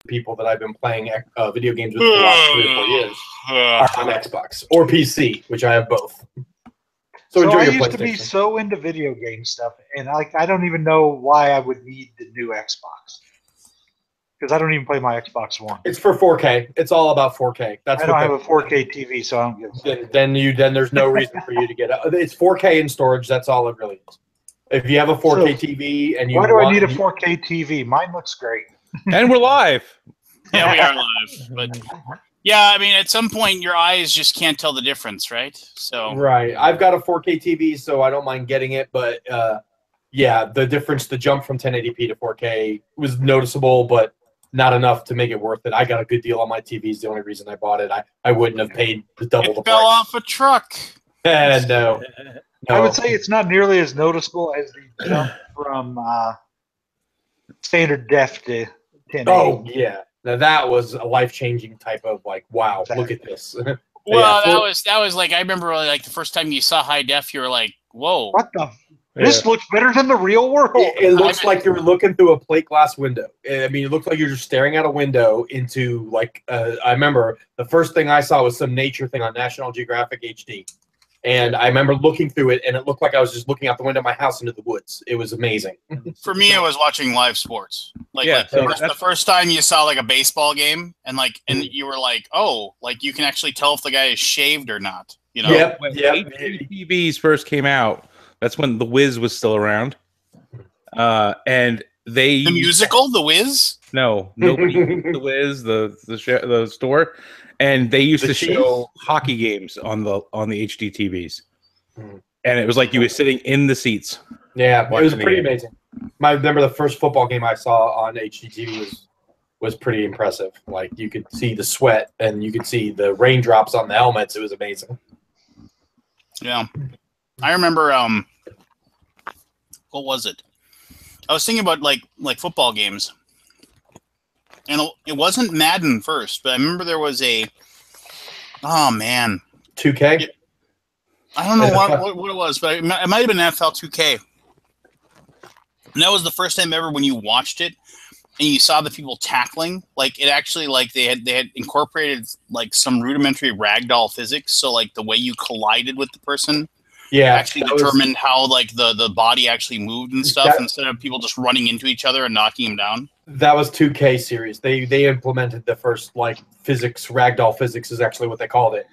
people that I've been playing video games with for the last 3 or 4 years are on Xbox or PC, which I have both. So enjoy I your used to be so into video game stuff, and I don't even know why I would need the new Xbox. Because I don't even play my Xbox One. It's for 4K. It's all about 4K. I don't have a 4K TV, so I don't give a fuck. Then there's no reason for you to get it. It's 4K in storage. That's all it really is. If you have a 4K TV and you why do I need a 4K TV? Mine looks great. And we're live. Yeah, we are live. But yeah, I mean, at some point, your eyes just can't tell the difference, right? So right. I've got a 4K TV, so I don't mind getting it. But yeah, the difference, the jump from 1080p to 4K was noticeable, but not enough to make it worth it. I got a good deal on my TV. Is the only reason I bought it. I wouldn't have paid double the price. Fell off a truck. No. I would say it's not nearly as noticeable as the jump from standard def to 1080. Oh yeah, now that was a life-changing type of like, wow, look at this. Well, yeah, that was like, I remember like the first time you saw high def, you were like, whoa, what the? This looks better than the real world. It looks like you're looking through a plate glass window. I mean, it looks like you're just staring out a window into like. I remember the first thing I saw was some nature thing on National Geographic HD. And I remember looking through it, and it looked like I was just looking out the window of my house into the woods. It was amazing. For me, it was watching live sports. The first time you saw like a baseball game, and you were like, oh, like you can actually tell if the guy is shaved or not. You know? Yep. When TVs first came out, that's when The Wiz was still around. And the musical, The Wiz? No, nobody knew The Wiz, the store. And they used to show hockey games on the HD TVs, and it was like you were sitting in the seats. Yeah, it was pretty amazing. I remember the first football game I saw on HD TV was pretty impressive. Like you could see the sweat and you could see the raindrops on the helmets. It was amazing. Yeah, I remember. What was it? I was thinking about like football games. And it wasn't Madden first, but I remember there was a, oh man, 2K. I don't know what it was, but it might have been NFL 2K. And that was the first time ever when you watched it and you saw the people tackling. Like it actually, like they had incorporated like some rudimentary ragdoll physics. So like the way you collided with the person, actually determined how like the body actually moved and stuff instead of people just running into each other and knocking them down. That was 2K series. They implemented the first like physics, ragdoll physics is actually what they called it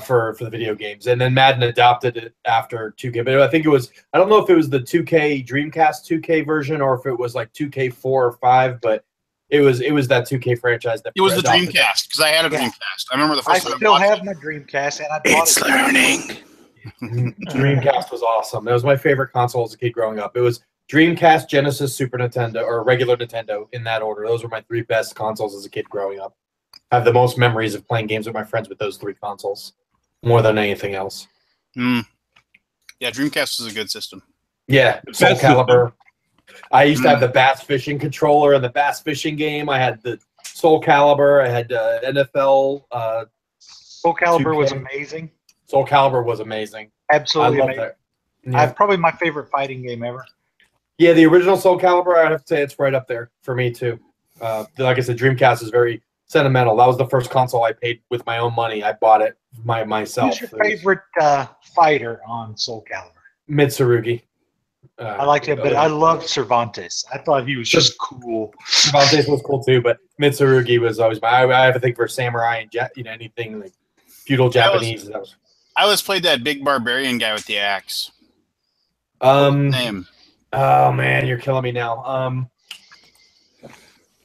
for the video games. And then Madden adopted it after 2K. But I think it was, I don't know if it was the 2K Dreamcast 2K version or if it was like 2K 4 or 5, but it was that 2K franchise that it was the Dreamcast because I had a Dreamcast. I remember the first time I still have my Dreamcast and I bought it's learning. Dreamcast was awesome. That was my favorite console as a kid growing up. It was Dreamcast, Genesis, Super Nintendo, or regular Nintendo in that order. Those were my 3 best consoles as a kid growing up. I have the most memories of playing games with my friends with those 3 consoles, more than anything else. Yeah, Dreamcast was a good system. Yeah, Soul Calibur. I used to have the bass fishing controller and the bass fishing game. I had the Soul Calibur. I had NFL. Soul Calibur was amazing. Soul Calibur was amazing. Absolutely I love amazing. that. Yeah. I have probably my favorite fighting game ever. Yeah, the original Soul Calibur, I have to say it's right up there for me too. Like I said, Dreamcast is very sentimental. That was the first console I paid with my own money. I bought it myself. Who's your favorite fighter on Soul Calibur? Mitsurugi. I liked him, but I loved Cervantes. I thought he was just cool. Cervantes was cool too, but Mitsurugi was always my. I have to think for samurai and anything like feudal Japanese. I always played that big barbarian guy with the axe. Name. Oh man, you're killing me now.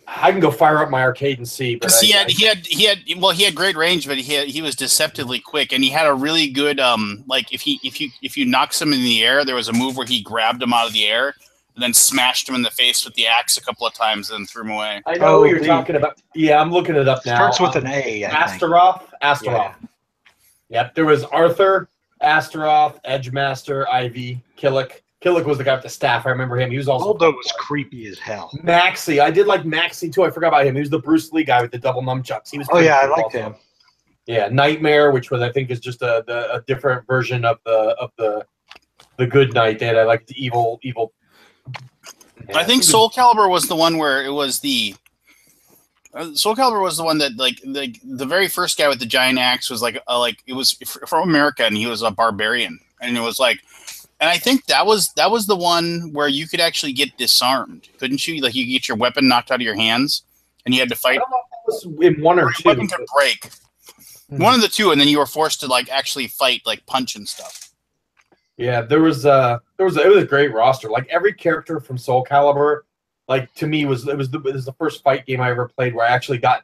I can go fire up my arcade and see. Because he had great range, but he was deceptively quick, and he had a really good like if you knocks him in the air, there was a move where he grabbed him out of the air and then smashed him in the face with the axe a couple of times, and then threw him away. I know what you're talking about. Yeah, I'm looking it up now. Starts with an A. Astaroth. Yeah. Yep, there was Arthur, Astaroth, Edgemaster, Ivy, Killick. Killick was the guy with the staff. I remember him. He was also Aldo was creepy as hell. Maxie. I did like Maxie too. I forgot about him. He was the Bruce Lee guy with the double nunchucks. He was. Oh yeah, I liked him. Yeah, Nightmare, which was I think is just a different version of the Good Knight. That I like the evil. Yeah, I think Soul Calibur was the one where it was the Soul Calibur was the one that like the very first guy with the giant axe was like it was from America, and he was a barbarian, and it was like, and I think that was the one where you could actually get disarmed, couldn't you? Like you get your weapon knocked out of your hands, and you had to fight. I don't know if it was in one or two. Weapon could break. One of the two, and then you were forced to like actually fight, like punch and stuff. Yeah, it was a great roster. Like every character from Soul Calibur, like to me was the first fight game I ever played where I actually got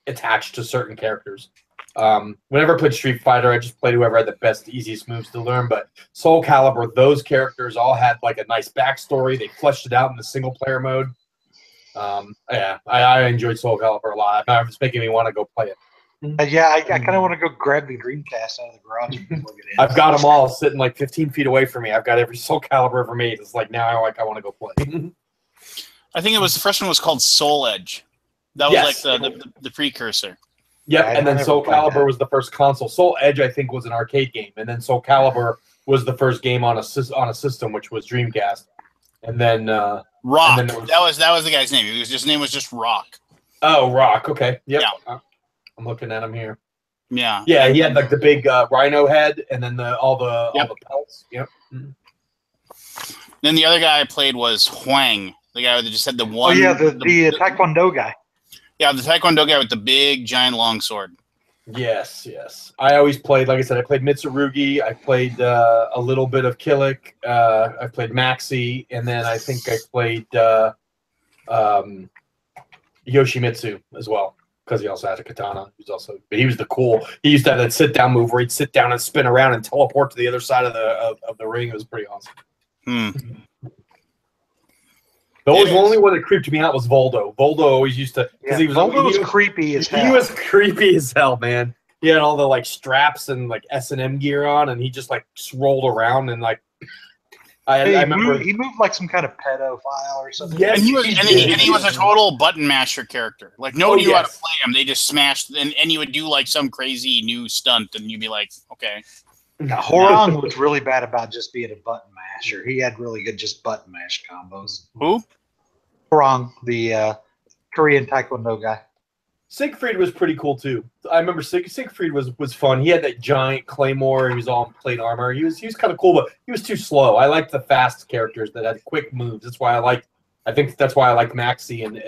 attached to certain characters. Whenever I played Street Fighter, I just played whoever had the best, easiest moves to learn. But Soul Calibur, those characters all had like a nice backstory. They fleshed it out in the single player mode. Yeah, I enjoyed Soul Calibur a lot. It's making me want to go play it. Yeah, I kind of want to go grab the Dreamcast out of the garage and plug it in. I've got them all sitting like 15 feet away from me. I've got every Soul Calibur ever made. It's like now I want to go play. I think it was the first one was called Soul Edge. That was like the precursor. Yep, Yeah, and then Soul Calibur was the first console. Soul Edge, I think, was an arcade game, and then Soul Calibur was the first game on a system, which was Dreamcast. And then Rock. And then that was the guy's name. His name was just Rock. Oh, Rock. Okay. Yep. Yeah. I'm looking at him here. Yeah. Yeah, he had like the big rhino head, and then all the pelts. Yep. Then the other guy I played was Huang, the guy that just had the one. Oh yeah, the Taekwondo guy. Yeah, the Taekwondo guy with the big giant longsword. Yes, yes. I always played, like I said, I played Mitsurugi. I played a little bit of Killick. I played Maxi, and then I think I played Yoshimitsu as well, because he also had a katana. He was the cool. He used to have that sit down move where he'd sit down and spin around and teleport to the other side of the ring. It was pretty awesome. The only one that creeped me out was Voldo. Voldo always used to, because Voldo was creepy as hell. He was creepy as hell, man. He had all the like straps and like S&M gear on, and he just like rolled around and like. I remember he moved like some kind of pedophile or something. Yes, and he was a total button masher character. Like nobody knew how to play him. They just smashed, and he would do like some crazy new stunt, and you'd be like, okay. Now, Horong was really bad about just being a button masher. He had really good just button mash combos. Who? Horong, the Korean Taekwondo guy. Siegfried was pretty cool too. I remember Siegfried was fun. He had that giant claymore. He was all in plate armor. He was kind of cool, but he was too slow. I liked the fast characters that had quick moves. That's why I think that's why I like Maxi and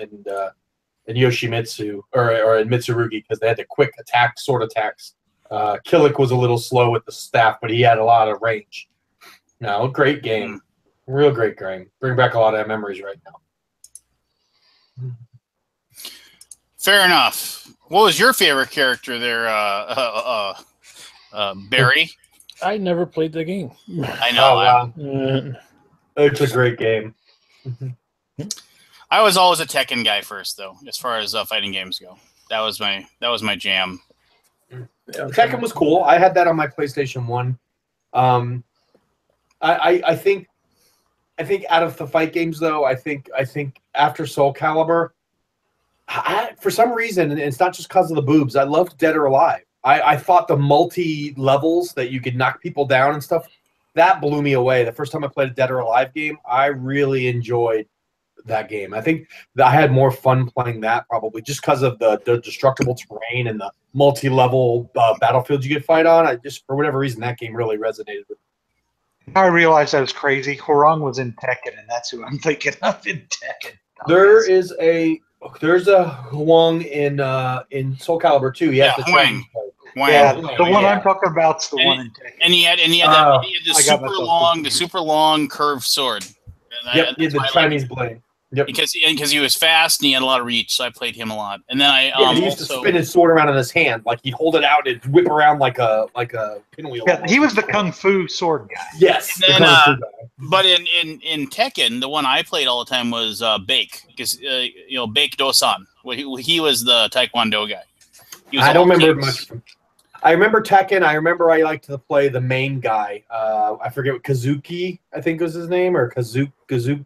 Yoshimitsu or Mitsurugi, because they had the quick sword attacks. Killick was a little slow with the staff, but he had a lot of range. No, great game. Real great game. Bring back a lot of memories right now. Fair enough. What was your favorite character there, Barry? I never played the game. I know. Wow. It's a great game. I was always a Tekken guy first, though, as far as fighting games go. That was my jam. Tekken was cool. I had that on my PlayStation 1. I think out of the fight games, though, I think after Soul Calibur, for some reason, and it's not just because of the boobs, I loved Dead or Alive. I thought the multi-levels that you could knock people down and stuff, that blew me away. The first time I played a Dead or Alive game, I really enjoyed that game. I think that I had more fun playing that probably just because of the destructible terrain and the multi-level battlefields you could fight on. For whatever reason, that game really resonated with me. I realized I was crazy. Horong was in Tekken, and that's who I'm thinking of in Tekken. There's a Huang in Soul Calibur too. Yeah, Huang. Yeah, the one I'm talking about's the one in Tekken. And he had the super long curved sword. Yep, the Chinese blade. Yep. Because he was fast and he had a lot of reach, so I played him a lot. And then he used to spin his sword around in his hand, like he'd hold it out and whip around like a pinwheel. Yeah, he was the kung fu sword guy. Yes. And then, but in Tekken, the one I played all the time was Bake, because Bake Dosan. He was the Taekwondo guy. I don't remember much. I remember Tekken. I remember I liked to play the main guy. I forget what Kazuki, I think was his name, or Kazuki.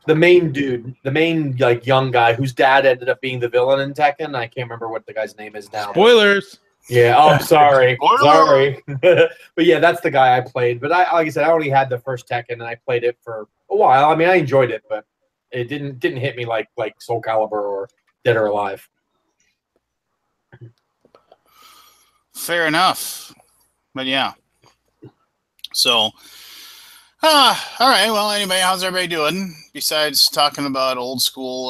The main dude, the main like young guy whose dad ended up being the villain in Tekken. I can't remember what the guy's name is now. Spoilers. Yeah. Oh, sorry. Sorry. But yeah, that's the guy I played. But like I said, I only had the first Tekken, and I played it for a while. I mean, I enjoyed it, but it didn't hit me like Soul Calibur or dead or alive. Fair enough. But yeah. So, all right. Well, anyway, how's everybody doing besides talking about old school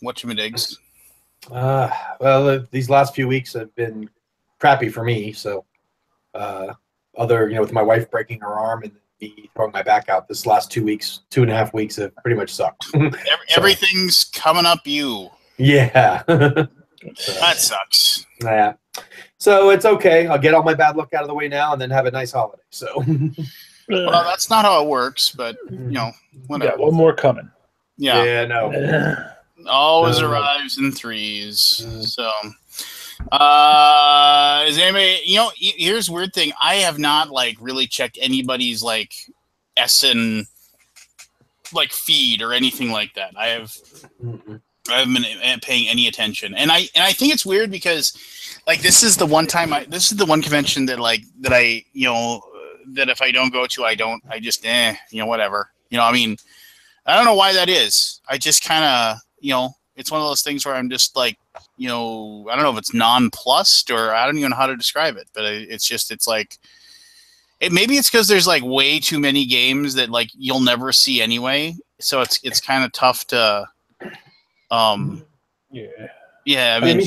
whatchamadigs? Well, these last few weeks have been crappy for me. So, with my wife breaking her arm and me throwing my back out, this last 2.5 weeks have pretty much sucked. Everything's coming up you. Yeah. That sucks. Yeah. So it's okay. I'll get all my bad luck out of the way now and then have a nice holiday. So. Well, that's not how it works, but whatever. Yeah, one more coming. Yeah. Yeah. No. Always arrives in threes. So, is anybody? Here's a weird thing. I have not really checked anybody's Essen feed or anything like that. I haven't been paying any attention, and I think it's weird because this is the one convention that that if I don't go to, I just whatever. I mean, I don't know why that is. I just kind of it's one of those things where I'm just I don't know if it's nonplussed or I don't even know how to describe it, but maybe it's because there's way too many games that you'll never see anyway, so it's kind of tough to yeah. I mean,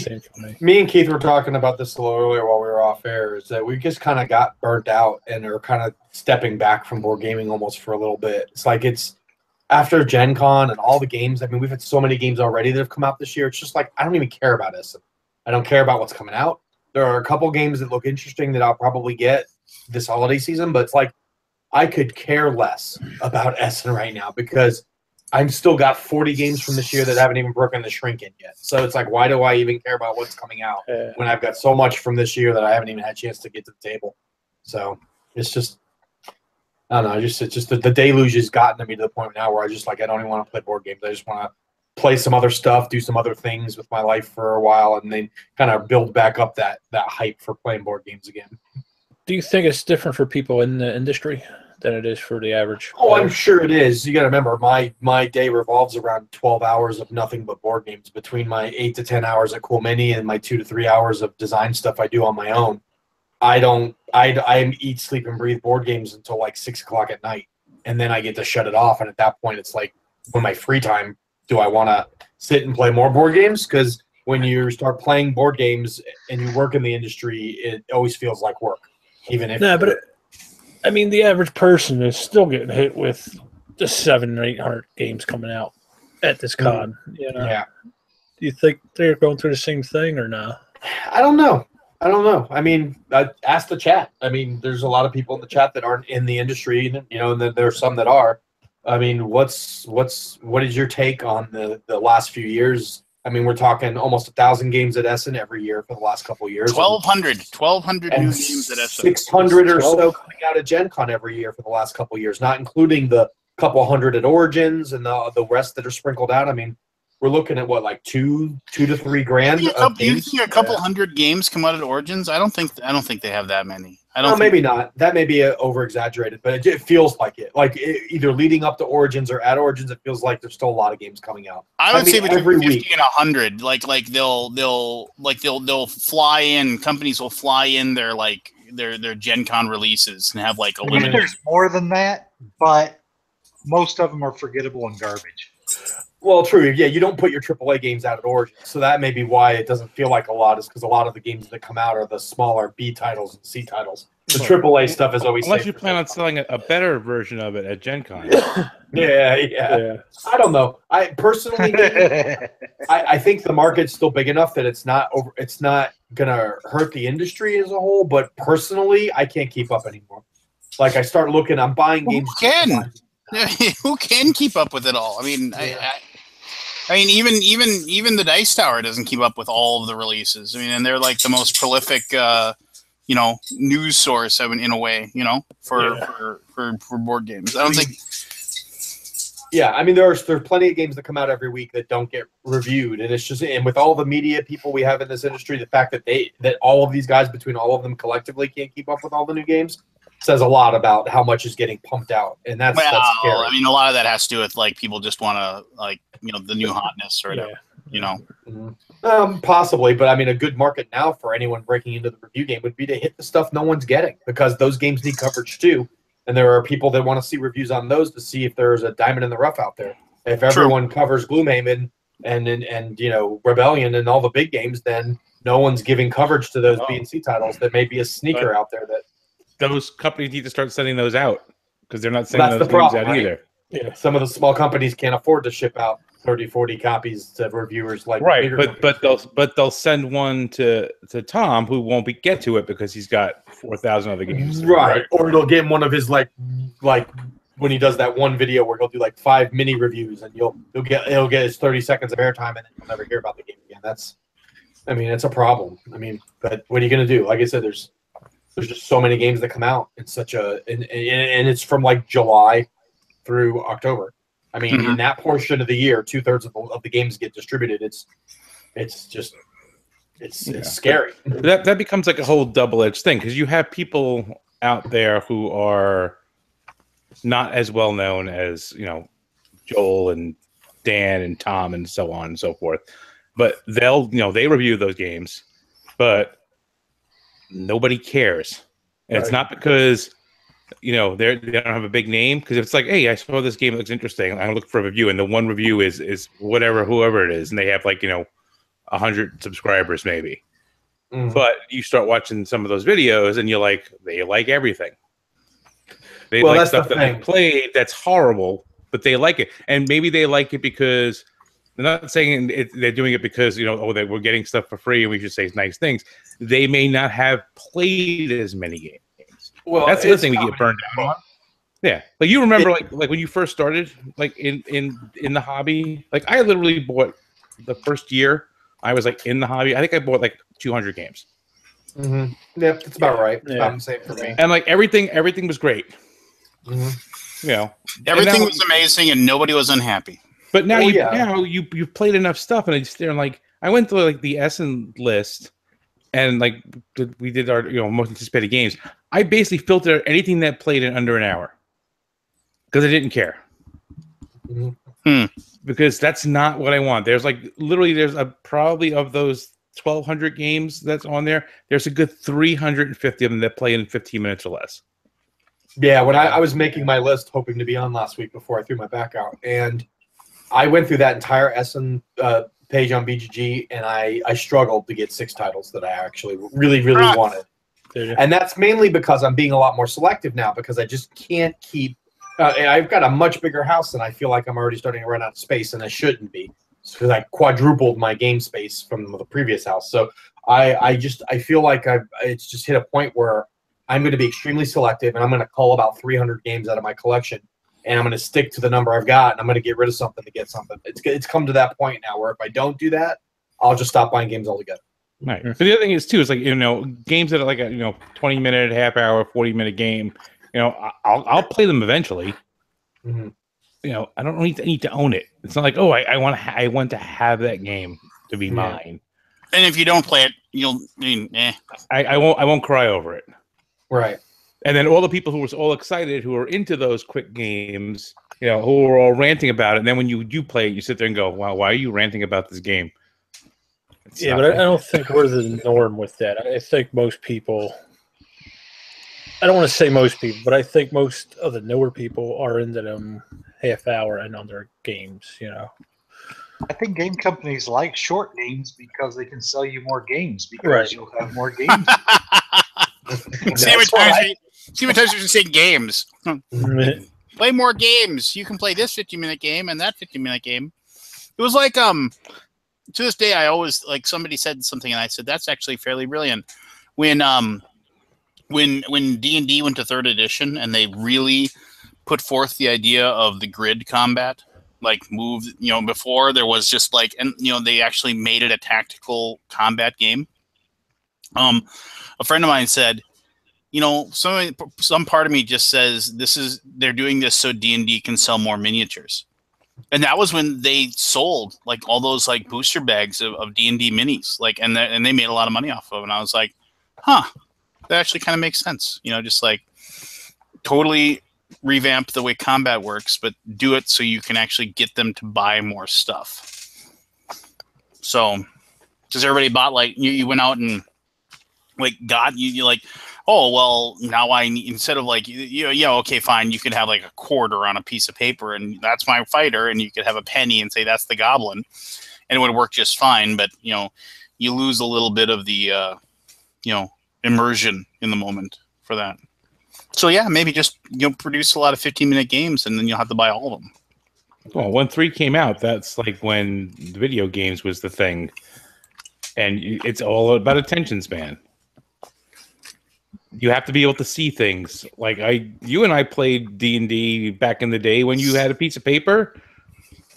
me and Keith were talking about this a little earlier while we were off air. Is that we just kind of got burnt out and are kind of stepping back from board gaming almost for a little bit. It's after Gen Con and all the games. I mean, we've had so many games already that have come out this year. It's just I don't even care about Essen. I don't care about what's coming out. There are a couple games that look interesting that I'll probably get this holiday season, but it's I could care less about Essen right now because I've still got 40 games from this year that haven't even broken the shrink in yet. So it's why do I even care about what's coming out when I've got so much from this year that I haven't even had a chance to get to the table? So it's just, I don't know. It's just the deluge has gotten me to the point now where I just I don't even want to play board games. I just want to play some other stuff, do some other things with my life for a while, and then kind of build back up that hype for playing board games again. Do you think it's different for people in the industry than it is for the average player? Oh, I'm sure it is. You got to remember, my day revolves around 12 hours of nothing but board games. Between my 8 to 10 hours at Cool Mini and my 2 to 3 hours of design stuff I do on my own, I eat, sleep, and breathe board games until 6 o'clock at night, and then I get to shut it off. And at that point, it's when my free time, do I want to sit and play more board games? Because when you start playing board games and you work in the industry, it always feels like work, even if. Yeah, but I mean, the average person is still getting hit with the 700 or 800 games coming out at this con. Yeah. Do you think they're going through the same thing or not? I don't know. I mean, ask the chat. I mean, there's a lot of people in the chat that aren't in the industry, and then there's some that are. I mean, what is your take on the last few years? I mean, we're talking almost 1,000 games at Essen every year for the last couple of years. 1,200 new games at Essen. 600 or so coming out of Gen Con every year for the last couple of years, not including the couple hundred at Origins and the rest that are sprinkled out. I mean, we're looking at what, $2 to $3 grand. You think a couple hundred games come out at Origins? I don't think they have that many. Maybe not. That may be over exaggerated, but it feels like it. Either leading up to Origins or at Origins, it feels like there's still a lot of games coming out. I would say between 50 and 100. They'll fly in. Companies will fly in their Gen Con releases and have a limited. There's more than that, but most of them are forgettable and garbage. Well, true. Yeah, you don't put your AAA games out at Origin, so that may be why it doesn't feel like a lot. Is because a lot of the games that come out are the smaller B titles and C titles. The AAA stuff is always unless you plan on selling a better version of it at Gen Con. Yeah. I don't know. I personally, I think the market's still big enough that it's not gonna hurt the industry as a whole. But personally, I can't keep up anymore. I start looking. I'm buying games. Who can keep up with it all? I mean, I mean, even the Dice Tower doesn't keep up with all of the releases. I mean, and they're the most prolific, news source in a way, for board games. I don't think. Yeah, I mean, there's plenty of games that come out every week that don't get reviewed, and it's just, and with all the media people we have in this industry, the fact that all of these guys, between all of them collectively, can't keep up with all the new games says a lot about how much is getting pumped out, and that's scary. I mean, a lot of that has to do with people just want to the new hotness or whatever. You know. Possibly, but I mean, a good market now for anyone breaking into the review game would be to hit the stuff no one's getting, because those games need coverage too, and there are people that want to see reviews on those to see if there's a diamond in the rough out there. If everyone covers Gloomhaven and you know, Rebellion and all the big games, then no one's giving coverage to those B and C titles. That may be a sneaker out there that those companies need to start sending those out, because they're not sending those games out either. Yeah, some of the small companies can't afford to ship out 30, 40 copies to reviewers like but they'll send one to Tom, who won't get to it because he's got 4,000 other games. Right. Or it'll get one of his like when he does that one video where he'll do like 5 mini reviews, and he'll get his 30 seconds of airtime, and then you'll never hear about the game again. It's a problem. I mean, but what are you gonna do? Like I said, there's just so many games that come out in such a and it's from like July through October. I mean, in that portion of the year, 2/3 of the games get distributed. It's scary. That becomes like a whole double-edged thing, because you have people out there who are not as well known as, you know, Joel and Dan and Tom and so on and so forth, but they review those games, but nobody cares. And it's not because, you know, they don't have a big name, because if it's like, hey, I saw this game, it looks interesting, I'm gonna look for a review, and the one review is whoever it is, and they have like, you know, 100 subscribers maybe. But you start watching some of those videos and they like everything. They like stuff that they played that's horrible, but they like it. And maybe they like it because they're not saying they're doing it because, you know, we're getting stuff for free and we should say nice things. They may not have played as many games. Well, that's the other thing we get burned out on. Yeah, like you remember, like when you first started, like in the hobby. Like I literally bought the first year I was like in the hobby. I think I bought like 200 games. Yeah, that's about right. It's about the same for me. And like everything was great. You know, everything was amazing, and nobody was unhappy. But now you've played enough stuff, and I just like I went to like the Essen list, and like we did our most anticipated games. I basically filtered anything that played in under an hour because I didn't care. Because that's not what I want. There's like literally probably of those 1,200 games that's on there, there's a good 350 of them that play in 15 minutes or less. Yeah, when I was making my list, hoping to be on last week before I threw my back out, and I went through that entire Essen page on BGG, and I struggled to get 6 titles that I actually really, really wanted. And that's mainly because I'm being a lot more selective now, because I just can't keep I've got a much bigger house, and I feel like I'm already starting to run out of space, and I shouldn't be, because I quadrupled my game space from the previous house. So I feel like it's just hit a point where I'm going to be extremely selective, and I'm going to cull about 300 games out of my collection, and I'm going to stick to the number I've got, and I'm going to get rid of something to get something. It's come to that point now where if I don't do that, I'll just stop buying games altogether. Right. But the other thing is too is like games that are like a 20-minute, half-hour, 40-minute game. I'll play them eventually. I don't need to own it. It's not like, oh, I want to have that game to be mine. And if you don't play it, I won't cry over it. Right. And then all the people who were all excited, who are into those quick games, who are all ranting about it. And then when you do play it, you sit there and go, wow, why are you ranting about this game? But I don't think we're the norm with that. I think most people, I don't want to say most people, but I think most of the newer people are into them half-hour and under games, I think game companies like short games because they can sell you more games because you'll have more games. See how many times you say games. Play more games. You can play this 50-minute game and that 50-minute game. It was like to this day I always like somebody said something and I said that's actually fairly brilliant. When D&D went to 3rd edition and they really put forth the idea of the grid combat, like move, before there was just like, and they actually made it a tactical combat game. A friend of mine said, some part of me just says they're doing this so D&D can sell more miniatures. And that was when they sold like all those like booster bags of D&D minis, like, and they made a lot of money off of it. And I was like, that actually kind of makes sense. Just like totally revamp the way combat works, but do it so you can actually get them to buy more stuff. So, because everybody bought like you went out and like got you like, oh well, now I need, instead of like okay, fine, you could have like a quarter on a piece of paper and that's my fighter, and you could have a penny and say that's the goblin, and it would work just fine. But you lose a little bit of the immersion in the moment for that. So yeah, maybe just produce a lot of 15-minute games, and then you'll have to buy all of them. Well, when 3 came out, that's like when the video games was the thing, and it's all about attention span. You have to be able to see things. Like you and I played D&D back in the day when you had a piece of paper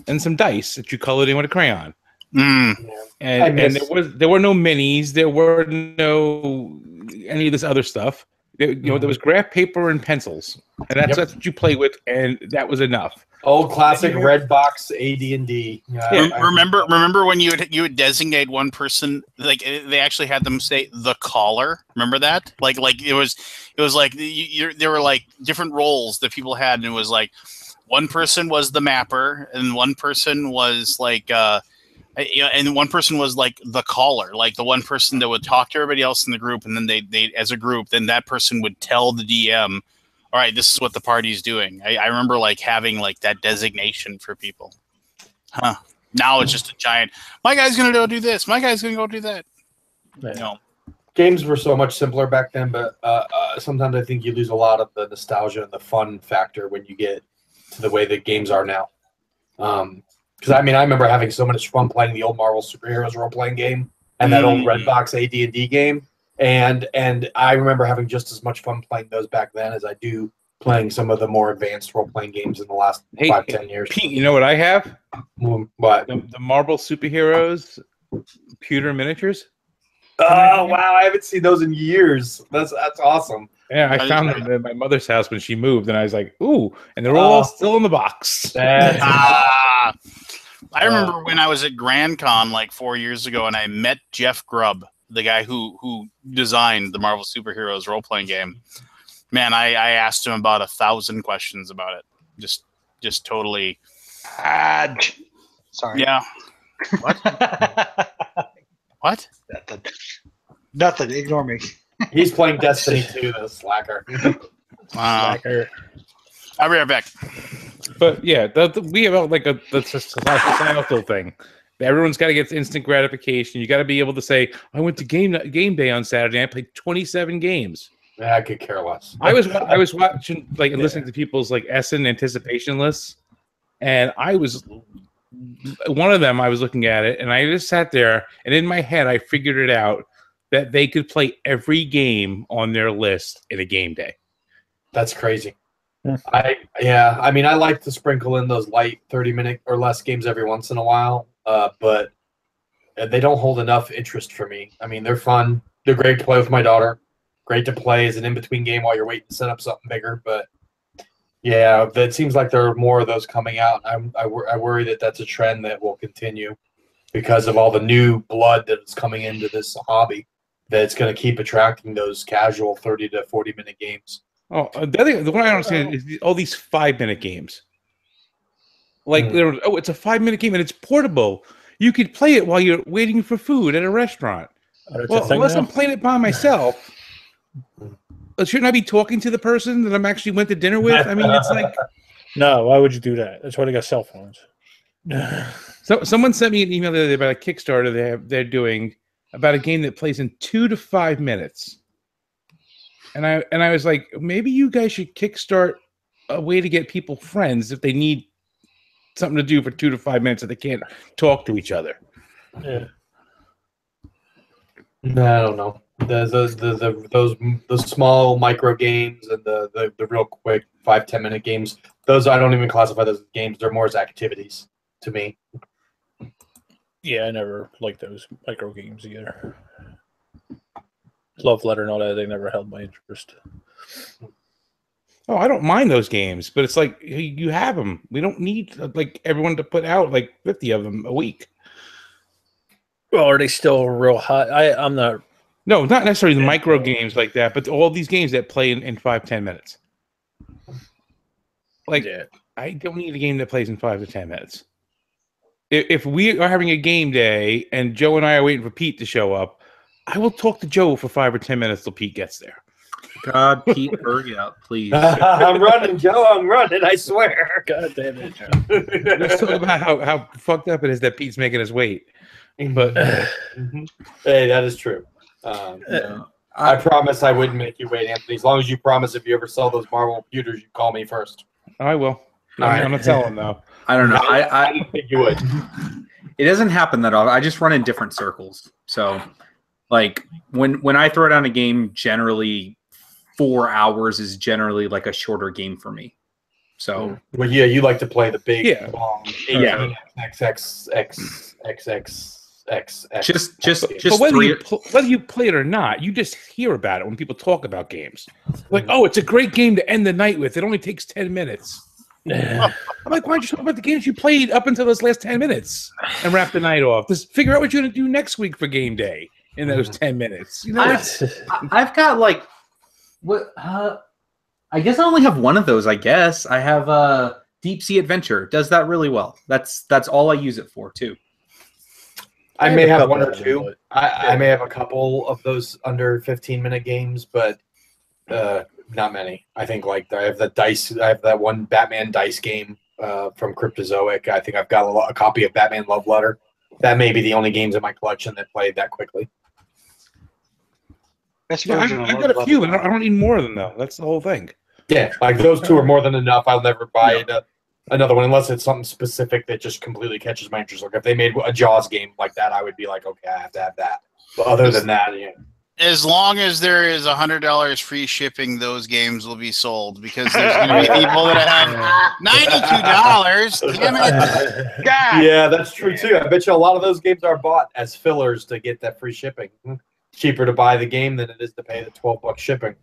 and some dice that you colored in with a crayon. And there were no minis, there were no any of this other stuff. There was graph paper and pencils, and that's what you play with, and that was enough. Old classic red box AD&D. Remember when you would designate one person, like they actually had them say the caller. Remember that? Like it was like there were like different roles that people had, and it was like one person was the mapper, and one person was like and one person was like the caller, like the one person that would talk to everybody else in the group, and then they as a group, then that person would tell the DM, all right, this is what the party's doing. I remember like having like that designation for people. Now it's just a giant, my guy's going to go do this, my guy's going to go do that. Games were so much simpler back then, but sometimes I think you lose a lot of the nostalgia and the fun factor when you get to the way that games are now. Because I remember having so much fun playing the old Marvel Superheroes role-playing game and that old Red Box AD&D game, and I remember having just as much fun playing those back then as I do playing some of the more advanced role-playing games in the last 5-10 years. Pete, you know what I have? What? The Marvel Superheroes pewter miniatures. Oh wow! I haven't seen those in years. That's awesome. Yeah, I found them at my mother's house when she moved, and I was like, "Ooh!" And they're all still in the box. I remember when I was at Grand Con like 4 years ago, and I met Jeff Grubb, the guy who designed the Marvel Superheroes role-playing game. Man, I asked him about 1,000 questions about it. Just totally. Sorry. Yeah. What? What? Nothing. Ignore me. He's playing Destiny 2, the slacker. Slacker. I'll be right back. But yeah, we have like a societal thing. Everyone's got to get instant gratification. You got to be able to say, "I went to game day on Saturday. I played 27 games." I could care less. I was watching and listening to people's like Essen anticipation lists, and I was one of them. I was looking at it, and I just sat there, and in my head, I figured it out that they could play every game on their list in a game day. That's crazy. I like to sprinkle in those light 30-minute or less games every once in a while, but they don't hold enough interest for me. They're fun. They're great to play with my daughter. Great to play as an in-between game while you're waiting to set up something bigger. But yeah, it seems like there are more of those coming out. I worry that that's a trend that will continue because of all the new blood that's coming into this hobby. That it's going to keep attracting those casual 30 to 40-minute games. Oh, the one I understand is all these 5-minute games. Like, it's a 5-minute game and it's portable. You could play it while you're waiting for food at a restaurant. Well, unless I'm playing it by myself, shouldn't I be talking to the person that I'm actually went to dinner with? It's like... No, why would you do that? That's why they got cell phones. So someone sent me an email the other day about a Kickstarter they're doing about a game that plays in 2 to 5 minutes. And I was like, maybe you guys should kickstart a way to get people friends if they need something to do for 2 to 5 minutes that they can't talk to each other. Yeah. No, I don't know. Those small micro games and the real quick 5-10 minute games. Those I don't even classify those as games. They're more as activities to me. Yeah, I never liked those micro games either. Love letter and all that, they never held my interest. Oh, I don't mind those games, but it's like you have them. We don't need like everyone to put out like 50 of them a week. Well, are they still real hot? I'm not. No, not necessarily the micro games like that, but all these games that play in 5-10 minutes. Like, I don't need a game that plays in 5 to 10 minutes. if we are having a game day and Joe and I are waiting for Pete to show up, I will talk to Joe for 5 or 10 minutes till Pete gets there. God, Pete, hurry up, please. I'm running, Joe. I'm running. I swear. God damn it, Joe. Let's talk about how fucked up it is that Pete's making us wait. But hey, that is true. I promise I wouldn't make you wait, Anthony. As long as you promise, if you ever sell those Marvel computers, you call me first. I will. I'm gonna tell him though. I don't know. I didn't think you would. It doesn't happen that often. I just run in different circles. So, like when I throw down a game, generally 4 hours is generally like a shorter game for me. So, well, yeah, you like to play the big, long, XXXXXX. Just whether you play it or not, you just hear about it when people talk about games. Like, oh, it's a great game to end the night with. It only takes 10 minutes. I'm like, why don't you talk about the games you played up until those last 10 minutes and wrap the night off? Just figure out what you're going to do next week for game day in those 10 minutes. You know, I've got like what? I guess I only have one of those. I guess I have Deep Sea Adventure. Does that really well. That's all I use it for too. I may have one or two. I may have a couple of those under 15-minute games, but not many. I think like I have the dice. I have that one Batman dice game from Cryptozoic. I think I've got a copy of Batman Love Letter. That may be the only games in my collection that played that quickly. I've got a few, but I don't need more of them though. That's the whole thing. Yeah, like those two are more than enough. I'll never buy another one unless it's something specific that just completely catches my interest. Like if they made a Jaws game like that, I would be like, okay, I have to have that. But other than that, yeah. As long as there is $100 free shipping, those games will be sold because there's going to be people that have $92. Damn it! God. Yeah, that's true too. I bet you a lot of those games are bought as fillers to get that free shipping. Cheaper to buy the game than it is to pay the $12 shipping.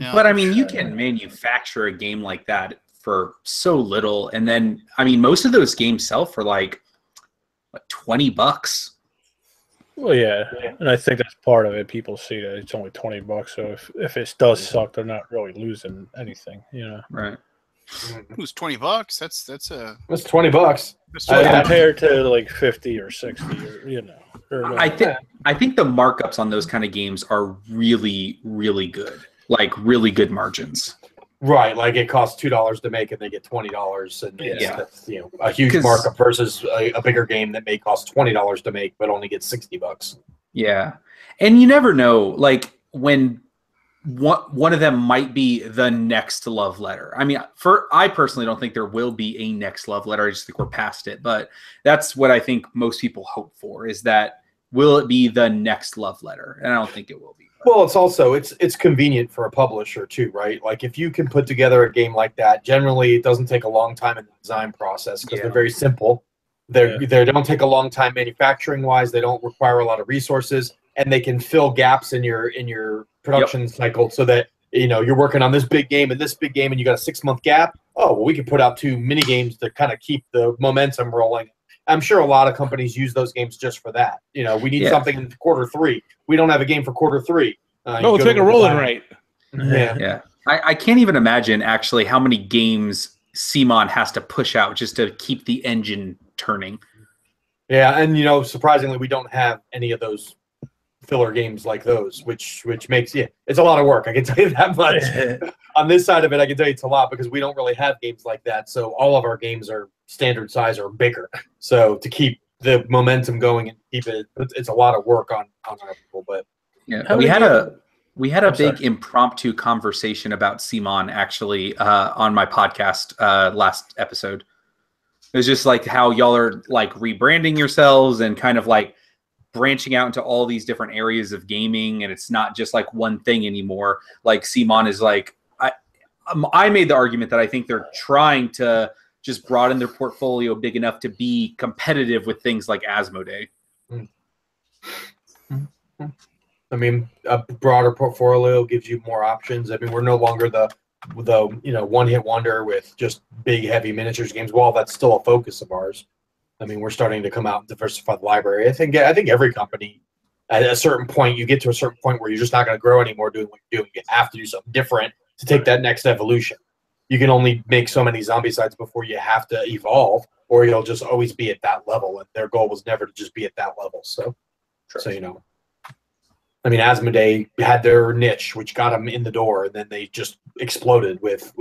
Yeah. But I mean, you can manufacture a game like that for so little, and then I mean, most of those games sell for like $20. Well, yeah, and I think that's part of it. People see that it's only $20, so if it does suck, they're not really losing anything, you know. Right? It was $20. That's $20. That's $20. Compared to like 50 or 60, or you know. I think the markups on those kind of games are really, really good. Like really good margins. Right, like it costs $2 to make and they get $20, and that's, you know, a huge markup versus a bigger game that may cost $20 to make but only gets $60. Yeah, and you never know, like when one of them might be the next love letter. I mean, I personally don't think there will be a next love letter. I just think we're past it. But that's what I think most people hope for, is that will it be the next love letter? And I don't think it will be. Well, it's also it's convenient for a publisher too, right? Like if you can put together a game like that, generally it doesn't take a long time in the design process because they're very simple. They don't take a long time manufacturing wise. They don't require a lot of resources, and they can fill gaps in your production cycle so that you know you're working on this big game and this big game, and you got a 6-month gap. Oh, well, we can put out 2 mini games to kind of keep the momentum rolling. I'm sure a lot of companies use those games just for that. You know, we need something in quarter 3. We don't have a game for quarter 3. Let's make a rolling right. Yeah. I can't even imagine actually how many games CMON has to push out just to keep the engine turning. Yeah, and you know, surprisingly, we don't have any of those filler games like those, which makes it's a lot of work. I can tell you that much. On this side of it, I can tell you it's a lot because we don't really have games like that. So all of our games are standard size or bigger. So to keep the momentum going and keep it's a lot of work on our people. But yeah, we had a big impromptu conversation about CMON actually on my podcast last episode. It was just like how y'all are like rebranding yourselves and kind of like branching out into all these different areas of gaming, and it's not just like one thing anymore. Like CMON is like I made the argument that I think they're trying to just broaden their portfolio big enough to be competitive with things like Asmodee. I mean, a broader portfolio gives you more options. I mean, we're no longer the one-hit wonder with just big, heavy miniatures games. While that's still a focus of ours, I mean, we're starting to come out and diversify the library. I think every company, at a certain point, you get to a certain point where you're just not going to grow anymore doing what you're doing. You have to do something different to take that next evolution. You can only make so many zombie sites before you have to evolve, or you'll just always be at that level. And their goal was never to just be at that level. So you know, I mean, Asmodee had their niche, which got them in the door, and then they just exploded with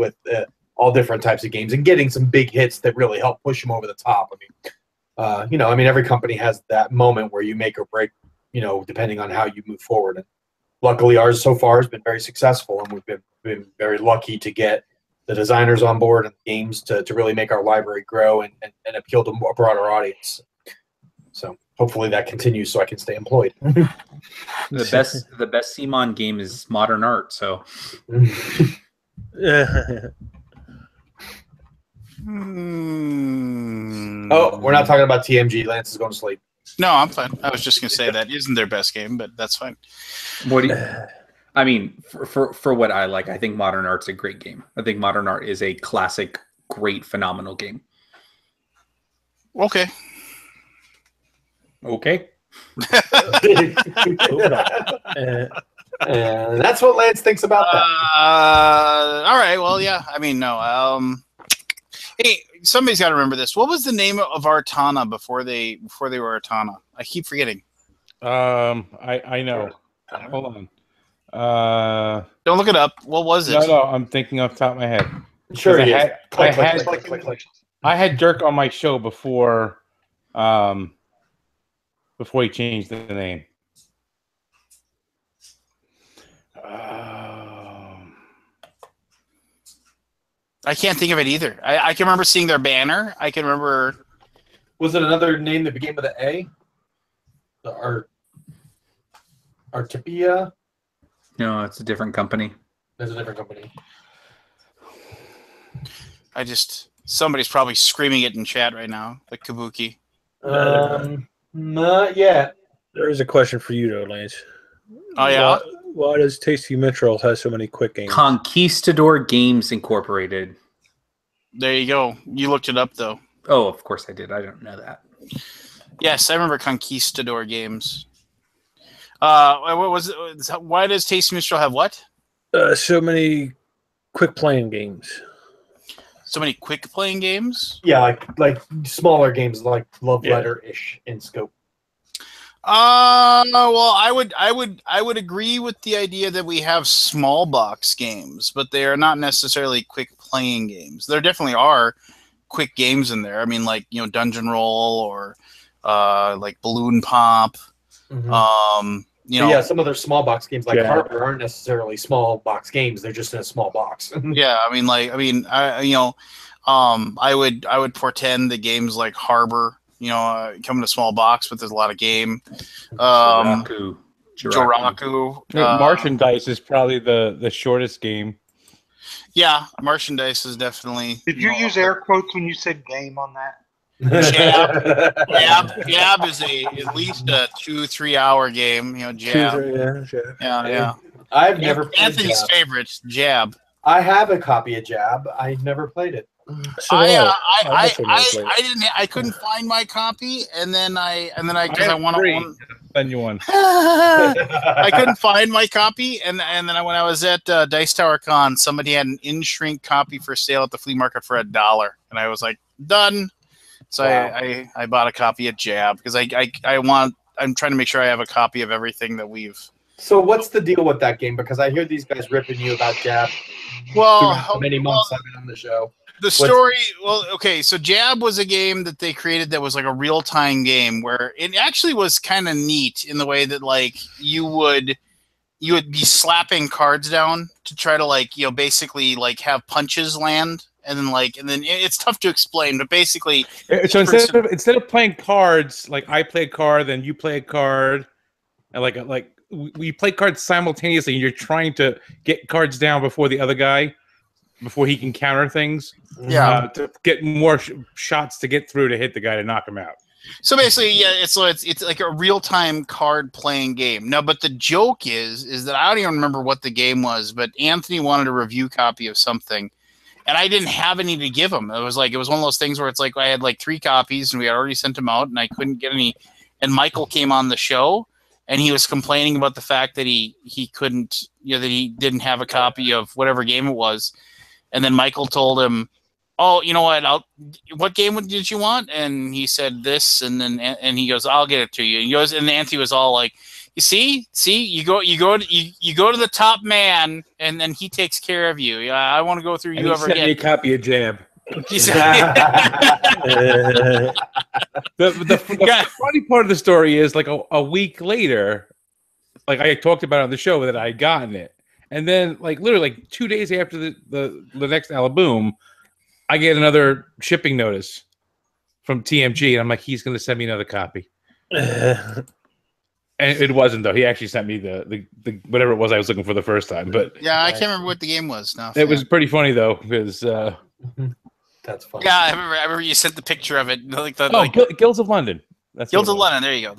all different types of games and getting some big hits that really help push them over the top. I mean, you know, I mean, every company has that moment where you make or break, you know, depending on how you move forward. And luckily, ours so far has been very successful, and we've been very lucky to get the designers on board and games to really make our library grow and appeal to a broader audience. So hopefully that continues so I can stay employed. The best CMON game is Modern Art. So Oh, we're not talking about TMG. Lance is going to sleep. No, I'm fine. I was just going to say that isn't their best game, but that's fine. What do you, I mean, for what I like, I think Modern Art's a great game. I think Modern Art is a classic, great, phenomenal game. Okay. Okay. That's what Lance thinks about that. All right. Well, yeah. I mean, no. Hey, somebody's got to remember this. What was the name of Artana before they were Artana? I keep forgetting. I know. Hold on. Don't look it up. What was it? No, I'm thinking off the top of my head. Sure, I had Dirk on my show before he changed the name. I can't think of it either. I can remember seeing their banner. I can remember. Was it another name that began with an A? Artipia? No, it's a different company. There's a different company. Somebody's probably screaming it in chat right now, like Kabuki. Not yet. There is a question for you, though, Lance. Oh, yeah? Why does Tasty Mitchell have so many quick games? Conquistador Games Incorporated. There you go. You looked it up, though. Oh, of course I did. I don't know that. Yes, I remember Conquistador Games. What was it? Why does Tasty Mitchell have what? So many quick playing games. So many quick playing games? Yeah, like smaller games, like Love Letter-ish in scope. Well, I would agree with the idea that we have small box games, but they are not necessarily quick playing games. There definitely are quick games in there. I mean, like, you know, Dungeon Roll or like Balloon Pop. Mm-hmm. You know, yeah, some of their small box games like Harbor aren't necessarily small box games. They're just in a small box. Yeah, I would portend the games like Harbor, you know, come in a small box, but there's a lot of game. Jiraku. Martian Dice is probably the shortest game. Yeah, Martian Dice is definitely. Did you use air quotes when you said game on that? Jab is at least a 2-3 hour game. You know, Jab. Yeah. I've never played Anthony's Jab. favorites, Jab. I have a copy of Jab. I never played it. I couldn't find my copy, and then because I want to send you one. I couldn't find my copy, and then when I was at Dice Tower Con, somebody had an in-shrink copy for sale at the flea market for $1, and I was like, done. So wow. I bought a copy of Jab because I'm trying to make sure I have a copy of everything that we've. So what's the deal with that game? Because I hear these guys ripping you about Jab. Well, many months I've been on the show. The story, so Jab was a game that they created that was like a real-time game where it actually was kind of neat in the way that like you would be slapping cards down to try to like, you know, basically like have punches land. And then it's tough to explain, but basically, so instead of playing cards, like I play a card, then you play a card, and like we play cards simultaneously, and you're trying to get cards down before the other guy, before he can counter things. Yeah, to get more shots to get through to hit the guy to knock him out. So basically, yeah, it's like a real-time card playing game. No, but the joke is that I don't even remember what the game was, but Anthony wanted a review copy of something. And I didn't have any to give him. It was one of those things where it's like I had like 3 copies and we had already sent them out and I couldn't get any. And Michael came on the show and he was complaining about the fact that he couldn't, you know, that he didn't have a copy of whatever game it was. And then Michael told him, oh, you know what? What game did you want? And he said this, and he goes, I'll get it to you. And he goes, and Anthony was all like, you see, you go to the top man, and then he takes care of you. I want to go through And you he ever sent again. me a copy of Jam. He said, the funny part of the story is like a week later, like I talked about on the show that I had gotten it, and then like literally like 2 days after the next Alaboom, I get another shipping notice from TMG, and I'm like, he's going to send me another copy. And it wasn't though. He actually sent me the whatever it was I was looking for the first time. But yeah, I can't remember what the game was now. It was pretty funny though because. That's funny. Yeah, I remember you sent the picture of it. Guilds of London. That's Guilds of London. There you go.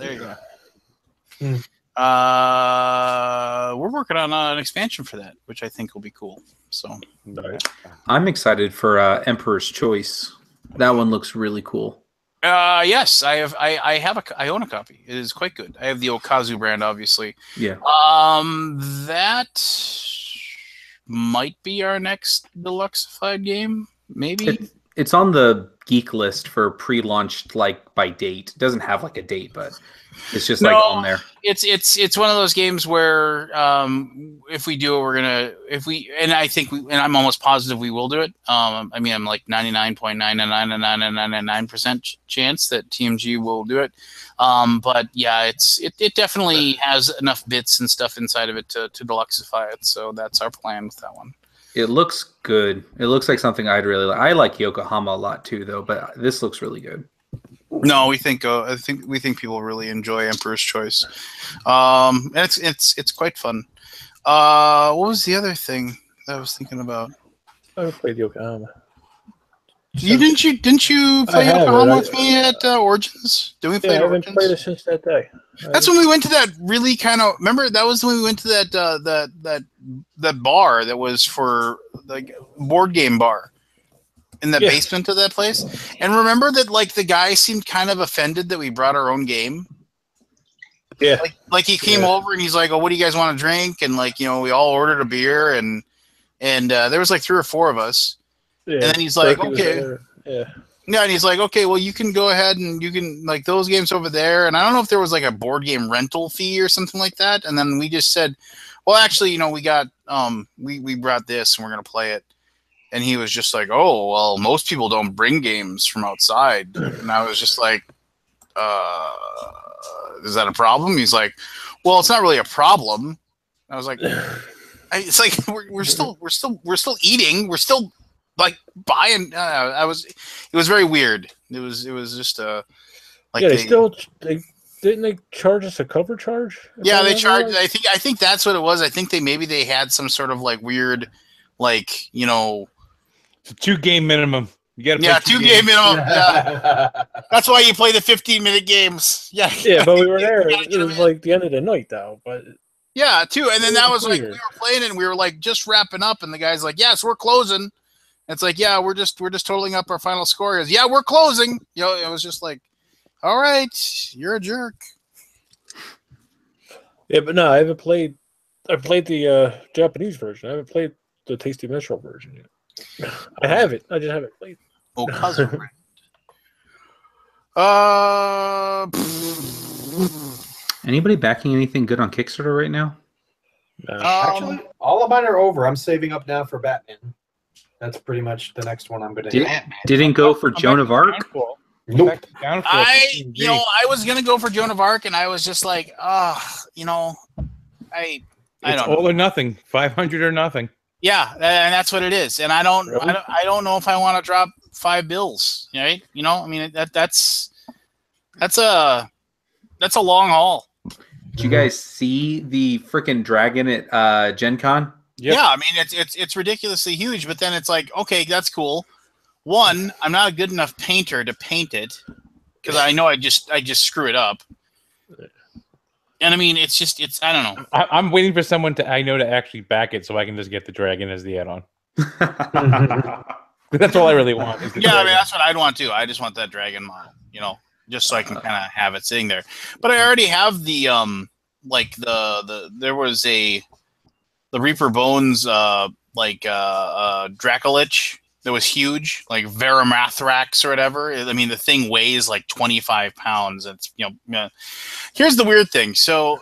We're working on an expansion for that, which I think will be cool. So I'm excited for Emperor's Choice. That one looks really cool. Yes, I own a copy. It is quite good. I have the Okazu brand, obviously. Yeah. That might be our next deluxeified game. Maybe it's on the geek list for pre-launched, like by date. It doesn't have like a date, but it's just like on there. It's one of those games where if we do it, I'm almost positive we will do it. I mean, I'm like 99.99999% chance that TMG will do it. But yeah, it definitely has enough bits and stuff inside of it to deluxeify it. So that's our plan with that one. It looks good. It looks like something I'd really like. I like Yokohama a lot too, though. But this looks really good. No, we think people really enjoy Emperor's Choice. And it's quite fun. What was the other thing that I was thinking about? I played Yokohama. Didn't you play Yokohama with me at Origins? Did we play I Origins? haven't played it since that day. That's when we went to that really kind of. Remember, that was when we went to that bar that was for like board game bar in the basement of that place. And remember that like the guy seemed kind of offended that we brought our own game. Yeah, like he came over and he's like, "Oh, what do you guys want to drink?" And like we all ordered a beer and there was like 3 or 4 of us. Yeah, and then he's like, "Okay." Yeah, and he's like, okay, well, you can go ahead and you can, like, those games over there. And I don't know if there was, like, a board game rental fee or something like that. And then we just said, well, actually, we got, we brought this and we're going to play it. And he was just like, oh, well, most people don't bring games from outside. And I was just like, is that a problem? He's like, well, it's not really a problem. I was like, it's like, we're still eating. We're still, like buying, it was very weird. It was just like they didn't they charge us a cover charge? Yeah, they charged. I think that's what it was. I think they had some sort of like weird, like it's a 2-game minimum. You got 2 game minimum. Yeah. That's why you play the 15-minute games. Yeah, but we were there. It was like the end of the night though. But yeah, too. And then that was like we were playing and we were like just wrapping up, and the guy's like, "Yes, we're closing." It's like, yeah, we're just totaling up our final score. Is yeah, we're closing. It was just like, all right, you're a jerk. Yeah, but no, I haven't played. I played the Japanese version. I haven't played the Tasty Metro version yet. I have it. I just haven't played. Oh, cousin. Anybody backing anything good on Kickstarter right now? No. Actually, all of mine are over. I'm saving up now for Batman. That's pretty much the next one I'm going to Didn't go for Joan of Arc? Nope. I was going to go for Joan of Arc, and I was just like, I don't know. All or nothing. 500 or nothing. Yeah, and that's what it is. And I don't know if I want to drop $5, right? I mean that's a long haul. Did you guys see the freaking dragon at Gen Con? Yep. Yeah, I mean it's ridiculously huge, but then it's like, okay, that's cool. One, I'm not a good enough painter to paint it because I know I just screw it up. And I mean, it's I don't know. I'm waiting for someone to actually back it so I can just get the dragon as the add-on. That's all I really want. I mean, that's what I'd want too. I just want that dragon model, just so I can kind of have it sitting there. But I already have the there was the Reaper Bones Dracolich that was huge, like Veramathrax or whatever. I mean, the thing weighs like 25 pounds. It's, you know, here's the weird thing. So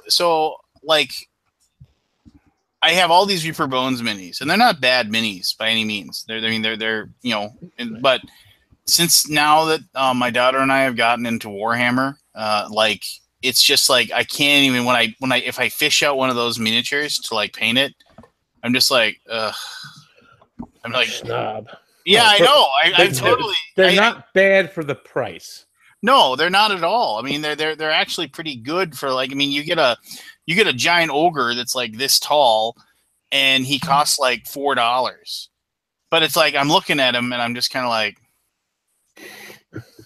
like, I have all these Reaper Bones minis, and they're not bad minis by any means. They're you know, but since now that my daughter and I have gotten into Warhammer, like, it's just like I can't even if I fish out one of those miniatures to like paint it, I'm just like, ugh. I'm like, snob. Yeah, I know. I totally. They're not bad for the price. No, they're not at all. I mean, they're actually pretty good for, like, I mean, you get a giant ogre that's like this tall, and he costs like $4. But it's like I'm looking at him and I'm just kind of like,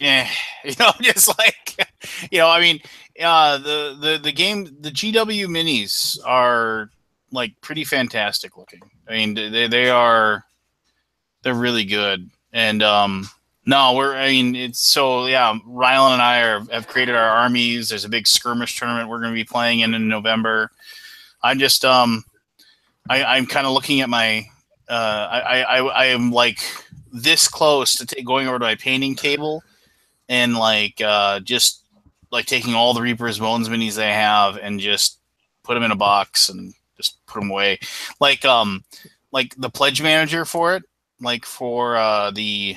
yeah, you know, just like, you know, I mean, the game, the GW minis are like pretty fantastic looking. I mean, they're really good. And no, it's so, yeah, Rylan and I have created our armies. There's a big skirmish tournament we're going to be playing in November. I'm just I'm kind of looking at my I am like this close to going over to my painting table and like just like taking all the Reaper's Bones minis they have and just put them in a box and just put them away. Like the pledge manager for it, like for the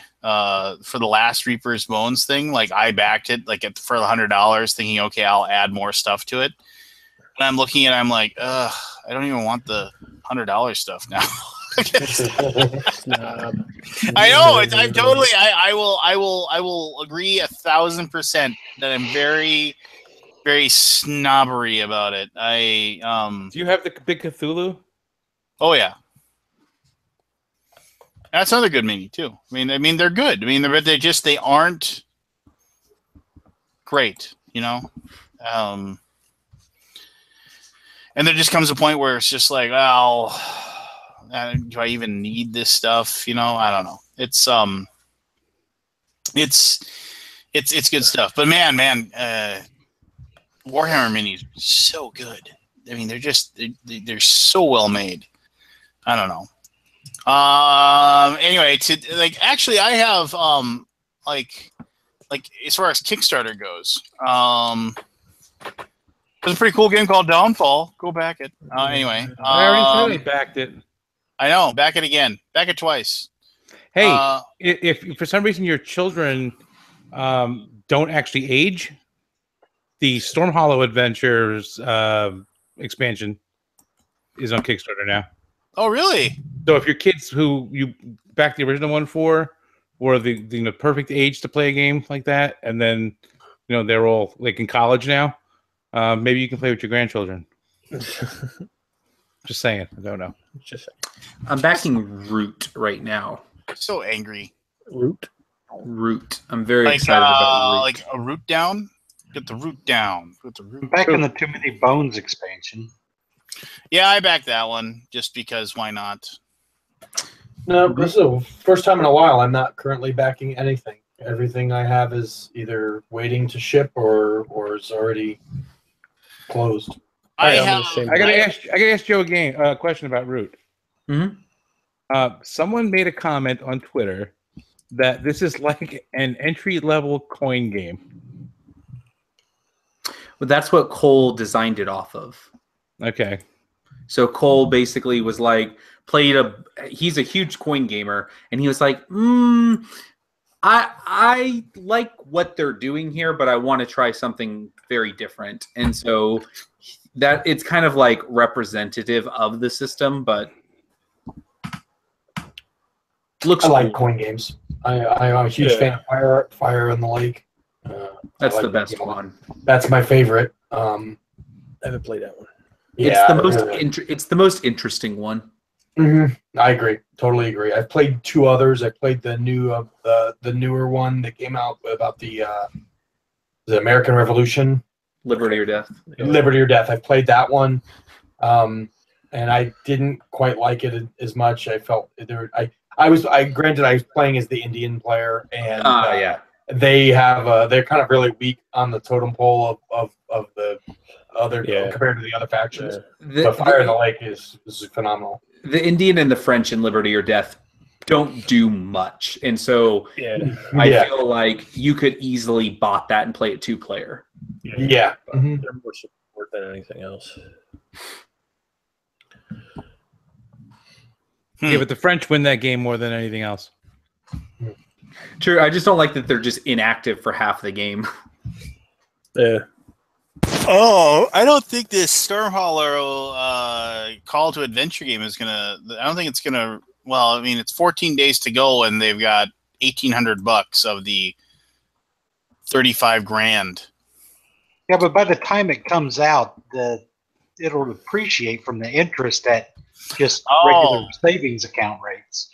last Reaper's Bones thing, like I backed it like for $100, thinking, okay, I'll add more stuff to it. And I'm looking at it, I'm like, I don't even want the $100 stuff now. I know. I'm totally. I will agree 1,000% that I'm very, very snobbery about it. Do you have the big Cthulhu? Oh yeah. That's another good mini too. I mean they're good. I mean they aren't great, you know. And there just comes a point where it's just like, well, do I even need this stuff? You know, I don't know. It's good stuff. But man, Warhammer minis are so good. I mean, they're so well made. I don't know. Anyway, actually, I have like as far as Kickstarter goes, there's a pretty cool game called Downfall. Go back it. Anyway, I already said I backed it. I know. Back it again. Back it twice. Hey, if for some reason your children don't actually age, the Storm Hollow Adventures expansion is on Kickstarter now. Oh, really? So if your kids who you backed the original one for were the perfect age to play a game like that, and then they're all like in college now, maybe you can play with your grandchildren. Just saying. I don't know. Just saying. I'm backing Root right now. So angry. Root. I'm very excited about Root. Like a root down. Get the root down. Put the root. I'm backing the Too Many Bones expansion. Yeah, I backed that one just because. Why not? No, this is the first time in a while I'm not currently backing anything. Everything I have is either waiting to ship or is already closed. I gotta ask Joe a question about Root. Mm-hmm. Someone made a comment on Twitter that this is like an entry-level coin game. Well, that's what Cole designed it off of. Okay. So Cole basically was like, he's a huge coin gamer, and he was like, I like what they're doing here, but I want to try something very different. And so that it's kind of like representative of the system, but looks I like coin games. I'm a huge fan of Fire in the Lake. That's the best one. That's my favorite. I haven't played that one. Yeah, it's the most interesting one. Mm-hmm. I agree. Totally agree. I've played two others. I played the newer one that came out about the American Revolution. Liberty or Death. Liberty or Death. I played that one, and I didn't quite like it as much. I felt I was playing as the Indian player, and they're kind of really weak on the totem pole of the other compared to the other factions. But Fire in the Lake is phenomenal. The Indian and the French in Liberty or Death don't do much. And so I feel like you could easily bot that and play it 2-player. Yeah. Mm-hmm. They're more support than anything else. Yeah, but the French win that game more than anything else. True. I just don't like that they're just inactive for half the game. Yeah. Oh, I don't think this Stormhauler Call to Adventure game is gonna. I don't think it's gonna. Well, I mean, it's 14 days to go, and they've got $1,800 of the 35 grand. Yeah, but by the time it comes out, it'll appreciate from the interest at just regular savings account rates.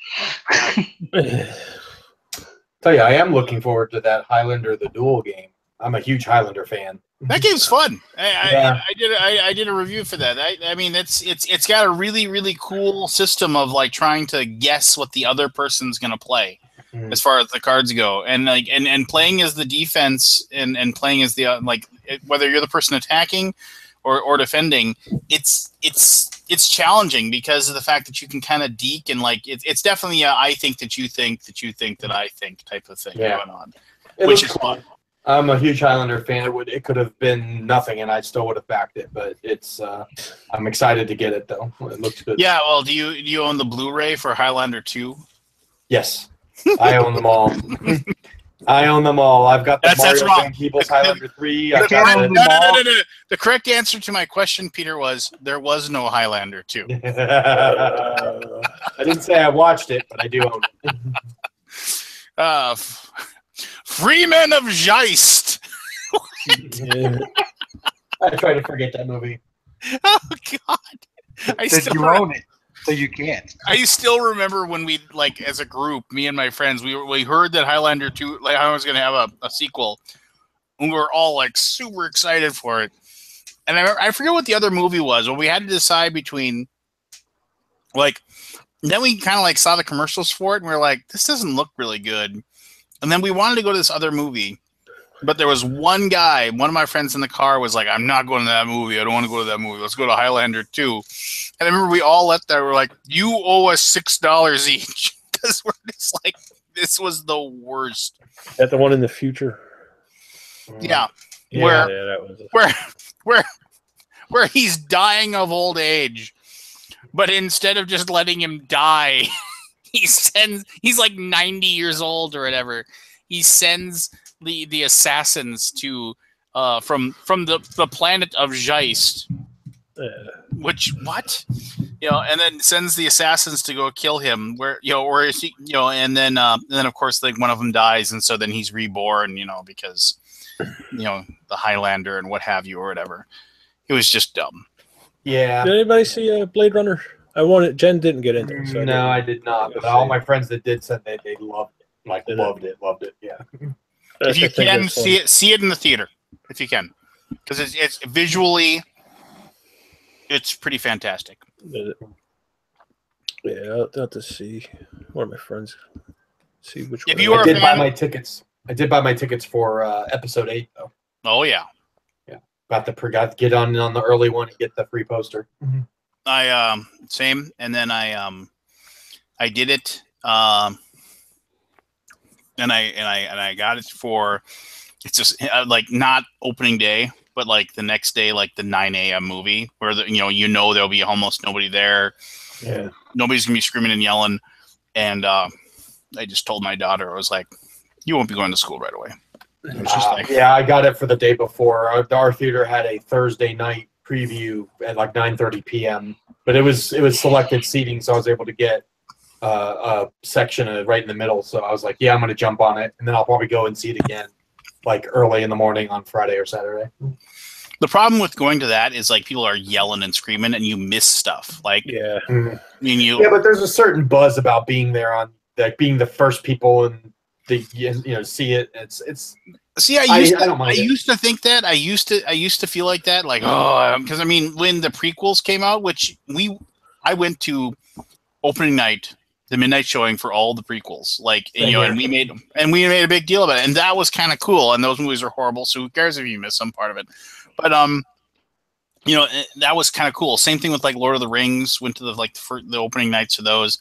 Tell you, I am looking forward to that Highlander the Duel game. I'm a huge Highlander fan. That game's fun. I did a review for that. I mean, it's got a really, really cool system of like trying to guess what the other person's gonna play as far as the cards go, and like and playing as the defense and playing as the whether you're the person attacking or defending, it's challenging because of the fact that you can kind of deke and like it's definitely a I think that you think that you think that I think type of thing going on, which is fun. I'm a huge Highlander fan. It could have been nothing, and I still would have backed it. But it's I'm excited to get it though. It looks good. Yeah. Well, do you own the Blu-ray for Highlander 2? Yes, I own them all. I own them all. I've got the That's Mario wrong. Van Peebles Highlander 3. No. The correct answer to my question, Peter, was there was no Highlander 2. I didn't say I watched it, but I do own it. Freeman of Geist. I try to forget that movie. Oh God! You own it, so you can't. I still remember when we as a group, me and my friends, we heard that Highlander 2, I was going to have a sequel, and we were all like super excited for it. And I forget what the other movie was. Well, we had to decide between then we kind of saw the commercials for it, and we were like, this doesn't look really good. And then we wanted to go to this other movie, but there was one of my friends in the car was like, I'm not going to that movie. I don't want to go to that movie. Let's go to Highlander 2. And I remember we all left there. We're like, you owe us $6 each. Because we're just like, this was the worst. That the one in the future? Yeah. Where he's dying of old age. But instead of just letting him die, he's like 90 years old or whatever. He sends the assassins to from the planet of Geist. And then sends the assassins to go kill him. And then of course one of them dies, and so then he's reborn. Because the Highlander and what have you or whatever. It was just dumb. Yeah. Did anybody see Blade Runner? I wanted. Jen didn't get into it. So I did not. But all my friends that did said they loved it. Loved it. Yeah. If you can see it in the theater, if you can, because it's visually, it's pretty fantastic. Yeah, I'll have to see. One of my friends see which one. I did buy my tickets. I did buy my tickets for episode 8 though. Oh yeah. Got to get on the early one and get the free poster. I same, and then I did it, and I got it for, it's just not opening day, but the next day, the 9 a.m. movie where there'll be almost nobody there. Yeah, nobody's gonna be screaming and yelling, and I just told my daughter, I was like, you won't be going to school right away. I got it for the day before. Our theater had a Thursday night preview at 9:30 p.m. But it was selected seating, so I was able to get a section right in the middle. So I was like, yeah, I'm going to jump on it, and then I'll probably go and see it again, early in the morning on Friday or Saturday. The problem with going to that is people are yelling and screaming, and you miss stuff. Yeah, I mean, but there's a certain buzz about being there on being the first people and see it. It's. See, I used to think that. I used to feel like that. Because when the prequels came out, which I went to opening night, the midnight showing for all the prequels. And we made a big deal about it, and that was kind of cool. And those movies are horrible, so who cares if you miss some part of it? But that was kind of cool. Same thing with Lord of the Rings. Went to the opening nights of those.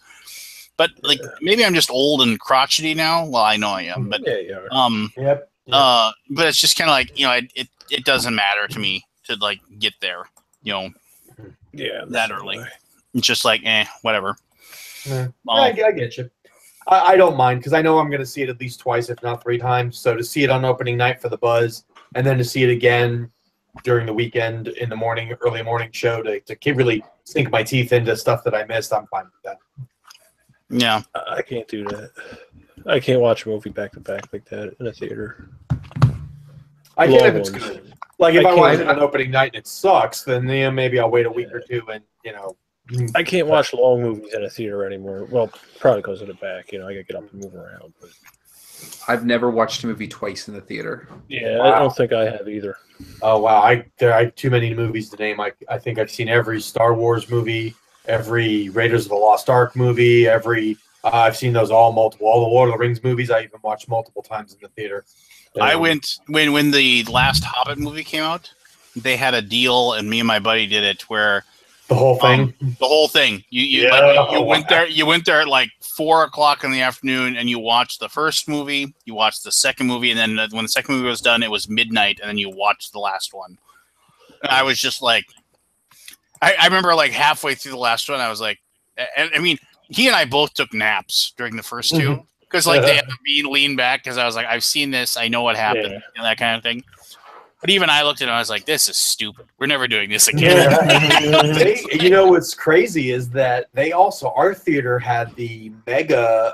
But like maybe I'm just old and crotchety now. Well, I know I am, but Yep. but it's just kind of like, you know, it doesn't matter to me to like get there, you know, that early. It's just like, whatever. Yeah. I get you. I don't mind because I know I'm going to see it at least twice, if not 3 times. So to see it on opening night for the buzz, and then to see it again during the weekend in the morning, early morning show to really sink my teeth into stuff that I missed, I'm fine with that. Yeah, I can't do that. I can't watch a movie back to back like that in a theater. I can if it's good. Like if I watch it on opening night and it sucks, then maybe I'll wait a week or two and I can't watch long movies in a theater anymore. Well, probably because of the back. You know, I gotta get up and move around. But I've never watched a movie twice in the theater. Yeah, wow. I don't think I have either. Oh wow, there are too many movies to name. I think I've seen every Star Wars movie, every Raiders of the Lost Ark movie, I've seen those all the Lord of the Rings movies. I even watched multiple times in the theater. I went when the last Hobbit movie came out. They had a deal, and me and my buddy did it where. The whole thing. The whole thing. You went there. You went there at like 4:00 in the afternoon, and you watched the first movie. You watched the second movie, and then when the second movie was done, it was midnight, and then you watched the last one. And I was just like, I remember like halfway through the last one, I was like, I mean, he and I both took naps during the first two because like they had me lean back because I was like, I've seen this, I know what happened, and that kind of thing. But even I looked at it and I was like, this is stupid. We're never doing this again. What's crazy is that our theater had the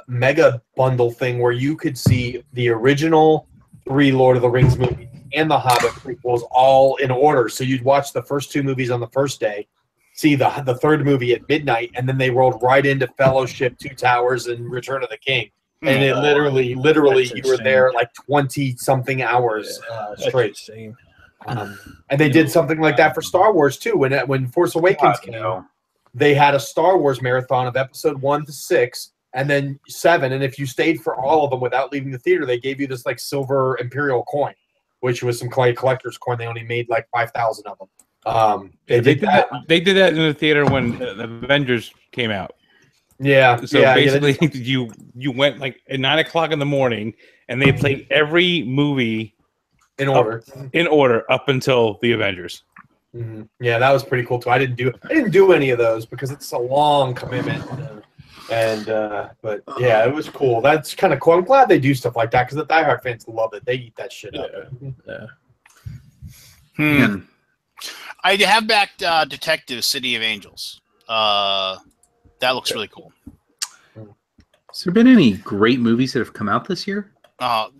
mega bundle thing where you could see the original 3 Lord of the Rings movies and the Hobbit prequels all in order. So you'd watch the first 2 movies on the first day, see the third movie at midnight, and then they rolled right into Fellowship, 2 Towers, and Return of the King. And it literally, you were there like 20-something hours straight. And they did something like that for Star Wars too. When Force Awakens came out, they had a Star Wars marathon of episode 1 to 6, and then 7. And if you stayed for all of them without leaving the theater, they gave you this like silver Imperial coin, which was some collector's coin. They only made like 5,000 of them. They did that in the theater when the Avengers came out. Yeah. So basically, you went like at 9:00 in the morning, and they played every movie in order up until the Avengers. Mm-hmm. Yeah, that was pretty cool too. I didn't do any of those because it's a long commitment. But yeah, it was cool. That's kind of cool. I'm glad they do stuff like that because the diehard fans love it. They eat that shit up. Yeah. I have back Detective City of Angels. That looks really cool. Has there been any great movies that have come out this year?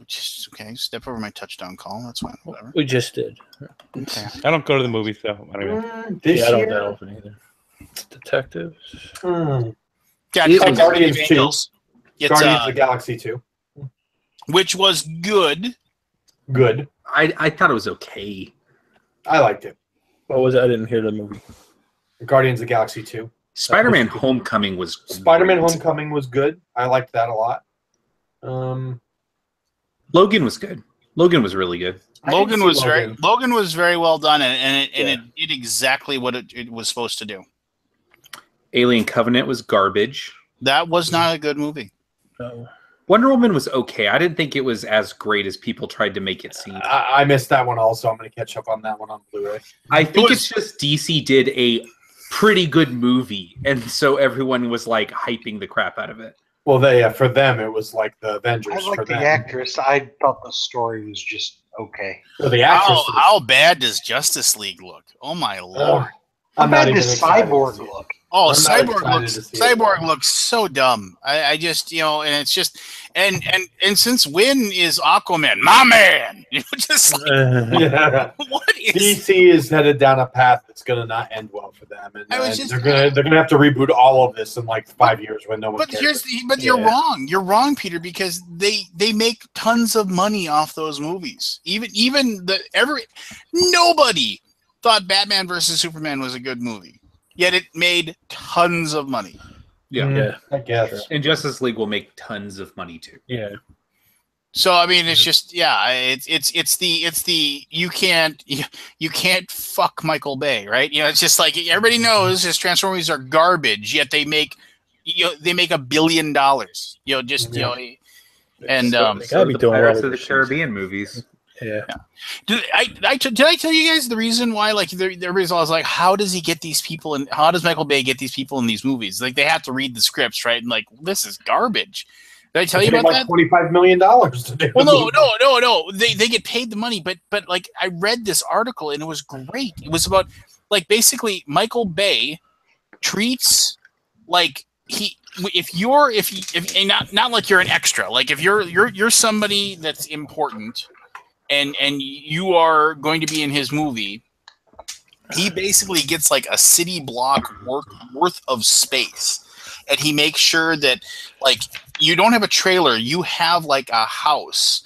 Just okay. Step over my touchdown call. That's fine. Whatever. We just did. Okay. I don't go to the movies though. Anyway. I don't know either. Detectives. Yeah, Guardians 2. Guardians of the Galaxy 2, which was good. Good. I thought it was okay. I liked it. What was it? I didn't hear the movie. Guardians of the Galaxy 2. Spider-Man Homecoming was great. Spider-Man Homecoming was good. I liked that a lot. Logan was good. Logan was really good. Logan was very well done, and it did exactly what it was supposed to do. Alien Covenant was garbage. That was not a good movie. No. Wonder Woman was okay. I didn't think it was as great as people tried to make it seem. I missed that one also. I'm going to catch up on that one on Blu-ray. I think it's just DC did a pretty good movie, and so everyone was like hyping the crap out of it. Well, for them, it was like the Avengers. I like the actress. I thought the story was just okay. Well, the actress. How bad does Justice League look? Oh my lord! How bad does Cyborg look? Oh, Cyborg looks so dumb. I just, and it's just, and since when is Aquaman my man? Just like, what is DC is headed down a path that's going to not end well for them, and they're gonna have to reboot all of this in like 5 years when no one cares. You're wrong. You're wrong, Peter, because they make tons of money off those movies. Nobody thought Batman versus Superman was a good movie. Yet it made tons of money. Yeah, I guess. And Justice League will make tons of money too. Yeah. So I mean, it's just it's the you can't fuck Michael Bay, right? It's just like everybody knows his Transformers are garbage, yet they make they make $1 billion. Just and they gotta be doing Pirates of the Caribbean movies. Yeah. Did I tell you guys the reason why? Like, everybody's always like, how does he get these people in? How does Michael Bay get these people in these movies? Like, they have to read the scripts, right? And like, this is garbage. Did I tell you about that? $25 million to do. Well, no. They get paid the money, but like, I read this article and it was great. It was about, like, basically Michael Bay treats, like, not like you're an extra, like if you're somebody that's important and you are going to be in his movie, he basically gets like a city block worth of space, and he makes sure that, like, you don't have a trailer, you have like a house,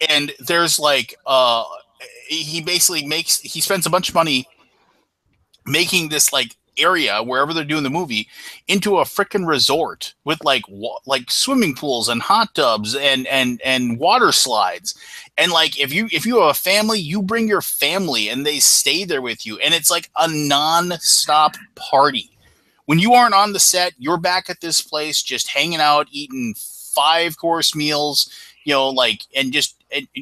and there's like he spends a bunch of money making this like area wherever they're doing the movie into a freaking resort with like swimming pools and hot tubs and water slides. And like, if you have a family, you bring your family and they stay there with you, and it's like a non-stop party. When you aren't on the set, you're back at this place just hanging out, eating 5-course meals, and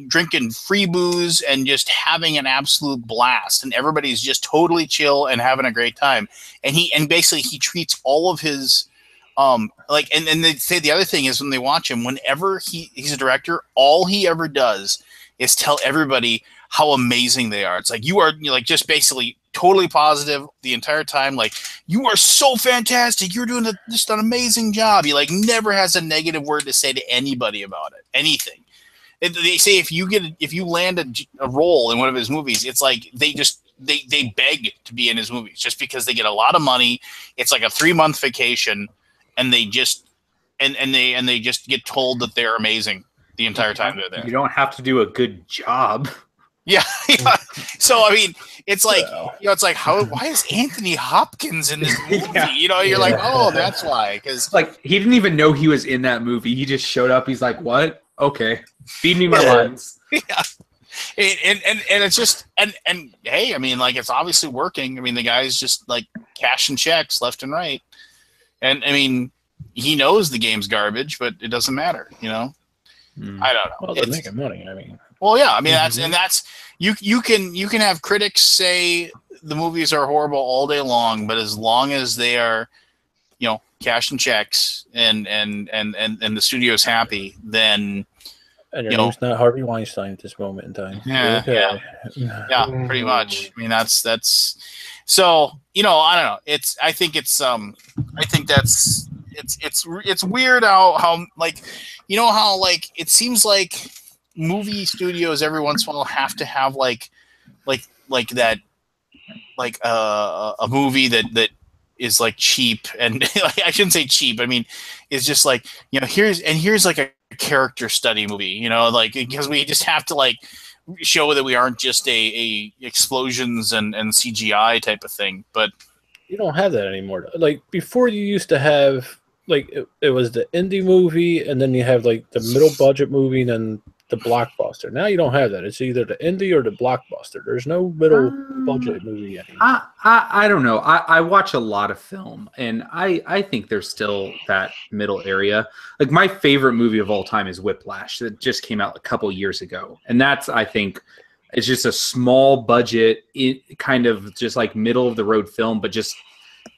drinking free booze and just having an absolute blast, and everybody's just totally chill and having a great time. And basically he treats all of his and they say the other thing is, when they watch him, whenever he's a director, all he ever does is tell everybody how amazing they are. It's like, you are like just basically totally positive the entire time. Like, you are so fantastic. You're doing just an amazing job. He like never has a negative word to say to anybody about it, anything. They say if you land a role in one of his movies, it's like they beg to be in his movies just because they get a lot of money. It's like a 3-month vacation, and they just they just get told that they're amazing the entire time they're there. You don't have to do a good job. Yeah. So I mean, it's like it's like, why is Anthony Hopkins in this movie? Yeah. You're like, oh, that's why, because like he didn't even know he was in that movie. He just showed up. He's like, what? Okay, feed me my lines. Yeah. And it's just and hey, I mean, like, it's obviously working. I mean, the guy's just like cashing checks left and right, and I mean, he knows the game's garbage, but it doesn't matter. I don't know. Well, they're making money. I mean, well, yeah. I mean, that's you can have critics say the movies are horrible all day long, but as long as they are, cashing checks and the studio's happy, then and your name's not Harvey Weinstein at this moment in time. Yeah, pretty much. I mean, that's so, I don't know. I think it's weird how like, how like it seems like movie studios every once in a while have to have like that, like a movie that is like cheap, and I shouldn't say cheap. I mean, it's just like, here's like a character study movie, like, because we just have to like show that we aren't just a explosions and CGI type of thing. But you don't have that anymore. Like, before, you used to have like it was the indie movie, and then you have like the middle budget movie, and then the blockbuster. Now you don't have that. It's either the indie or the blockbuster. There's no middle budget movie anymore. I don't know. I watch a lot of film, and I think there's still that middle area. Like, my favorite movie of all time is Whiplash, that just came out a couple years ago, and that's, I think, it's just a small budget, kind of just like middle of the road film, but just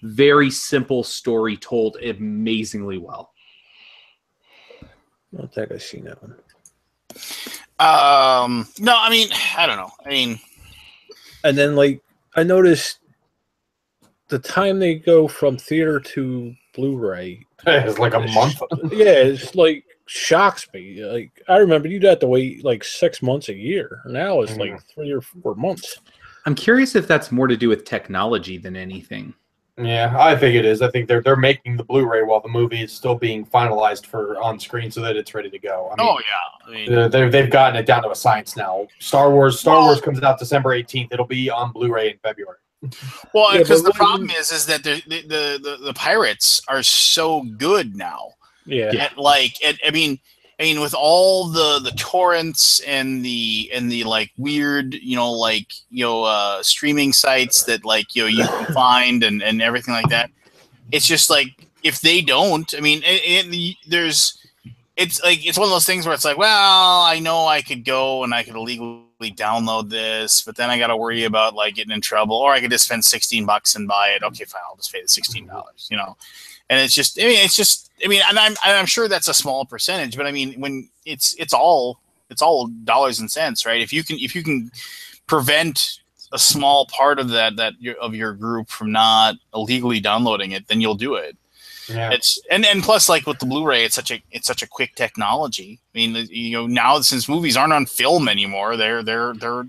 very simple story told amazingly well. I don't think I've seen that one. No, I mean, I don't know. I mean, and then like I noticed the time they go from theater to Blu-ray, it's like a month. Yeah, it's like shocks me. Like, I remember you'd have to wait like 6 months a year. Now it's like 3 or 4 months. I'm curious if that's more to do with technology than anything. Yeah, I think it is. I think they're making the Blu-ray while the movie is still being finalized for on screen, so that it's ready to go. I mean, I mean, they've gotten it down to a science now. Star Wars comes out December 18th. It'll be on Blu-ray in February. Well, because the problem is that the pirates are so good now. Yeah. I mean, with all the torrents and the like weird, streaming sites that like, you can find and everything like that. It's just like, if they don't, I mean, it's one of those things where it's like, well, I know I could go and I could illegally download this, but then I got to worry about like getting in trouble, or I could just spend $16 and buy it. Okay, fine, I'll just pay the $16, you know. And it's just, and I'm sure that's a small percentage, but I mean, when it's all dollars and cents, right? If you can prevent a small part of of your group from not illegally downloading it, then you'll do it. Yeah. It's and plus, like with the Blu-ray, it's such a quick technology. I mean, you know, now since movies aren't on film anymore, they're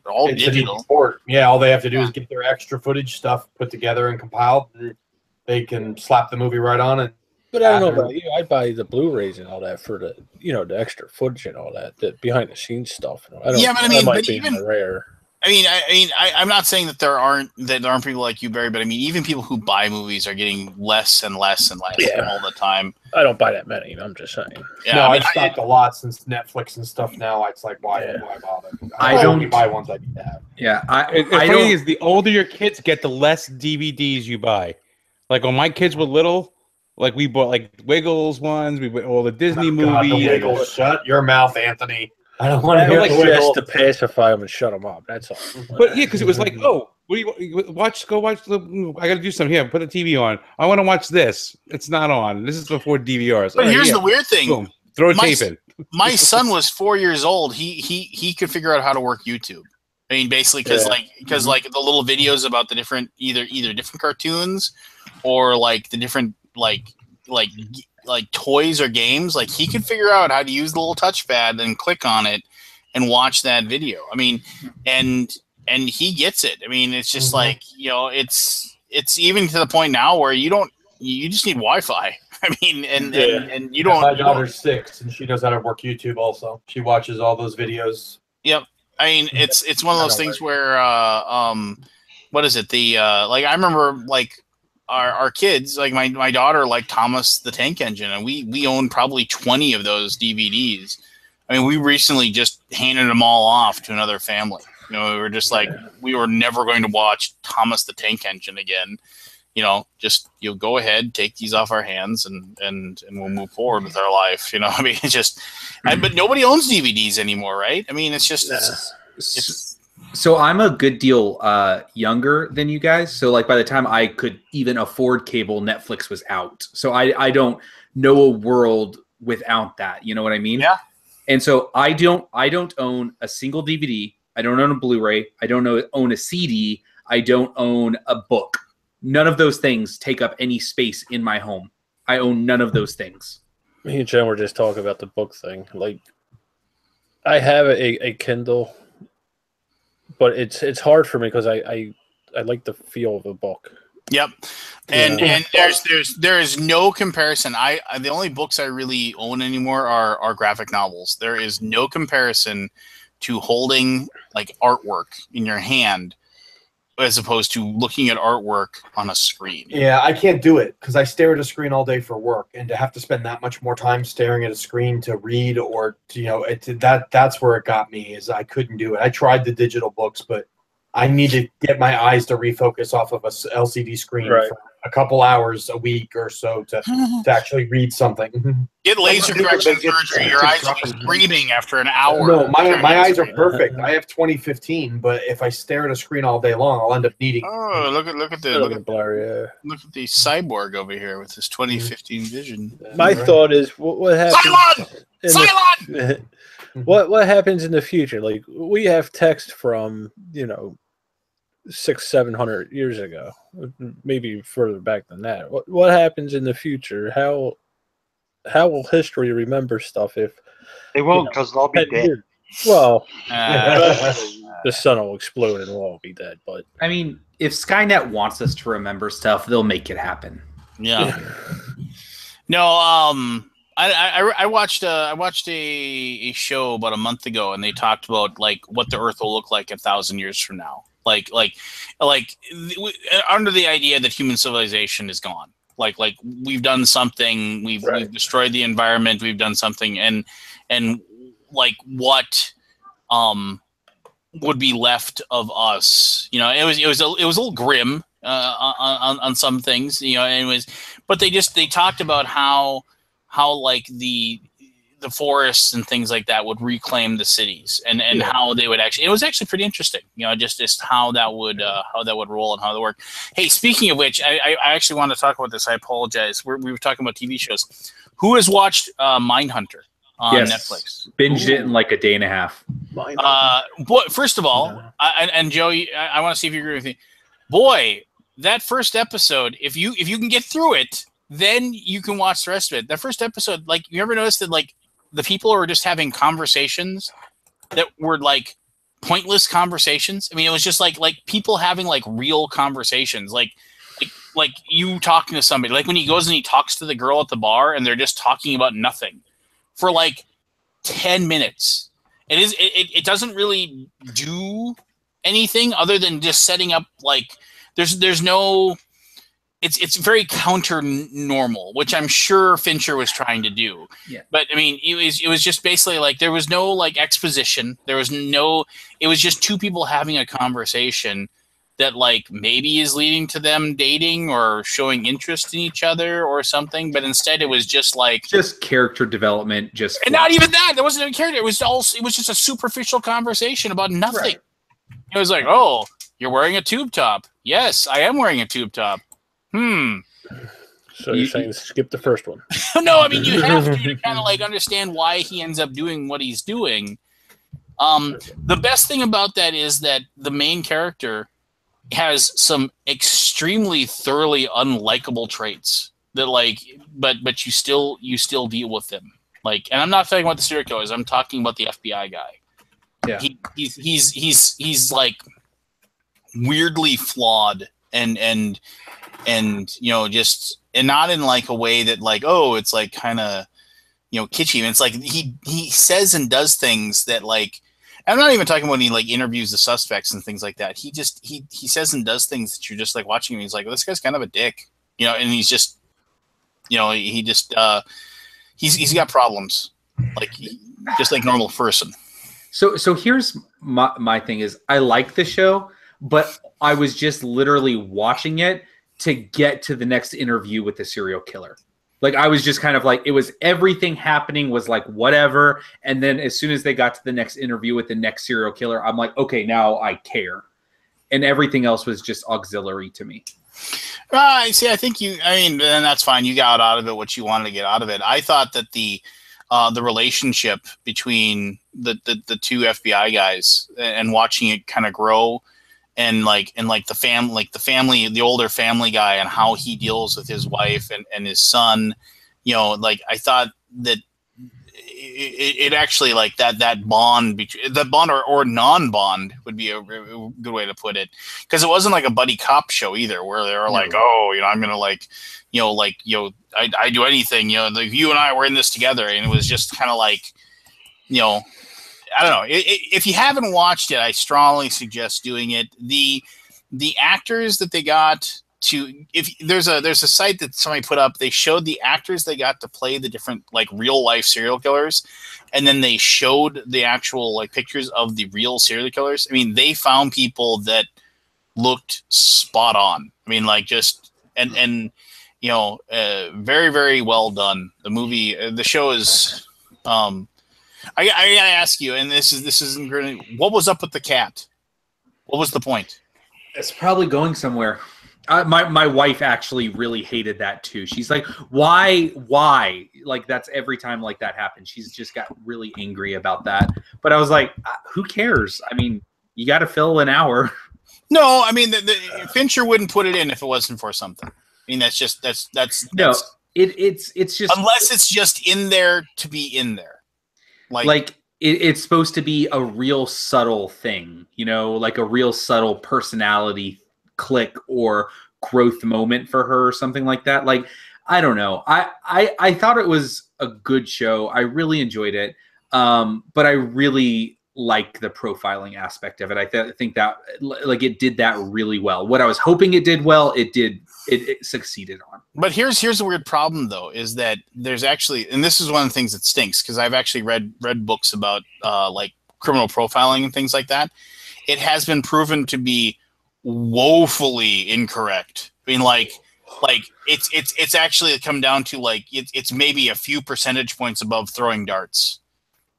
all digital. Yeah, all they have to do is get their extra footage stuff put together and compiled. And they can slap the movie right on it. But I don't know about you. I'd buy the Blu-rays and all that for the the extra footage and all that, the behind the scenes stuff. But I mean, but even rare. I'm not saying that there aren't people like you, Barry, but I mean, even people who buy movies are getting less and less and less all the time. I don't buy that many. I'm just saying. Yeah, no, I've stopped a lot since Netflix and stuff. Now it's like, why bother? I don't buy ones I need to have. Yeah, I don't. Is the older your kids get, the less DVDs you buy. Like when my kids were little, like we bought like Wiggles ones. We bought all the Disney movies. The Wiggles. Shut your mouth, Anthony. I don't want to hear the Wiggles to pacify them and shut them up. That's all. But yeah, because it was like, oh, what do you watch? Go watch the. I got to do something here. Put the TV on. I want to watch this. It's not on. This is before DVRs. But here's the weird thing. Boom. Throw a tape in. My son was 4 years old. He could figure out how to work YouTube. I mean, basically, because like the little videos about the different either different cartoons or like the different like toys or games, like he could figure out how to use the little touchpad and click on it and watch that video. I mean, and he gets it. I mean, it's just like, it's even to the point now where you just need Wi-Fi. I mean, and you don't. My daughter's 6 and she knows how to work YouTube also. She watches all those videos. Yep. I mean, it's one of those things where what is it? Like I remember like our kids, like my daughter liked Thomas the Tank Engine, and we owned probably 20 of those DVDs. I mean, we recently just handed them all off to another family. We were just like, we were never going to watch Thomas the Tank Engine again. Just go ahead, take these off our hands, and we'll move forward with our life. I mean, it's just, but nobody owns DVDs anymore, right? I mean, it's just, So I'm a good deal younger than you guys. So like by the time I could even afford cable, Netflix was out. So I don't know a world without that. You know what I mean? Yeah. And so I don't own a single DVD. I don't own a Blu-ray. I don't own a CD. I don't own a book. None of those things take up any space in my home. I own none of those things. Me and Jen were just talking about the book thing. Like, I have a Kindle, but it's hard for me because I like the feel of a book. Yep, and there is no comparison. The only books I really own anymore are graphic novels. There is no comparison to holding like artwork in your hand as opposed to looking at artwork on a screen. Yeah, I can't do it because I stare at a screen all day for work, and to have to spend that much more time staring at a screen to read or that's where it got me, is I couldn't do it. I tried the digital books, but I need to get my eyes to refocus off of a LCD screen for a couple hours a week or so to actually read something. Get laser correction surgery. Your eyes will be screaming after an hour. No, my eyes are perfect. I have 20/15, but if I stare at a screen all day long, I'll end up needing. Oh, look at the cyborg over here with his 20/15 vision. My thought is, what happens? Cylon! What happens in the future? Like, we have text from 600-700 years ago, maybe further back than that. What happens in the future? How will history remember stuff if they won't? Because they'll be dead. Well, the sun will explode and we'll all be dead. But I mean, if Skynet wants us to remember stuff, they'll make it happen. Yeah. No. I watched a show about a month ago, and they talked about like what the Earth will look like 1,000 years from now. Like under the idea that human civilization is gone. Like we've done something, we've destroyed the environment, we've done something, and like what would be left of us? It was a little grim on some things, and it was, but they talked about how like the forests and things like that would reclaim the cities, and how they would actually. It was actually pretty interesting, just how that would roll and how that work. Hey, speaking of which, I actually want to talk about this. I apologize. We were talking about TV shows. Who has watched Mindhunter on Netflix? Binged it in like a day and a half. First of all, and Joey, I want to see if you agree with me. Boy, that first episode, if you can get through it, then you can watch the rest of it. That first episode, like, you ever noticed that, like, the people were just having conversations that were like pointless conversations? I mean, it was just like people having like real conversations, like you talking to somebody, like when he goes and he talks to the girl at the bar and they're just talking about nothing for like 10 minutes. It doesn't really do anything other than just setting up, like, there's no, it's very counter normal, which I'm sure Fincher was trying to do. Yeah. But I mean, it was just basically like, there was no like exposition. It was just two people having a conversation that like maybe is leading to them dating or showing interest in each other or something. But instead it was just character development, and not even that. There wasn't a character. It was just a superficial conversation about nothing. Right. It was like, oh, you're wearing a tube top. Yes, I am wearing a tube top. So you're saying skip the first one? No, I mean, you have to kind of like understand why he ends up doing what he's doing. The best thing about that is that the main character has some extremely thoroughly unlikable traits that, like, but you still deal with them. Like, and I'm not talking about the serial killers. I'm talking about the FBI guy. Yeah, he's like weirdly flawed and just, and not in like a way that like, oh, it's like kind of kitschy. And it's like he says and does things that, like, I'm not even talking about when he like interviews the suspects and things like that. He says and does things that you're just like watching him. He's like, well, this guy's kind of a dick, and he's just, he's got problems, like, just like normal person. So here's my thing is, I like the show, but I was just literally watching it to get to the next interview with the serial killer. Like, I was just kind of like, it was everything happening was like whatever. And then as soon as they got to the next interview with the next serial killer, I'm like, okay, now I care. And everything else was just auxiliary to me. See, I mean, then that's fine. You got out of it what you wanted to get out of it. I thought that the relationship between the two FBI guys and watching it kind of grow, and the older family guy and how he deals with his wife and his son, like, I thought that it actually, like, that bond between that bond or non-bond would be a good way to put it, because it wasn't like a buddy cop show either where they were like, oh, I'm gonna I do anything, like, you and I were in this together, and it was just kind of like, I don't know. If you haven't watched it, I strongly suggest doing it. The actors that they got to, if there's a site that somebody put up, they showed the actors they got to play the different, like, real life serial killers, and then they showed the actual, like, pictures of the real serial killers. I mean, they found people that looked spot on. I mean, like, just and very, very well done. The movie, the show is. I gotta ask you, and this isn't gonna. What was up with the cat? What was the point? It's probably going somewhere. My wife actually really hated that too. She's like, why? Like, that's every time like that happens. She's just got really angry about that. But I was like, who cares? I mean, you got to fill an hour. No, I mean, the Fincher wouldn't put it in if it wasn't for something. I mean, that's no. It's just, unless it's just in there to be in there. Like it's supposed to be a real subtle thing, like a real subtle personality click or growth moment for her or something like that. Like, I don't know. I thought it was a good show. I really enjoyed it. But I really like the profiling aspect of it. I think that, like, it did that really well. What I was hoping it did well, it did. It succeeded on. But here's a weird problem, though, is that there's actually, and this is one of the things that stinks, because I've actually read books about like criminal profiling and things like that. It has been proven to be woefully incorrect. I mean, like, like it's actually come down to like it's maybe a few percentage points above throwing darts.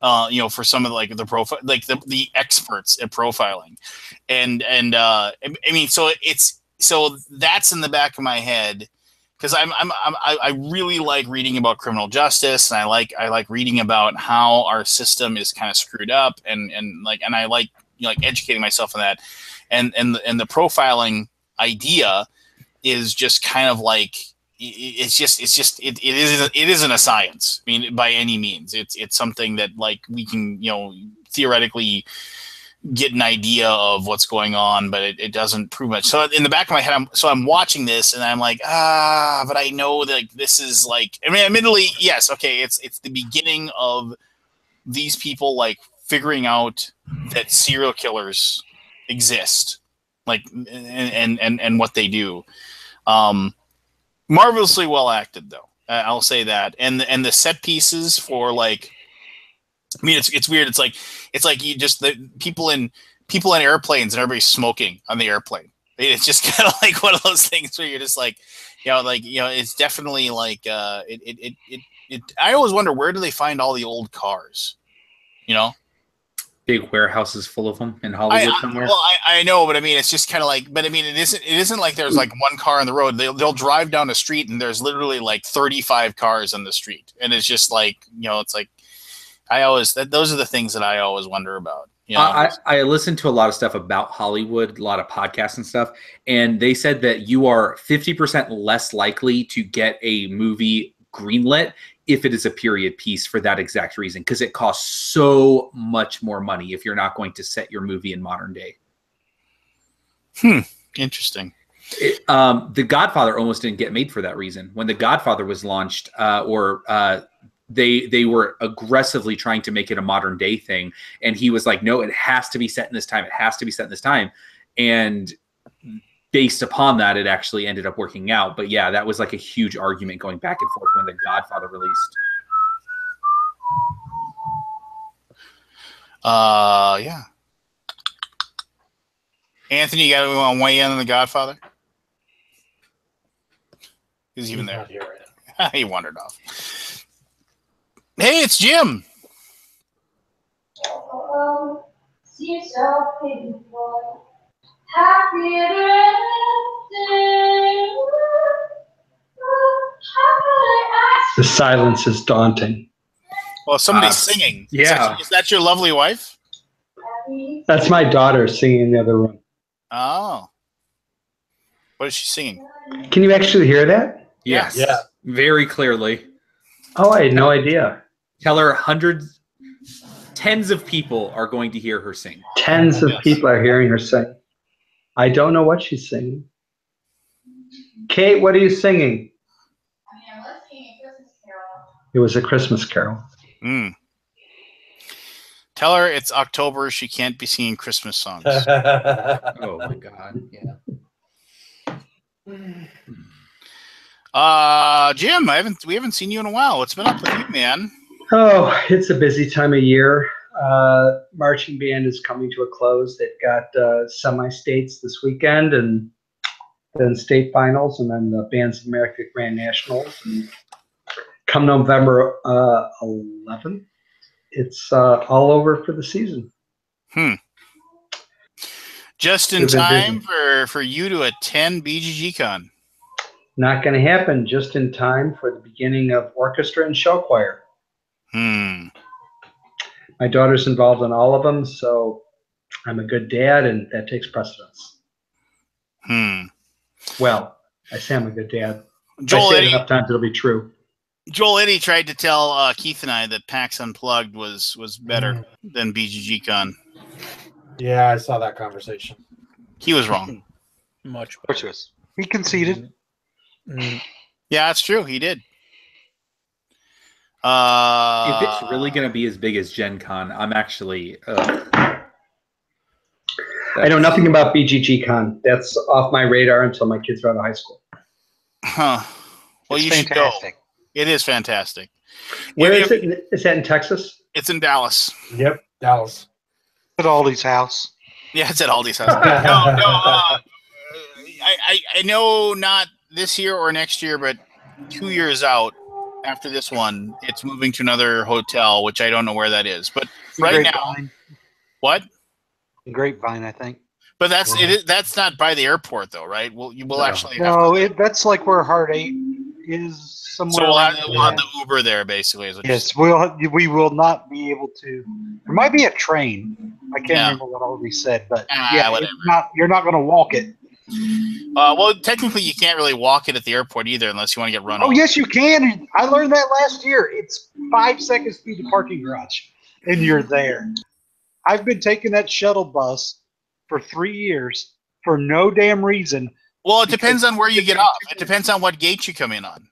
For some of like the profile, like the experts at profiling, and I mean, so that's in the back of my head because I really like reading about criminal justice, and I like reading about how our system is kind of screwed up, and I like educating myself on that, and the profiling idea is just kind of like. It isn't a science. I mean, by any means, it's something that like we can theoretically get an idea of what's going on, but it doesn't prove much. So in the back of my head, I'm watching this and I'm like, but I know that this is like, I mean, admittedly, yes, okay, it's the beginning of these people like figuring out that serial killers exist, like and what they do. Marvelously well acted, though. I'll say that, and the set pieces for like, I mean, it's weird. It's like you just the people in airplanes and everybody's smoking on the airplane. It's just kind of like one of those things where you're just like, it's definitely like it. I always wonder, where do they find all the old cars? Big warehouses full of them in Hollywood somewhere. Well, I know, but I mean, it's just kind of like, but I mean, it isn't like there's like one car on the road. They'll drive down a street and there's literally like 35 cars on the street, and it's just like, it's like, those are the things that I always wonder about. I listened to a lot of stuff about Hollywood, a lot of podcasts and stuff, and they said that you are 50% less likely to get a movie greenlit if it is a period piece for that exact reason, because it costs so much more money if you're not going to set your movie in modern day. Interesting. The Godfather almost didn't get made for that reason. When The Godfather was launched, they were aggressively trying to make it a modern day thing, and he was like, no, it has to be set in this time. It has to be set in this time. And based upon that, it actually ended up working out. But yeah, that was like a huge argument going back and forth when The Godfather released. Yeah. Anthony, you got to weigh in on The Godfather? He's even there. Here right now. He wandered off. Hey, it's Jim. The silence is daunting. Well, somebody's singing. Yeah. Is that your lovely wife? That's my daughter singing in the other room. Oh. What is she singing? Can you actually hear that? Yes. Yeah. Very clearly. Oh, I had no idea. Tell her tens of people are going to hear her sing. Tens of people are hearing her sing. I don't know what she's singing. Kate, what are you singing? I was singing a Christmas carol. It was a Christmas carol. Tell her it's October. She can't be singing Christmas songs. Oh my God. Yeah. Jim, we haven't seen you in a while. What's been up with you, man? Oh, it's a busy time of year. Marching band is coming to a close. They've got semi-states this weekend, and then state finals, and then the Bands of America Grand Nationals. And come November 11th, it's all over for the season. Just in time for you to attend BGG Con. Not going to happen. Just in time for the beginning of orchestra and show choir. My daughter's involved in all of them, so I'm a good dad, and that takes precedence. Well, I say I'm a good dad. Joel, I say it enough times, it'll be true. Joel Eddy tried to tell Keith and I that PAX Unplugged was better than BGG Con. Yeah, I saw that conversation. He was wrong. Much Which better. was he conceded. Yeah, that's true. He did. If it's really going to be as big as Gen Con, I'm actually... I know nothing about BGG Con. That's off my radar until my kids are out of high school. Huh. Well, It's you should go. fantastic. It is fantastic. Where is it? Is that in Texas? It's in Dallas. Yep, Dallas. At Aldi's house. Yeah, it's at Aldi's house. No, I know not this year or next year, but 2 years out after this one, it's moving to another hotel, which I don't know where that is. But right now, Grapevine. what? Grapevine, I think. But that's not by the airport, though, right? You will actually have No, that's like where Heart 8 is somewhere. So we'll have around the Uber there, basically. Yes, we will not be able to. There might be a train. I can't remember what already said, but yeah, whatever. you're not going to walk it. Well, technically, you can't really walk it at the airport either, unless you want to get run over. Oh, yes, you can. I learned that last year. It's 5 seconds through the parking garage, and you're there. I've been taking that shuttle bus for 3 years for no damn reason. Well, it depends on where you get off. It depends on what gate you come in on.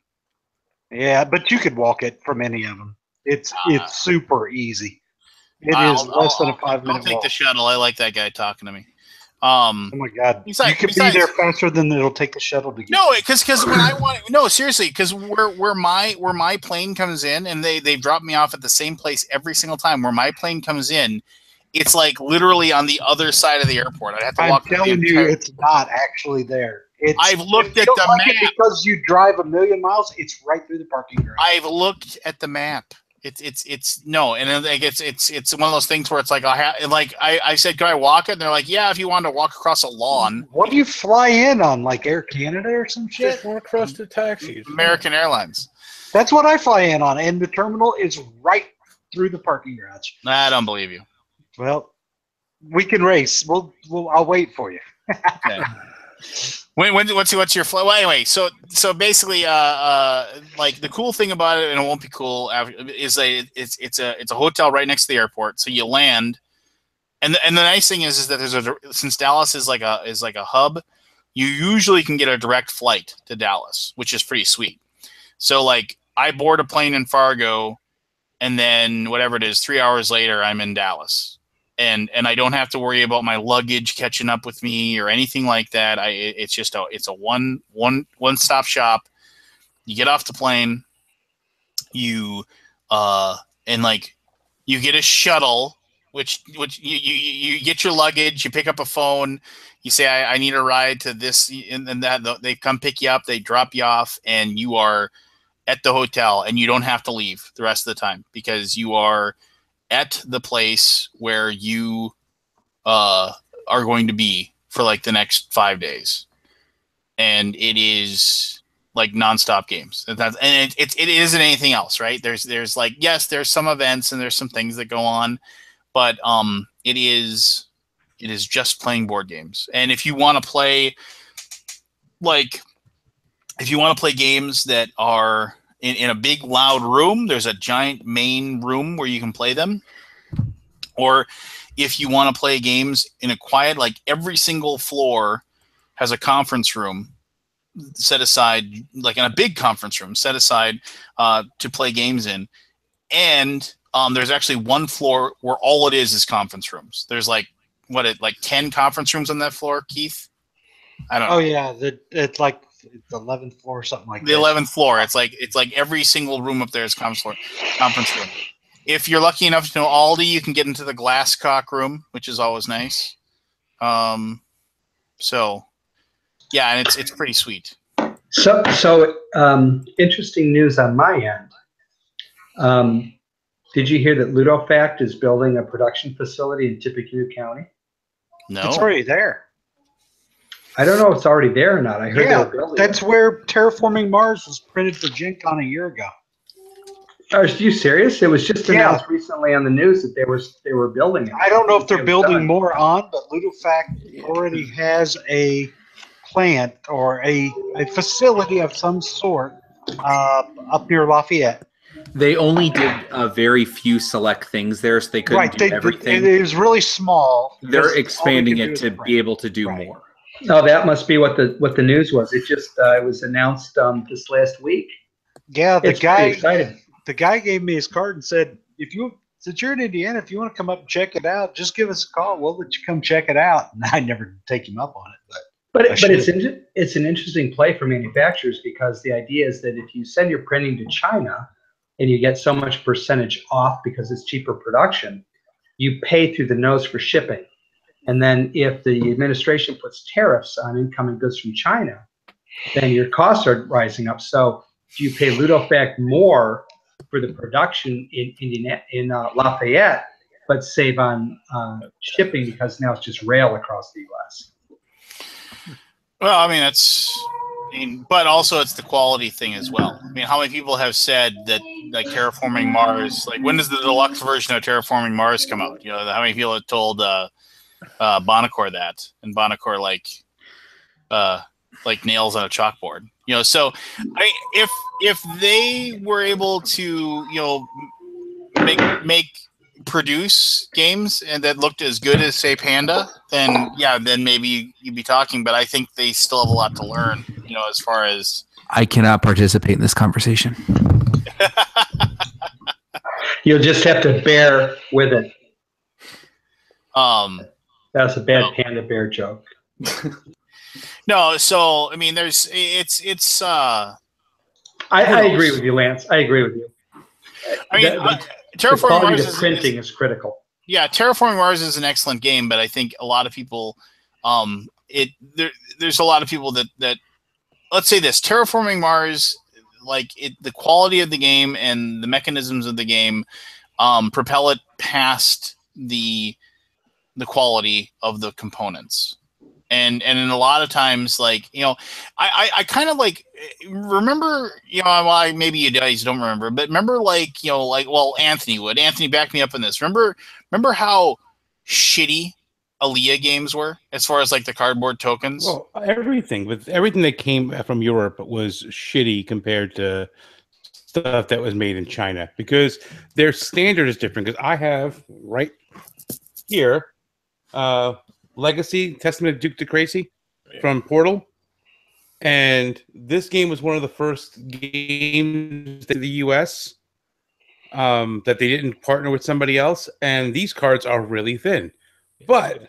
Yeah, but you could walk it from any of them. It's super easy. It is less than a 5 minute walk. I'll take the shuttle. I like that guy talking to me. Oh my God! You could be there faster than it'll take the shuttle to get. No, because when I want seriously, because where my plane comes in, and they drop me off at the same place every single time. Where my plane comes in, it's like literally on the other side of the airport. I have to walk. I'm telling you, it's not actually there. I've looked at the map because you drive a million miles. It's right through the parking garage. I've looked at the map. It's no, and like it's one of those things where it's like I said, can I walk it? And they're like, yeah, if you want to walk across a lawn. What do you fly in on, like Air Canada or some shit? Just want to cross the taxis. American Airlines. That's what I fly in on, and the terminal is right through the parking garage. I don't believe you. Well, we can race. I'll wait for you. Okay. What's your flight? Well, anyway, so basically, like the cool thing about it, and it won't be cool, is that it's a hotel right next to the airport. So you land, and the nice thing is that since Dallas is like a hub, you usually can get a direct flight to Dallas, which is pretty sweet. So like I board a plane in Fargo, and then whatever it is, 3 hours later, I'm in Dallas. And I don't have to worry about my luggage catching up with me or anything like that. It's a one-stop shop. You get off the plane, you get a shuttle, which you get your luggage, you pick up a phone, you say I need a ride to this and that. They come pick you up, they drop you off, and you are at the hotel, and you don't have to leave the rest of the time because you are at the place where you are going to be for like the next 5 days, and it is like nonstop games. And it isn't anything else, right? There's like, yes, there's some events and there's some things that go on, but it is just playing board games. And if you want to play games that are in a big loud room, there's a giant main room where you can play them. Or if you want to play games in a quiet, like every single floor has a conference room set aside, like in a big conference room set aside to play games in. And there's actually one floor where all it is conference rooms. There's like 10 conference rooms on that floor, Keith? I don't know. Oh yeah, it's like the 11th floor or something like that. The 11th floor. It's like every single room up there is conference room. If you're lucky enough to know Aldi, you can get into the Glasscock room, which is always nice. So yeah, and it's pretty sweet. So interesting news on my end. Did you hear that Ludofact is building a production facility in Tippecanoe County? No. It's already there. I don't know if it's already there or not. I heard they were building that's where Terraforming Mars was printed for Gen Con a year ago. Are you serious? It was just announced recently on the news that they were building it. I don't know if they're building more on, but Ludofact already has a plant or a facility of some sort up near Lafayette. They only did very few select things there, so they couldn't do everything. It was really small. They're expanding it to be able to do more. Oh, that must be what the news was. It just it was announced this last week. Yeah, the guy gave me his card and said, since you're in Indiana, if you want to come up and check it out, just give us a call. We'll let you come check it out. And I never take him up on it, but it's an interesting play for manufacturers because the idea is that if you send your printing to China and you get so much percentage off because it's cheaper production, you pay through the nose for shipping. And then if the administration puts tariffs on incoming goods from China, then your costs are rising up. So do you pay Ludofact more for the production in Lafayette, but save on shipping because now it's just rail across the U.S.? Well, I mean, but also it's the quality thing as well. I mean, how many people have said that, like, Terraforming Mars, like, when does the deluxe version of Terraforming Mars come out? You know, how many people have told Bonacor that, and Bonacor like nails on a chalkboard. You know, so if they were able to, you know, produce games and that looked as good as, say, Panda, then maybe you'd be talking. But I think they still have a lot to learn, you know, as far as... I cannot participate in this conversation. You'll just have to bear with it. That's a bad Panda Bear joke. No, so I mean, I agree with you, Lance. I agree with you. I mean, Terraforming Mars printing is critical. Yeah, Terraforming Mars is an excellent game, but I think a lot of people, there's a lot of people that let's say this: Terraforming Mars, like the quality of the game and the mechanisms of the game, propel it past the quality of the components. And in a lot of times, like, you know, I kind of like remember, you know, maybe you guys don't remember, but remember, like, you know, like, well, Anthony would. Anthony, back me up on this. Remember how shitty Alea games were as far as, like, the cardboard tokens? Well, everything that came from Europe was shitty compared to stuff that was made in China because their standard is different. Because I have right here, Legacy, Testament of Duke de Crazy from Portal. And this game was one of the first games in the US that they didn't partner with somebody else. And these cards are really thin. But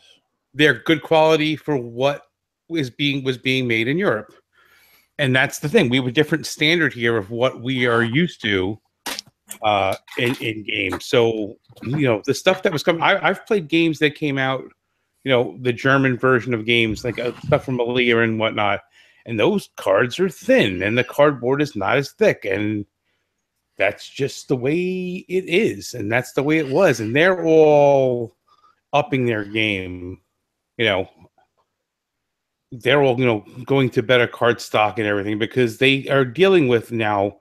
they're good quality for what was being made in Europe. And that's the thing. We have a different standard here of what we are used to in games. So, you know, the stuff that was coming... I've played games that came out, you know, the German version of games, like stuff from Alea and whatnot, and those cards are thin, and the cardboard is not as thick, and that's just the way it is, and that's the way it was, and they're all upping their game, you know. They're all, you know, going to better card stock and everything because they are dealing with now,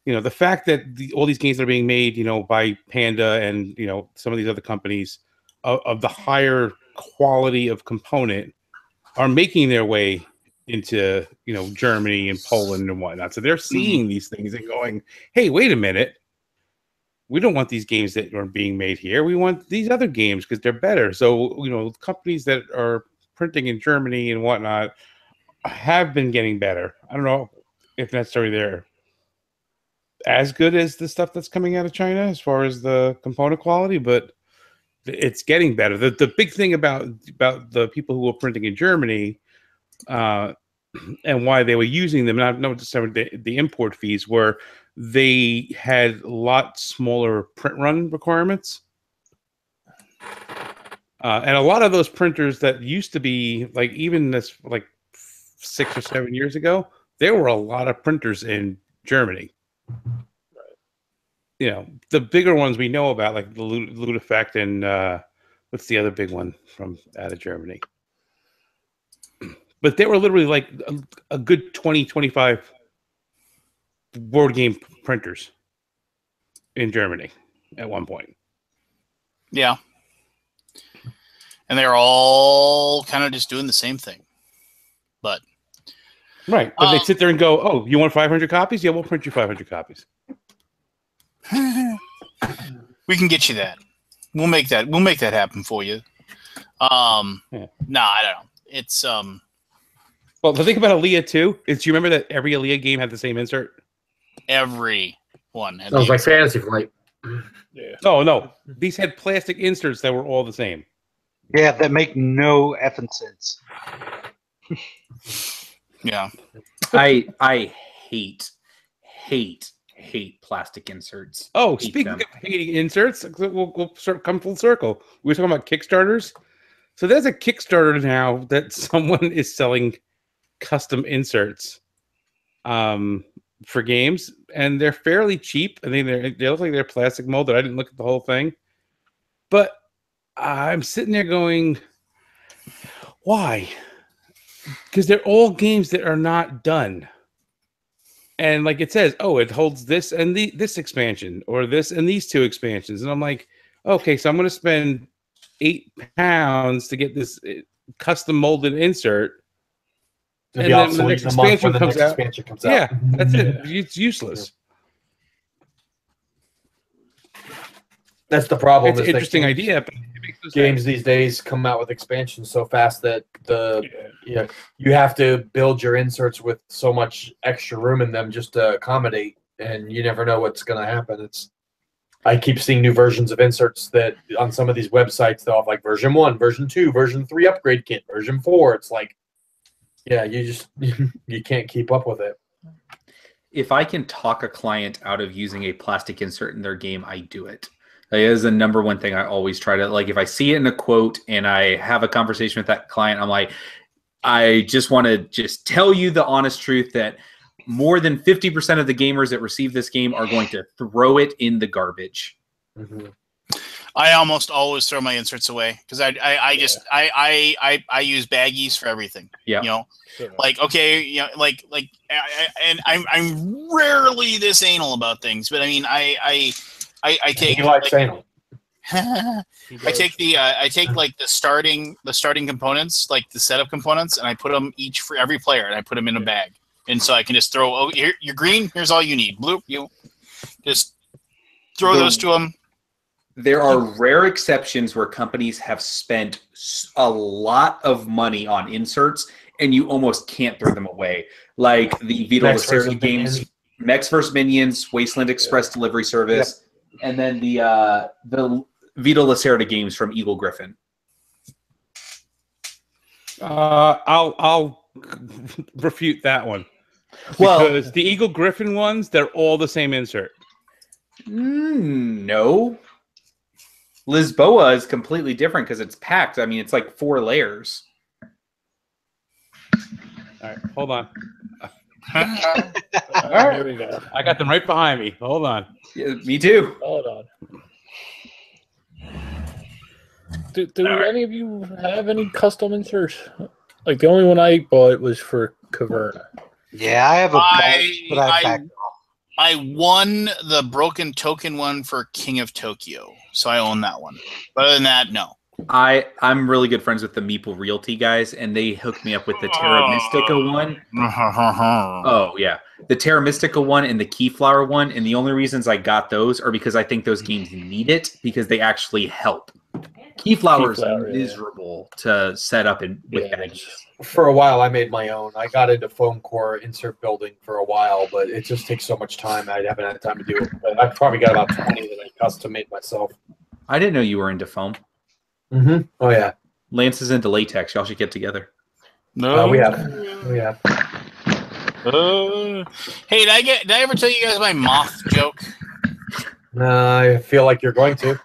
you know, the fact that all these games that are being made, you know, by Panda and, you know, some of these other companies of the higher quality of component are making their way into, you know, Germany and Poland and whatnot. So they're seeing these things and going, hey, wait a minute. We don't want these games that are being made here. We want these other games because they're better. So, you know, companies that are printing in Germany and whatnot have been getting better. I don't know if necessarily they're as good as the stuff that's coming out of China as far as the component quality, but it's getting better. The big thing about the people who were printing in Germany and why they were using them, not necessarily the import fees, were they had a lot smaller print run requirements. And a lot of those printers that used to be, like, even this, like, 6 or 7 years ago, there were a lot of printers in Germany. You know, the bigger ones we know about, like the Ludofact and what's the other big one from out of Germany? But they were literally like a good 20, 25 board game printers in Germany at one point. Yeah. And they're all kind of just doing the same thing. But right. But they sit there and go, oh, you want 500 copies? Yeah, we'll print you 500 copies. We can get you that. We'll make that happen for you. No, I don't know. It's well, the thing about Alea too is, you remember that every Alea game had the same insert? Every one. That was like Fantasy Flight. Yeah. No. These had plastic inserts that were all the same. Yeah, that make no effing sense. Yeah. I hate plastic inserts. Oh, speaking of hating inserts, we'll come full circle. We were talking about Kickstarters. So there's a Kickstarter now that someone is selling custom inserts for games, and they're fairly cheap. I think they look like they're plastic molded. I didn't look at the whole thing, but I'm sitting there going, why? Because they're all games that are not done. And like it says, oh, it holds this and this expansion, or this and these 2 expansions. And I'm like, okay, so I'm going to spend £8 to get this custom molded insert. And then the next expansion comes out. Yeah, that's it. It's useless. That's the problem. It's an interesting idea, but games these days come out with expansions so fast that you have to build your inserts with so much extra room in them just to accommodate, and you never know what's going to happen. I keep seeing new versions of inserts that on some of these websites they'll have like version 1, version 2, version 3 upgrade kit, version 4. It's like, yeah, you just you can't keep up with it. If I can talk a client out of using a plastic insert in their game, I do it. That is the number one thing I always try to, like, if I see it in a quote and I have a conversation with that client, I'm like, I just want to just tell you the honest truth that more than 50% of the gamers that receive this game are going to throw it in the garbage. Mm-hmm. I almost always throw my inserts away because I use baggies for everything. Yeah. You know, like, okay, you know, and I'm rarely this anal about things, but I mean, I take anal. I take like the starting components, like the setup components, and I put them each for every player, and I put them in a bag, and so I can just throw. Oh, here, you're green. Here's all you need. Blue, you just throw those to them. There are rare exceptions where companies have spent a lot of money on inserts, and you almost can't throw them away. Like the Vito Lacerda games, Mechs vs. Minions, Wasteland Express Delivery Service, and then the Vito Lacerda games from Eagle Griffin. I'll refute that one. Because the Eagle Griffin ones, they're all the same insert. No. Lisboa is completely different because it's packed. I mean, it's like 4 layers. All right, hold on. All right, here we go. I got them right behind me. Hold on. Yeah, me too. Hold on. Do any of you have any custom inserts? Like the only one I bought was for Caverna. Yeah, I have a bunch, but I packed them all. I won the broken token one for King of Tokyo, so I own that one. But other than that, no. I'm really good friends with the Meeple Realty guys, and they hooked me up with the Terra Mystica one. Oh, yeah. The Terra Mystica one and the Keyflower one, and the only reasons I got those are because I think those games need it, because they actually help. Keyflower is miserable to set up with baggies. For a while, I made my own. I got into foam core insert building for a while, but it just takes so much time. I haven't had time to do it. But I've probably got about 20 that I custom made myself. I didn't know you were into foam. Mm-hmm. Oh, yeah. Lance is into latex. Y'all should get together. No, we have. Hey, did I ever tell you guys my moth joke? I feel like you're going to.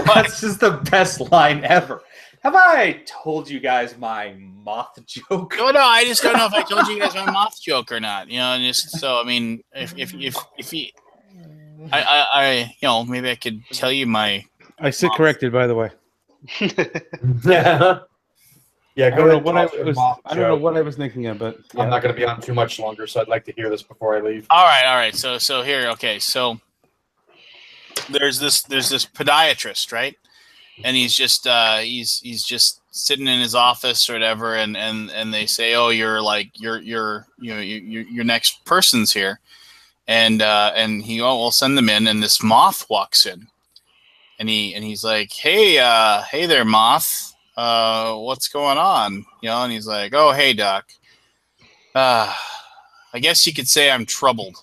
That's just the best line ever. Have I told you guys my moth joke? No, I just don't know if I told you guys my moth joke or not. You know, and just so I mean, if you, I you know, maybe I could tell you my. I sit corrected, by the way. Yeah. Yeah, go ahead. I don't know what I was thinking of, but yeah. I'm not going to be on too much longer, so I'd like to hear this before I leave. All right. So here, okay. So there's this podiatrist, right? And he's just just sitting in his office or whatever, and they say, oh, you're your next person's here, and we'll send them in, and this moth walks in, and he's like, hey there, moth. What's going on? You know, and he's like, oh, hey, doc. I guess you could say I'm troubled.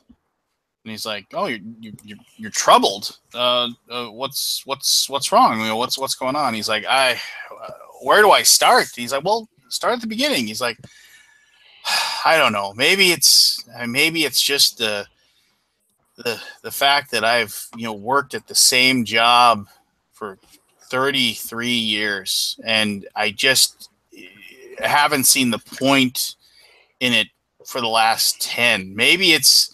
And he's like, oh, you're troubled. What's wrong? You know, what's going on? He's like, where do I start? He's like, well, start at the beginning. He's like, I don't know. Maybe it's just the fact that I've worked at the same job for 33 years, and I just haven't seen the point in it for the last 10. Maybe it's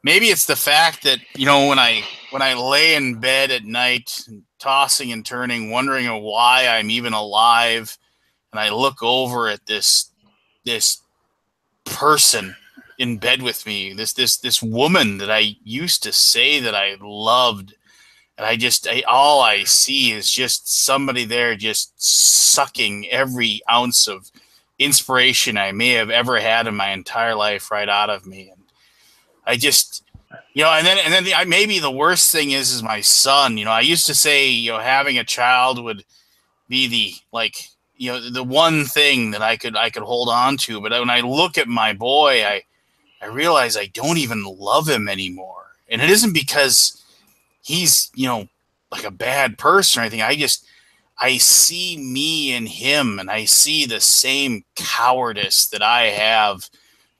the fact that, you know, when I lay in bed at night, tossing and turning, wondering why I'm even alive, and I look over at this person in bed with me, this woman that I used to say that I loved, and all I see is just somebody there just sucking every ounce of inspiration I may have ever had in my entire life right out of me. And I just, you know, and then maybe the worst thing is my son. You know, I used to say, you know, having a child would be the, like, you know, the one thing that I could hold on to. But when I look at my boy, I realize I don't even love him anymore. And it isn't because he's, you know, like a bad person or anything. I see me in him, and I see the same cowardice that I have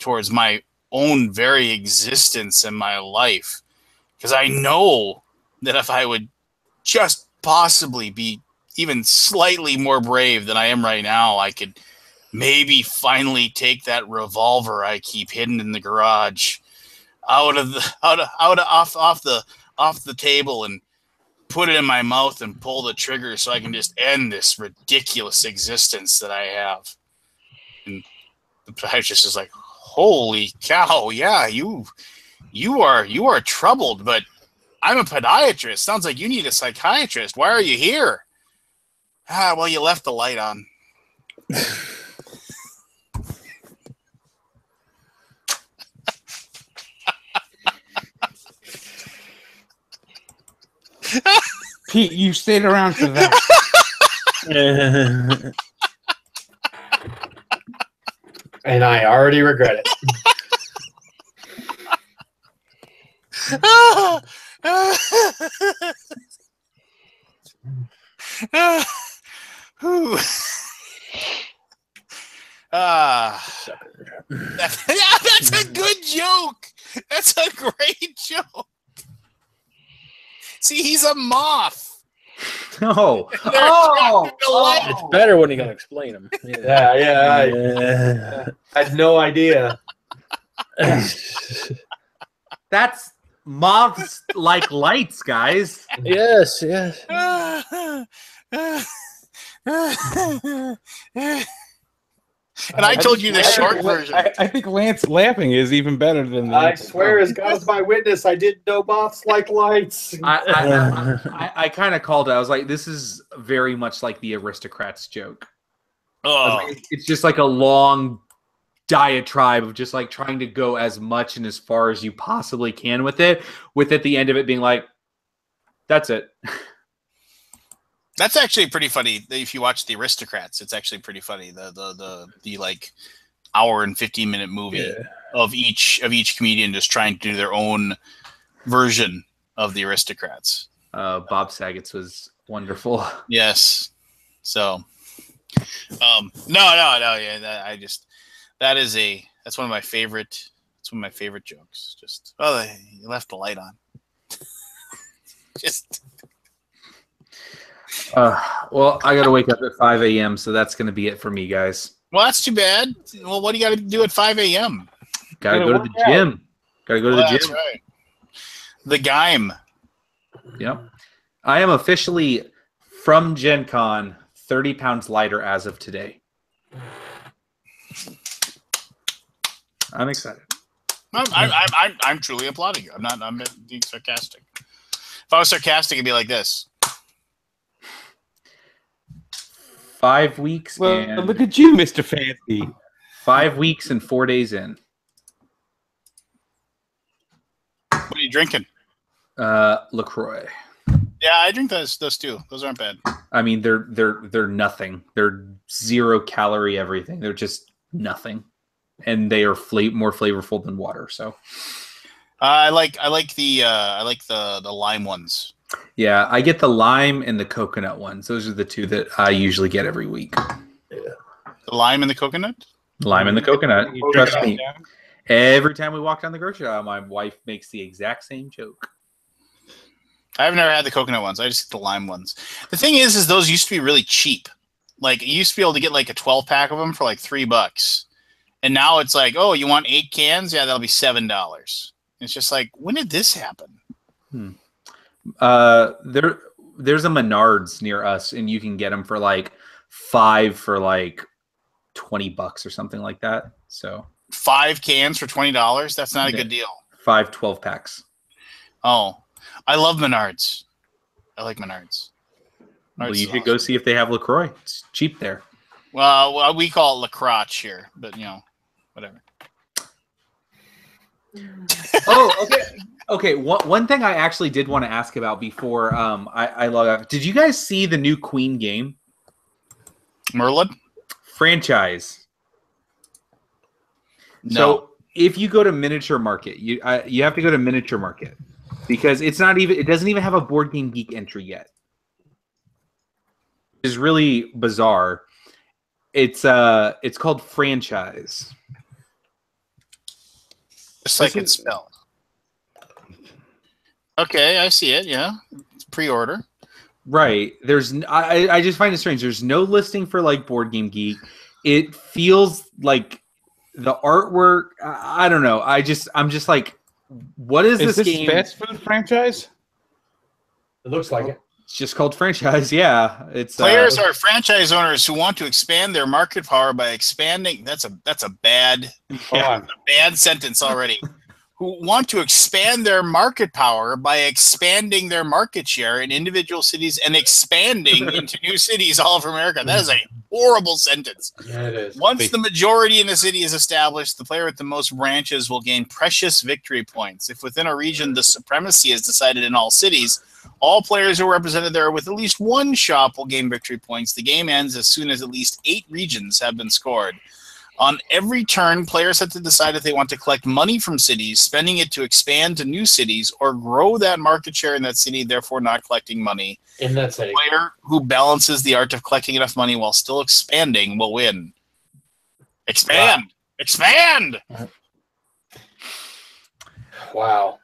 towards my own very existence in my life. Because I know that if I would just possibly be even slightly more brave than I am right now, I could maybe finally take that revolver I keep hidden in the garage off the table and put it in my mouth and pull the trigger so I can just end this ridiculous existence that I have. And the podiatrist is like, holy cow, yeah, you are troubled, but I'm a podiatrist. Sounds like you need a psychiatrist. Why are you here? Well, you left the light on. Pete, you stayed around for that. And I already regret it. That's a good joke. That's a great joke. See, he's a moth. Oh, It's better when you can explain them. Yeah. I had no idea. That's moths like lights, guys. Yes. And I told you the short version. I think Lance laughing is even better than that. I swear, as God is my witness, I didn't know moths like lights. I kind of called it. I was like, this is very much like the aristocrats joke. It's just like a long diatribe of just like trying to go as much and as far as you possibly can with it, with at the end of it being like, that's it. That's actually pretty funny. If you watch The Aristocrats, it's actually pretty funny. The like hour and 15-minute movie of each comedian just trying to do their own version of The Aristocrats. Bob Saget's was wonderful. Yes. So, yeah. That's one of my favorite. It's one of my favorite jokes. Just you left the light on. Just. Well, I got to wake up at 5 a.m., so that's going to be it for me, guys. Well, that's too bad. Well, what do you got to do at 5 a.m.? Got to go to the gym. Got to go to the gym. That's right. The Gaim. Yep. I am officially, from Gen Con, 30 pounds lighter as of today. I'm excited. I'm truly applauding you. I'm being sarcastic. If I was sarcastic, it'd be like this. 5 weeks. Well, and look at you, Mr. Fancy. 5 weeks and 4 days in. What are you drinking? LaCroix. Yeah, I drink those too. Those aren't bad. I mean, they're nothing. They're 0 calorie everything. They're just nothing, and they are more flavorful than water. So, I like the lime ones. Yeah, I get the lime and the coconut ones. Those are the two that I usually get every week. The lime and the coconut? Lime and the coconut. Trust me. Every time we walk down the grocery aisle, my wife makes the exact same joke. I've never had the coconut ones. I just get the lime ones. The thing is those used to be really cheap. Like, you used to be able to get like a 12-pack of them for like $3. And now it's like, oh, you want 8 cans? Yeah, that'll be $7. It's just like, when did this happen? There's a Menards near us, and you can get them for like 5 for like $20 or something like that. So 5 cans for $20? That's not a good deal. 5 12-packs. Oh, I love Menards. I like Menards. Well, you should go see if they have LaCroix. It's cheap there. Well, we call it LaCroix here, but whatever. Oh, okay. Okay, one thing I actually did want to ask about before I log out. Did you guys see the new Queen game? Merlin? Franchise. No. So if you go to Miniature Market, you have to go to Miniature Market because it doesn't even have a Board Game Geek entry yet. It's really bizarre. It's called Franchise. Just like it's spelled. Okay, I see it. Yeah, it's pre-order. Right. I just find it strange. There's no listing for like Board Game Geek. It feels like the artwork. I don't know. I'm just like, what is this game? Fast food franchise? It looks like it. It's just called Franchise. Yeah. It's players are franchise owners who want to expand their market power by expanding. That's a bad sentence already. Who want to expand their market power by expanding their market share in individual cities and expanding into new cities all over America. That is a horrible sentence. Yeah, it is. Once the majority in a city is established, the player with the most branches will gain precious victory points. If within a region the supremacy is decided in all cities, all players who are represented there with at least one shop will gain victory points. The game ends as soon as at least 8 regions have been scored. On every turn, players have to decide if they want to collect money from cities, spending it to expand to new cities, or grow that market share in that city, therefore not collecting money. In that city. The player who balances the art of collecting enough money while still expanding will win. Expand! Wow. Expand! Wow.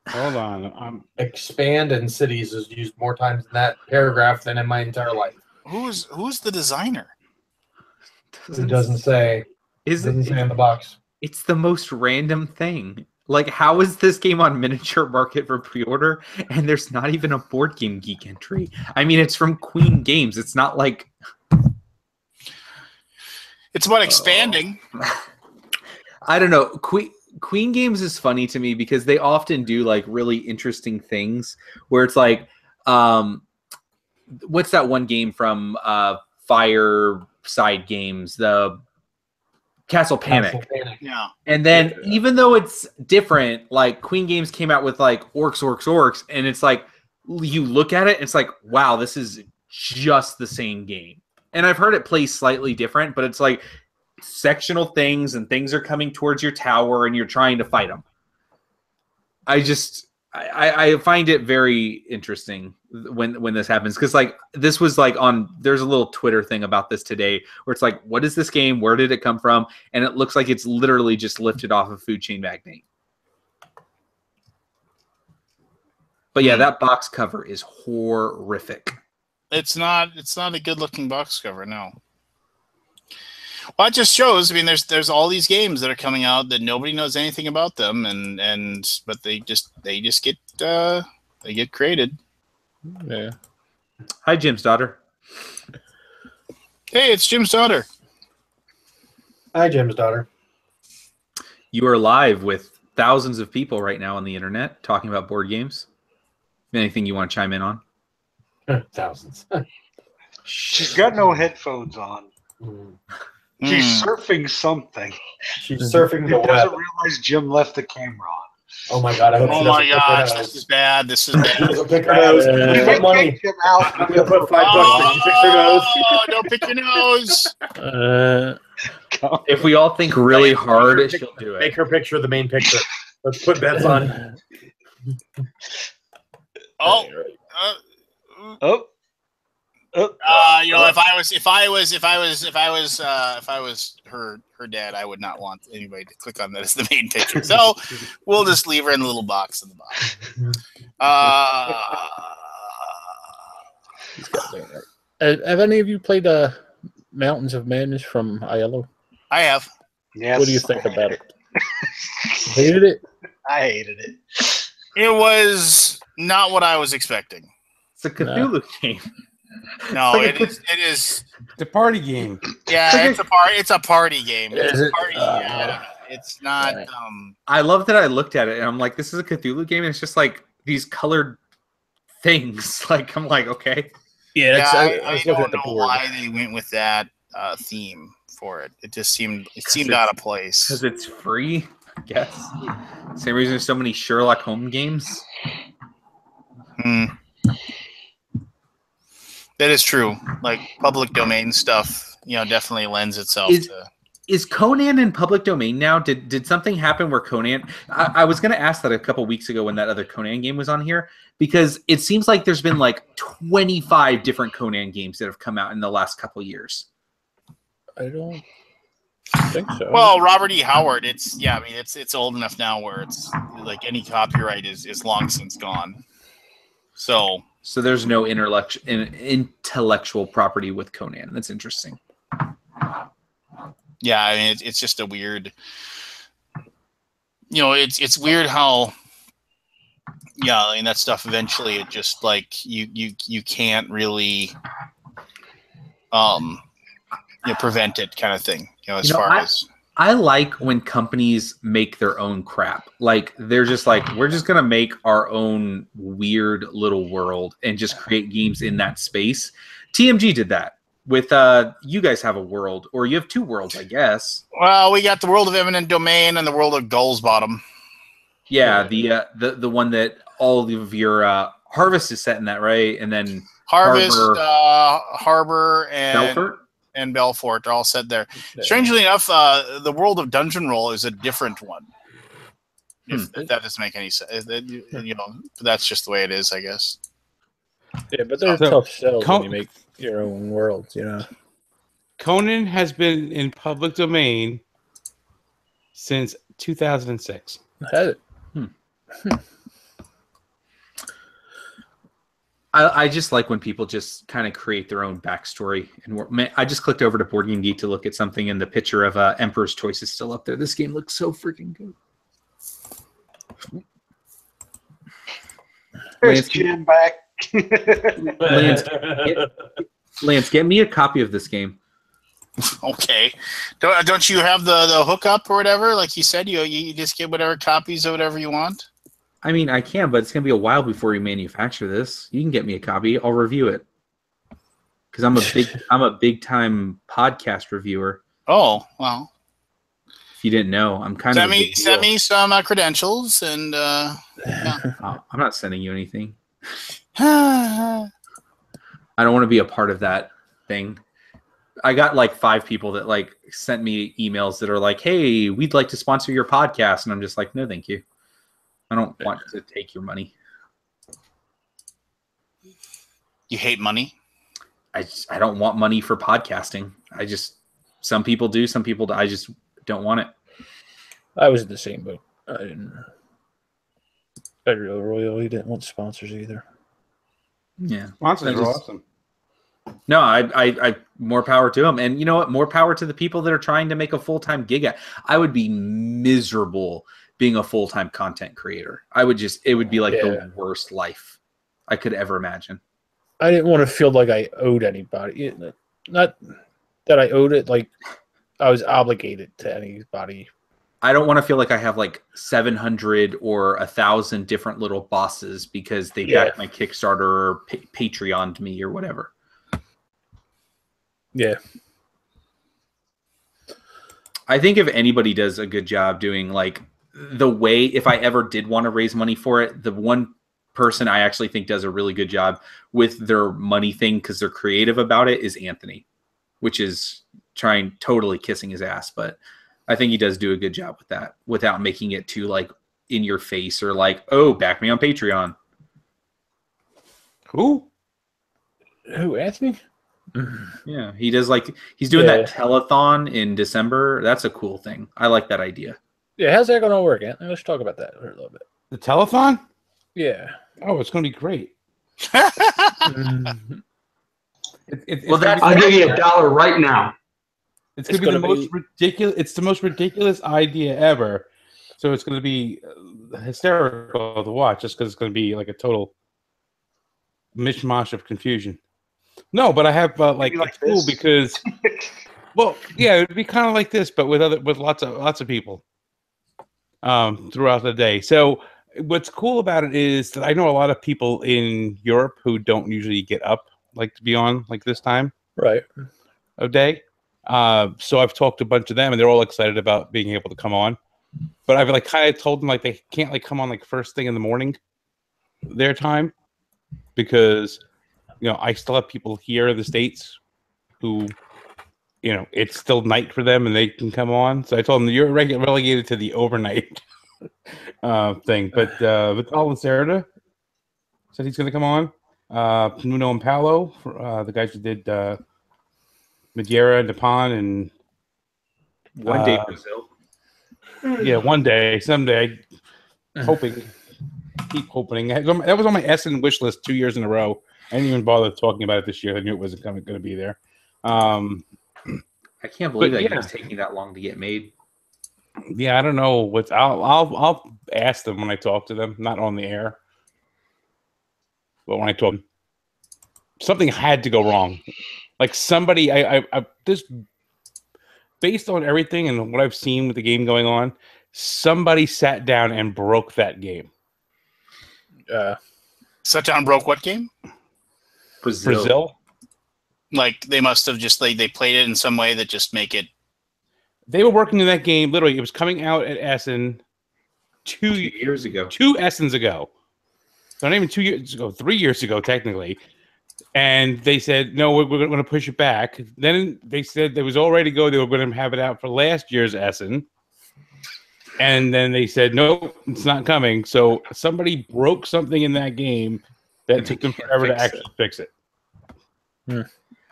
Hold on. Expand in cities is used more times in that paragraph than in my entire life. Who's the designer? It doesn't say. Doesn't say in the box. It's the most random thing. Like, how is this game on Miniature Market for pre-order and there's not even a Board Game Geek entry? I mean, it's from Queen Games. It's not like... It's about expanding. I don't know. Queen Games is funny to me because they often do like really interesting things where it's like, what's that one game from Fireside Games, the Castle Panic. Yeah. And then even though it's different, like Queen Games came out with like orcs, and it's like you look at it, and it's like, wow, this is just the same game. And I've heard it plays slightly different, but it's like sectional things, and things are coming towards your tower, and you're trying to fight them. I find it very interesting when this happens, because like this was like there's a little Twitter thing about this today where it's like, what is this game? Where did it come from? And it looks like it's literally just lifted off of Food Chain Magnate. But yeah, that box cover is horrific. It's not a good looking box cover, no. Well, it just shows. I mean, there's all these games that are coming out that nobody knows anything about them, but they just get created. Yeah. Hi, Jim's daughter. Hey, it's Jim's daughter. Hi, Jim's daughter. You are live with thousands of people right now on the internet talking about board games. Anything you want to chime in on? Thousands. She's got no headphones on. She's surfing something. She's surfing the She web. doesn't realize Jim left the camera on. Oh my god! I hope Oh my gosh, this is bad. This is bad. Pick her nose. Put money. Jim out. I'm gonna put $5 to pick her nose. Oh, don't pick your nose. If we all think really hard, she'll do it. Make her picture the main picture. Let's put bets on. Oh. Oh. If I was her dad, I would not want anybody to click on that as the main picture. So we'll just leave her in the little box in the bottom. Have any of you played Mountains of Madness from Aiello? I have. Yes. What do you think about it? Hated it? I hated it. It was not what I was expecting. It's a Cthulhu game. No, Like it is. The party game. Yeah, it's a party. It's a party game. Is it? It's not. I love that I looked at it and I'm like, this is a Cthulhu game. And it's just like these colored things. Like, I'm like, okay. Yeah, I was looking at the board. Why they went with that theme for it. It just seemed out of place. Because it's free, I guess. Same reason there's so many Sherlock Holmes games. That is true. Like public domain stuff, definitely lends itself to. Is Conan in public domain now? Did something happen where Conan? I was going to ask that a couple weeks ago when that other Conan game was on here, because it seems like there's been like 25 different Conan games that have come out in the last couple years. I don't think so. Well, Robert E. Howard. It's old enough now where it's like any copyright is long since gone. So there's no intellectual property with Conan. That's interesting. Yeah, I mean, it's just a weird. It's weird how. Yeah, I mean that stuff. Eventually, it just like you can't really, prevent it, kind of thing. I like when companies make their own crap. Like they're just like, we're just gonna make our own weird little world and just create games in that space. TMG did that with you guys have a world, or you have two worlds, I guess. Well, we got the world of Eminent Domain and the world of Gull's Bottom. Yeah, the one that all of your Harvest is set in that, right? And then Harvest, Harbor, and Belfort? And Belfort are all set there. Strangely enough, the world of Dungeon Roll is a different one. If that doesn't make any sense, that's just the way it is, I guess. Yeah, but they're tough sells when you make your own worlds, Conan has been in public domain since 2006. Has it? I just like when people just kind of create their own backstory. And I just clicked over to Board Game Geek to look at something, and the picture of Emperor's Choice is still up there. This game looks so freaking good. There's Jim back. Lance, get me a copy of this game. Okay. Don't you have the hookup or whatever? Like you said, you just get whatever copies of whatever you want. I mean, I can, but it's going to be a while before you manufacture this. You can get me a copy. I'll review it. Because I'm a big time podcast reviewer. Oh, well. If you didn't know, I'm kind of send me some credentials and yeah. I'm not sending you anything. I don't want to be a part of that thing. I got like 5 people that like sent me emails that are like, "Hey, we'd like to sponsor your podcast," and I'm just like, "No, thank you. I don't want to take your money." You hate money? I don't want money for podcasting. Some people do, some people do. I just don't want it. I was in the same boat. I really didn't want sponsors either. Yeah, sponsors are awesome. No, I more power to them, and you know what? More power to the people that are trying to make a full-time gig. I would be miserable being a full-time content creator. It would be like the worst life I could ever imagine. I didn't want to feel like I owed anybody. Not that I owed it, like I was obligated to anybody. I don't want to feel like I have like 700 or 1,000 different little bosses because they backed my Kickstarter or Patreoned me or whatever. Yeah. I think if anybody does a good job doing like the way, if I ever did want to raise money for it, the one person I actually think does a really good job with their money thing because they're creative about it is Anthony, which is totally kissing his ass. But I think he does do a good job with that without making it too like in your face or like, oh, back me on Patreon. Who? Who, Anthony? Yeah, he does he's doing that telethon in December. That's a cool thing. I like that idea. Yeah, how's that going to work, Anthony? Let's talk about that for a little bit. The telethon? Yeah. Oh, it's going to be great. I'll give you $1 right now. It's going to be the most ridiculous. It's the most ridiculous idea ever. So it's going to be hysterical to watch, just because it's going to be like a total mishmash of confusion. No, but I have it's cool because, well, yeah, it would be kind of like this, but with lots of people throughout the day. So what's cool about it is that I know a lot of people in Europe who don't usually get up to be on this time of day. So I've talked to a bunch of them, and they're all excited about being able to come on. But I've kind of told them they can't come on first thing in the morning, their time, because I still have people here in the States who, it's still night for them and they can come on. So I told them you're relegated to the overnight thing. But Vital Lacerda said he's going to come on. Nuno and Paolo, the guys who did Madeira, Nippon, and one day Brazil. Yeah, one day, someday, keep hoping. That was on my Essen wish list 2 years in a row. I didn't even bother talking about it this year. I knew it wasn't going to be there. I can't believe that game's taking that long to get made. Yeah, I don't know I'll ask them when I talk to them, not on the air, but when I talk, something had to go wrong. Somebody, I this based on everything and what I've seen with the game going on, somebody sat down and broke that game. Sat down and broke what game? Brazil. They must have just they played it in some way that just make it. They were working in that game. Literally, it was coming out at Essen 2 years ago. 2 Essens ago. So not even 2 years ago. 3 years ago, technically. And they said, no, we're going to push it back. Then they said they was all ready to go. They were going to have it out for last year's Essen. And then they said, no, it's not coming. So somebody broke something in that game that took them forever to actually fix it.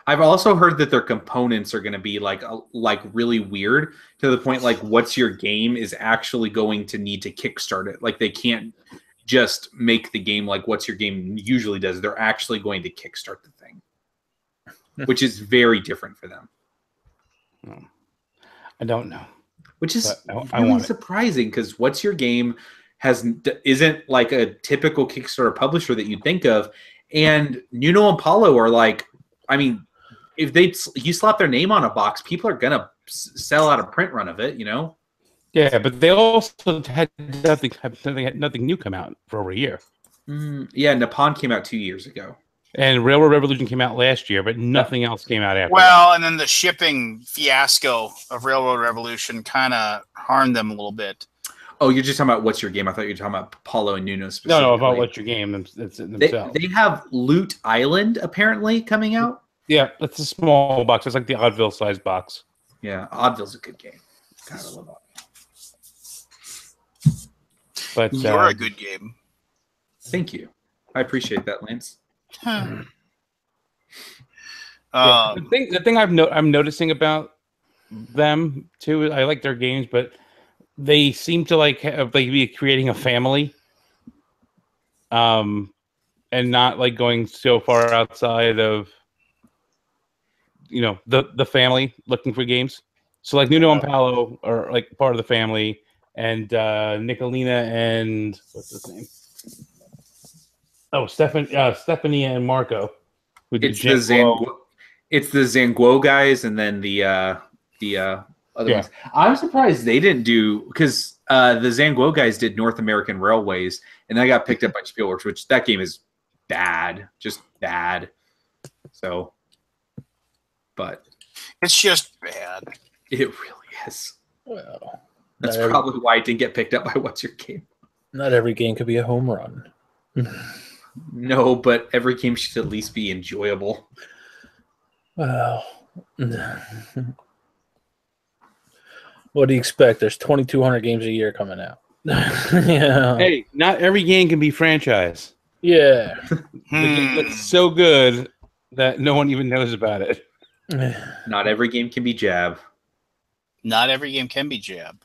I've also heard that their components are going to be really weird, to the point what's your game is actually going to need to kickstart it. They can't just make the game what's your game usually does. They're actually going to kickstart the thing, which is very different for them. I don't know. Which is really surprising, because what's your game isn't a typical Kickstarter publisher that you'd think of, and Nuno and Paulo are if you slap their name on a box, people are gonna sell out a print run of it, Yeah, but they also had nothing new come out for over a year. Yeah, Nippon came out 2 years ago. And Railroad Revolution came out last year, but nothing else came out after. Well, and then the shipping fiasco of Railroad Revolution kind of harmed them a little bit. Oh, you're just talking about what's your game? I thought you were talking about Paulo and Nuno specifically. No, about what's your game themselves. They have Loot Island apparently coming out. Yeah, that's a small box. It's like the Oddville size box. Yeah, Oddville's a good game. God, I love Oddville. But you're a good game. Thank you. I appreciate that, Lance. The thing I'm noticing about them too, I like their games, but they seem to be creating a family, and not going so far outside of the family looking for games. So Nuno and Paolo are part of the family, and Nicolina and what's his name? Oh, Stephanie and Marco. It's the Zangwo guys, and then the other ones. I'm surprised they didn't do, because the Zangwo guys did North American Railways, and that got picked up by Spielworks, which that game is bad, just bad. So, but it's just bad. It really is. Well, that's probably why it didn't get picked up by What's Your Game. Not every game could be a home run. No, but every game should at least be enjoyable. Well, what do you expect? There's 2,200 games a year coming out. Yeah. Hey, not every game can be franchise. Yeah. The game that's so good that no one even knows about it. Not every game can be jab. Not every game can be jab.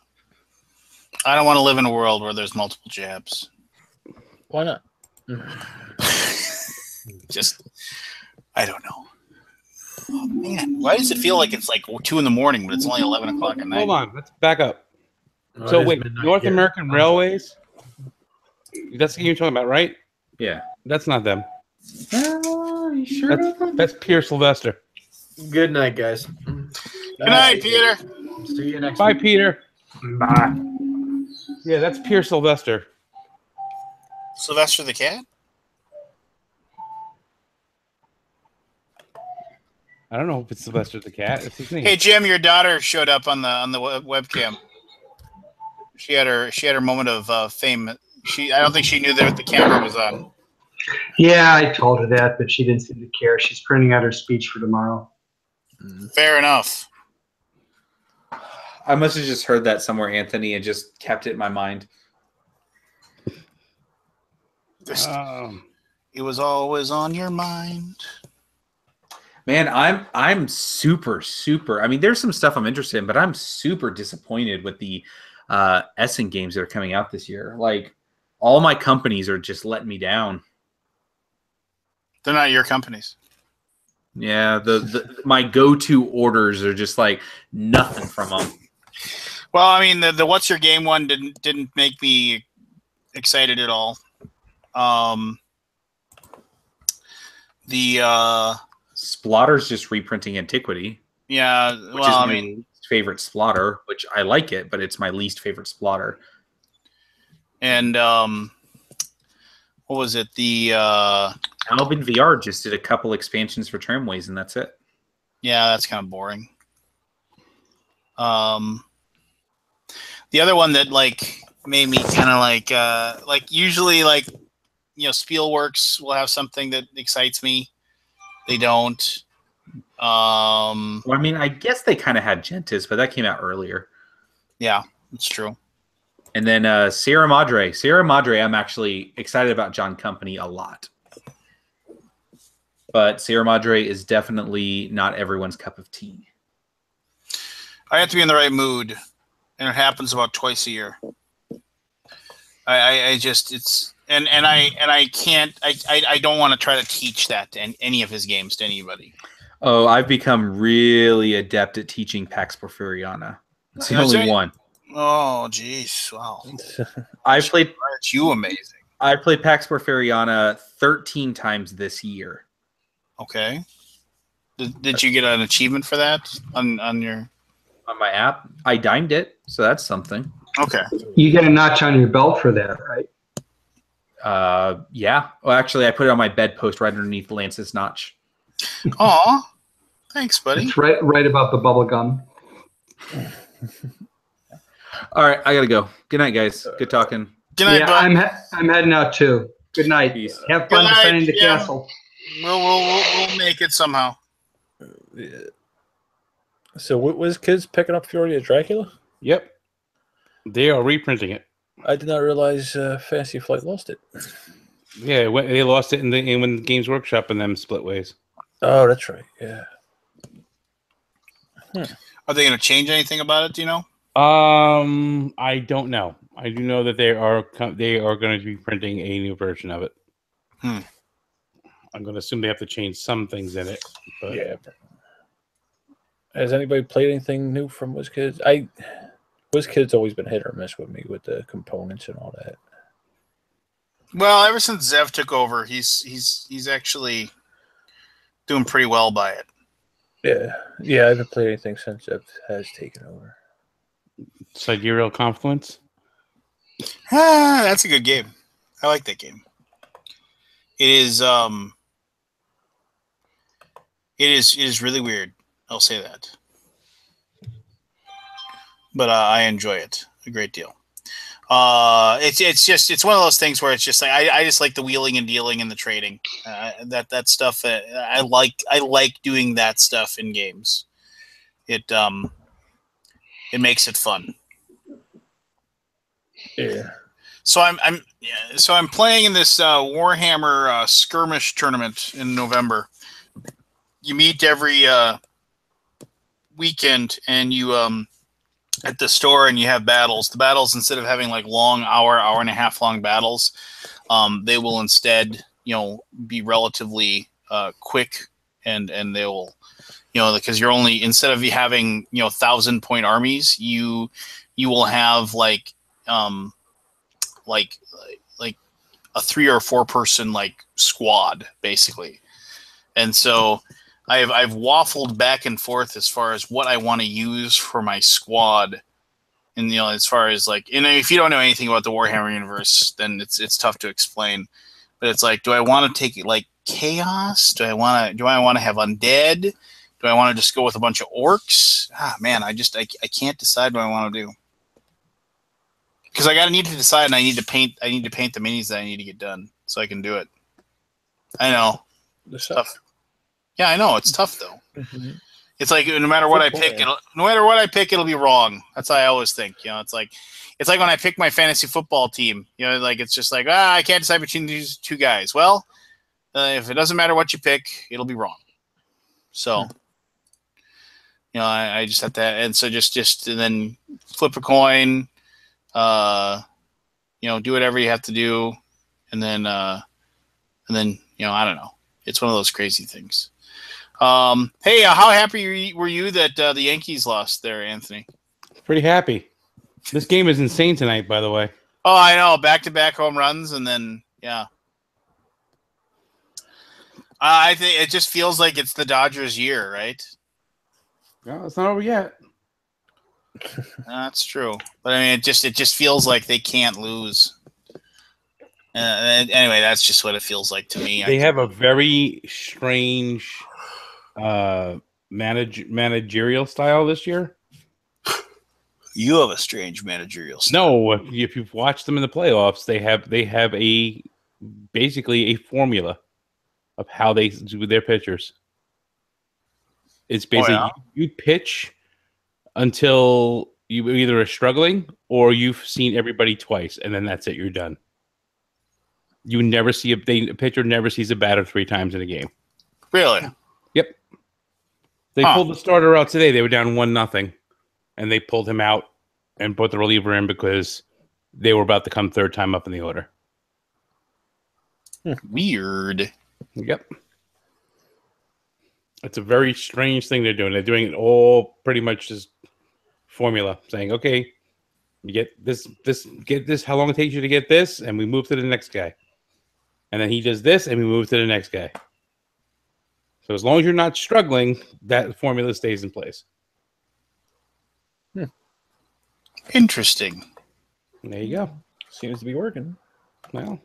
I don't want to live in a world where there's multiple jabs. Why not? Just, I don't know. Oh, man, why does it feel like it's like 2 in the morning, but it's only 11 o'clock at night? Hold on, let's back up. So wait, North American Railways? That's the game you're talking about, right? Yeah. That's not them. You sure? That's Pierre Sylvester. Good night, guys. Good night, Peter. See you next Bye, week. Peter. Bye. Yeah, that's Pierre Sylvester. Sylvester the cat? I don't know if it's Sylvester the cat. It's his name. Hey, Jim, your daughter showed up on the webcam. She had her moment of fame. I don't think she knew that the camera was on. Yeah, I told her that, but she didn't seem to care. She's printing out her speech for tomorrow. Fair enough. I must have just heard that somewhere, Anthony, and just kept it in my mind. It was always on your mind. Man, I'm super. I mean, there's some stuff I'm interested in, but I'm super disappointed with the Essen games that are coming out this year. Like, all my companies are just letting me down. They're not your companies. Yeah, my go-to orders are just like nothing from them. Well, I mean, the What's Your Game one didn't make me excited at all. The Splotter's just reprinting Antiquity. Yeah, which is my least favorite Splotter, which I like it, but it's my least favorite Splotter. And what was it? The Alvin VR just did a couple expansions for Tramways, and that's it. Yeah, that's kind of boring. The other one that like made me kind of like usually like Spielworks will have something that excites me. They don't. Well, I mean, I guess they kind of had Gentis, but that came out earlier. Yeah, it's true. And then Sierra Madre. Sierra Madre, I'm actually excited about John Company a lot. But Sierra Madre is definitely not everyone's cup of tea. I have to be in the right mood, and it happens about twice a year. I don't want to try to teach that to any of his games to anybody. Oh, I've become really adept at teaching Pax Porfiriana. It's the only one. Oh, jeez. Wow. I've played. Aren't you amazing? I played Pax Porfiriana 13 times this year. Okay. Did you get an achievement for that on my app? I dined it, so that's something. Okay. You get a notch on your belt for that, right? Yeah. Well, actually, I put it on my bedpost right underneath Lance's notch. Aw. Thanks, buddy. It's right above the bubble gum. All right, I gotta go. Good night, guys. Good talking. Good night, bud. I'm heading out too. Good night. Peace. Have fun defending the castle. We'll make it somehow. So, was kids picking up Fury of Dracula? Yep. They are reprinting it. I did not realize Fantasy Flight lost it. Yeah, they lost it when Games Workshop and them split ways. Oh, that's right. Yeah. Are they going to change anything about it? Do you know? I don't know. I do know that they are going to be printing a new version of it. I'm going to assume they have to change some things in it. But. Yeah. Has anybody played anything new from WizKids? WizKids always been hit or miss with me with the components and all that. Well, ever since Zev took over, he's actually doing pretty well by it. Yeah. I haven't played anything since Zev has taken over. Sidereal Confluence. That's a good game. I like that game. It is really weird. I'll say that. But I enjoy it a great deal. It's one of those things where it's just like I just like the wheeling and dealing and the trading. That stuff. I like doing that stuff in games. It makes it fun. Yeah. So I'm playing in this Warhammer skirmish tournament in November, you meet every weekend, and you at the store, and you have battles. The battles, instead of having like long hour and a half long battles, they will instead, be relatively quick, and they will, because you're only, instead of you having 1,000-point armies, you will have like a 3 or 4 person like squad basically. And so I've waffled back and forth as far as what I want to use for my squad. And as far as like, if you don't know anything about the Warhammer universe, then it's tough to explain. But it's like, do I want to take it like chaos? Do I want to have undead? Do I want to just go with a bunch of orcs? Man, I can't decide what I want to do. Because I need to decide, and I need to paint the minis that I need to get done so I can do it. I know. It's tough. Yeah, I know. It's tough though. Mm-hmm. It's like no matter what I pick, it'll be wrong. That's how I always think. It's like when I pick my fantasy football team. Like it's just like I can't decide between these two guys. Well, if it doesn't matter what you pick, it'll be wrong. So, I just have to, and so just and then flip a coin. Do whatever you have to do, and then I don't know. It's one of those crazy things. Hey, how happy were you that the Yankees lost there, Anthony? Pretty happy. This game is insane tonight, by the way. Oh, I know. Back-to-back home runs, and then, yeah. I think it just feels like it's the Dodgers' year, right? No, it's not over yet. That's true. But, I mean, it just feels like they can't lose. Anyway, that's just what it feels like to me. They have a very strange managerial style this year. You have a strange managerial style. No, if you've watched them in the playoffs, they have basically a formula of how they do their pitchers. It's basically you pitch until you either are struggling or you've seen everybody twice, and then that's it. You're done. You never see a pitcher never sees a batter 3 times in a game. Really? Yep. They pulled the starter out today. They were down 1-0, and they pulled him out and put the reliever in because they were about to come 3rd time up in the order. Weird. Yep. It's a very strange thing they're doing. They're doing it all pretty much just formula, saying, okay, you get this, get this, how long it takes you to get this, and we move to the next guy. And then he does this, and we move to the next guy. So as long as you're not struggling, that formula stays in place. Interesting. There you go. Seems to be working. Well.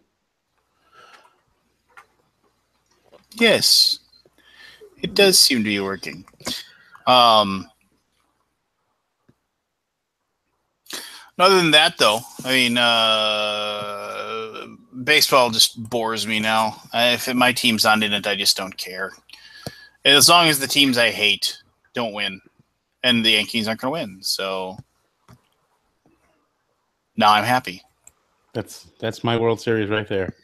Yes. It does seem to be working. Other than that, though, I mean, baseball just bores me now. If my team's not in it, I just don't care. As long as the teams I hate don't win, and the Yankees aren't going to win, so now I'm happy. That's my World Series right there.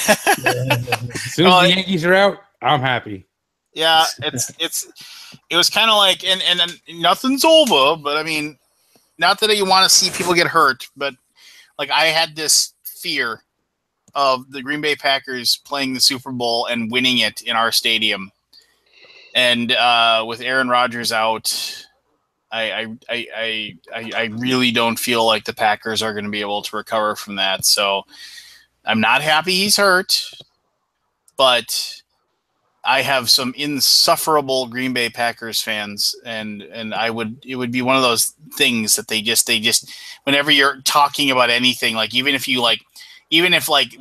As soon as the Yankees are out, I'm happy. Yeah, it was kind of like, and nothing's over, but I mean, not that you want to see people get hurt, but like I had this fear of the Green Bay Packers playing the Super Bowl and winning it in our stadium. And with Aaron Rodgers out, I really don't feel like the Packers are going to be able to recover from that. So I'm not happy he's hurt, but I have some insufferable Green Bay Packers fans, and it would be one of those things that they just whenever you're talking about anything, like even if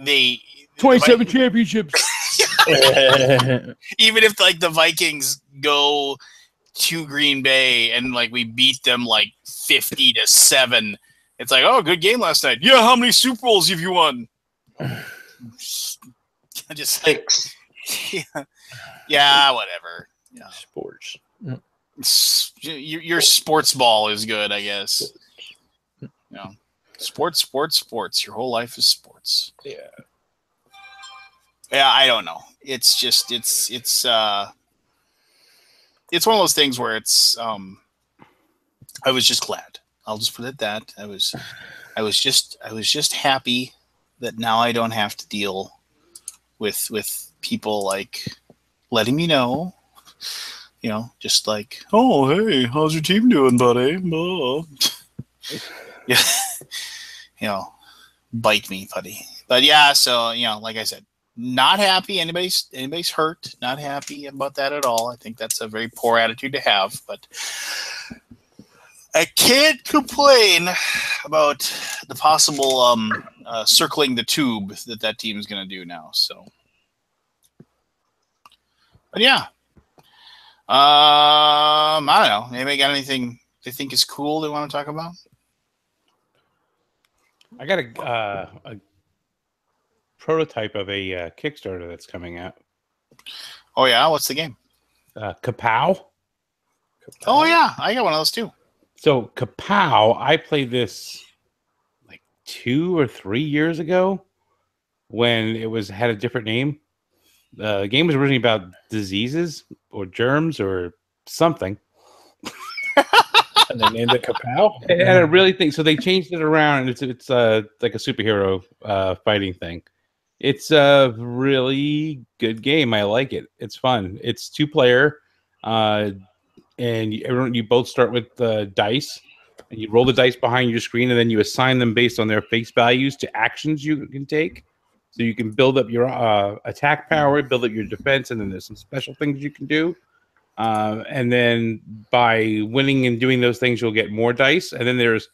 they 27 championships. Even if like the Vikings go to Green Bay and like we beat them like 50-7, it's like, oh, good game last night. Yeah, how many Super Bowls have you won? Just like, yeah, whatever. Yeah. Sports. Your sports ball is good, I guess. Sports. Your whole life is sports. Yeah. Yeah, I don't know. It's just it's it's one of those things where it's I was just glad. I'll just put it that I was just happy that now I don't have to deal with people like letting me know, just like, oh, hey, how's your team doing, buddy? Yeah, bite me, buddy. But yeah, so like I said, not happy. Anybody's hurt. Not happy about that at all. I think that's a very poor attitude to have. But I can't complain about the possible circling the tube that team is going to do now. So, but yeah, I don't know. Anybody got anything they think is cool they want to talk about? I got a prototype of a Kickstarter that's coming out. Oh yeah, what's the game? Kapow. Oh yeah, I got one of those too. So Kapow, I played this like 2 or 3 years ago when it had a different name. The game was originally about diseases or germs or something. And they named it Kapow? And I really think so. They changed it around, and it's like a superhero fighting thing. It's a really good game. I like it. It's fun. It's 2-player, and you both start with dice, and you roll the dice behind your screen, and then you assign them based on their face values to actions you can take. So you can build up your attack power, build up your defense, and then there's some special things you can do. And then by winning and doing those things, you'll get more dice. And then there's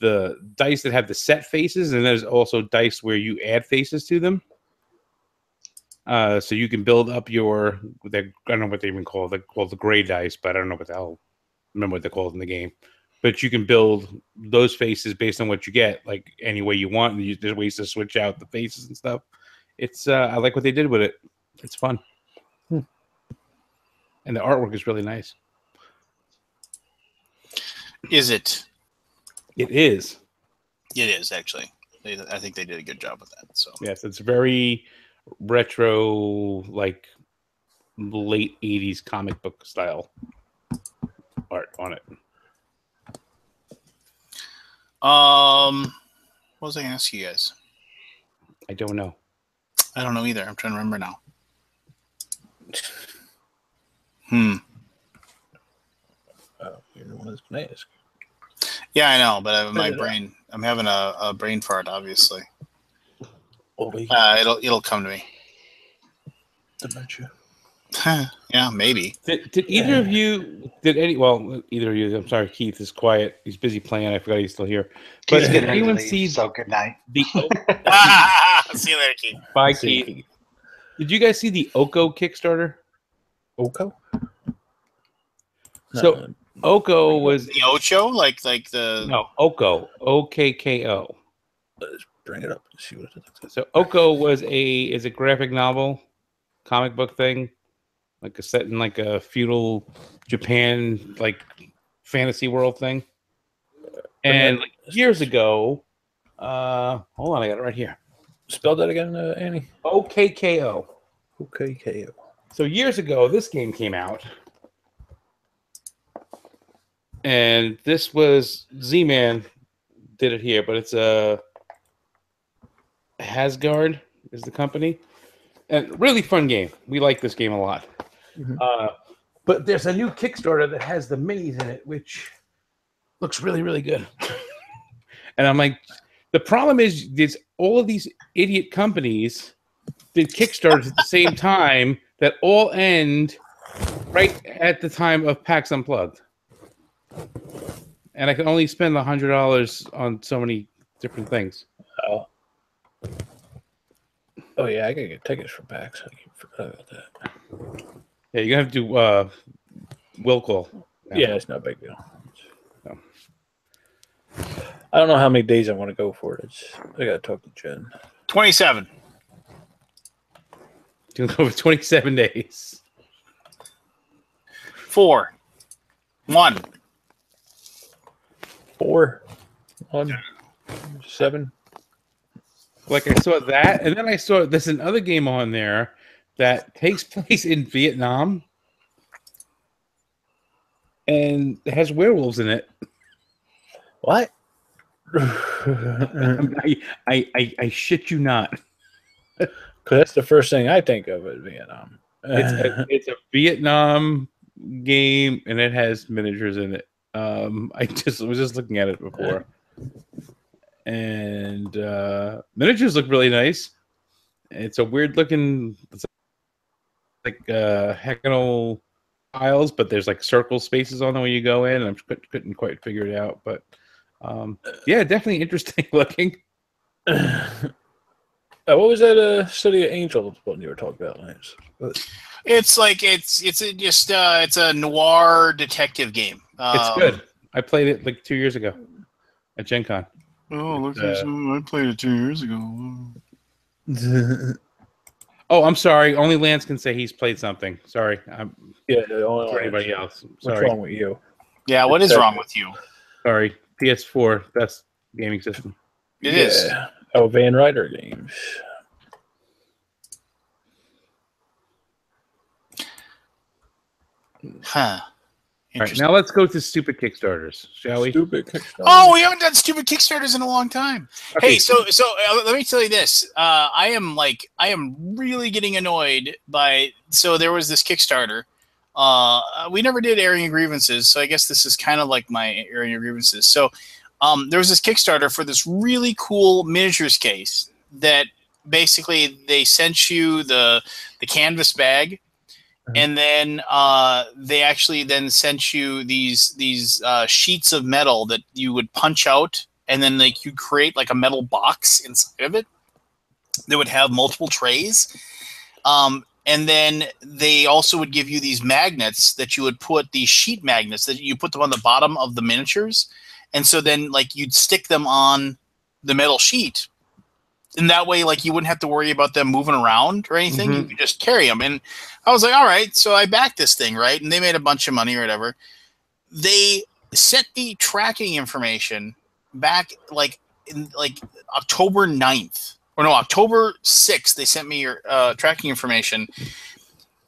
the dice that have the set faces, and there's also dice where you add faces to them. So you can build up I don't know what they even call it. They're called the gray dice, but I don't know what the hell. Remember what they're called in the game. But you can build those faces based on what you get, like any way you want. There's ways to switch out the faces and stuff. It's I like what they did with it. It's fun. And the artwork is really nice. Is it? It is. It is, actually. I think they did a good job with that. So yes, it's very retro, like late 80s comic book style art on it. What was I going to ask you guys? I don't know. I don't know either. I'm trying to remember now. You're the one that's going to ask. Yeah, I know, but I'm having a brain fart, obviously. It'll come to me. Dementia. Yeah, maybe. Did either of you? Either of you. I'm sorry, Keith is quiet. He's busy playing. I forgot he's still here. But did anyone see? So good night. See you later, Keith. Bye, Keith. Did you guys see the Oko Kickstarter? Oko? So Oko was the Ocho, like the Oko, OKKO. Let's bring it up and see what it looks like. So Oko is a graphic novel, comic book thing, like a set in like a feudal Japan like fantasy world thing. And like years ago, hold on, I got it right here. Spell that again, Annie. OKKO. OKKO. So years ago, this game came out. And this was Z-Man did it here, but it's Hasgard is the company. And really fun game. We like this game a lot. Mm-hmm. But there's a new Kickstarter that has the minis in it, which looks really, really good. And I'm like, the problem is there's all of these idiot companies did Kickstarters at the same time that all end right at the time of PAX Unplugged. And I can only spend $100 on so many different things. Oh yeah, I gotta get tickets for PAX. I forgot about that. Yeah, you're gonna have to do will call. Yeah, it's not a big deal. No. I don't know how many days I want to go for it. I gotta talk to Jen. 27. You can go for 27 days. 4. 1. 4. 1. 7. Like I saw that, and then I saw there's another game on there that takes place in Vietnam. and it has werewolves in it. What? I shit you not. Because that's the first thing I think of at Vietnam. It's a Vietnam game, and it has miniatures in it. I was just looking at it before, and miniatures look really nice. It's a weird looking, it's like hexagonal tiles, but there's like circle spaces on them when you go in. And I couldn't quite figure it out, but yeah, definitely interesting looking. What was that City of Angels one you were talking about, Lance? It's like it's a noir detective game. It's good. I played it like 2 years ago at Gen Con. Oh, look, I played it 2 years ago. Oh, I'm sorry. Only Lance can say he's played something. Sorry. Yeah, for anybody else. Sorry. What's wrong with you? Yeah, what is wrong with you? Sorry. PS4, best gaming system. It is. Oh, Van Ryder games. Huh. All right, now let's go to stupid Kickstarters, shall we? Stupid Kickstarters. Oh, we haven't done stupid Kickstarters in a long time. Okay. Hey, so let me tell you this. I am really getting annoyed by. So there was this Kickstarter. We never did airing of grievances, so I guess this is kind of like my airing of grievances. So there was this Kickstarter for this really cool miniatures case that basically they sent you the canvas bag. And then they actually then sent you these sheets of metal that you would punch out, and then like you'd create like a metal box inside of it that would have multiple trays. And then they also would give you these magnets that you would put, these sheet magnets that you put them on the bottom of the miniatures, and so then like you'd stick them on the metal sheet. And that way, like, you wouldn't have to worry about them moving around or anything. Mm-hmm. You could just carry them. And I was like, all right. So I backed this thing, right? And they made a bunch of money or whatever. They sent me tracking information back, like, in, like, October 9th. Or no, October 6th, they sent me your tracking information.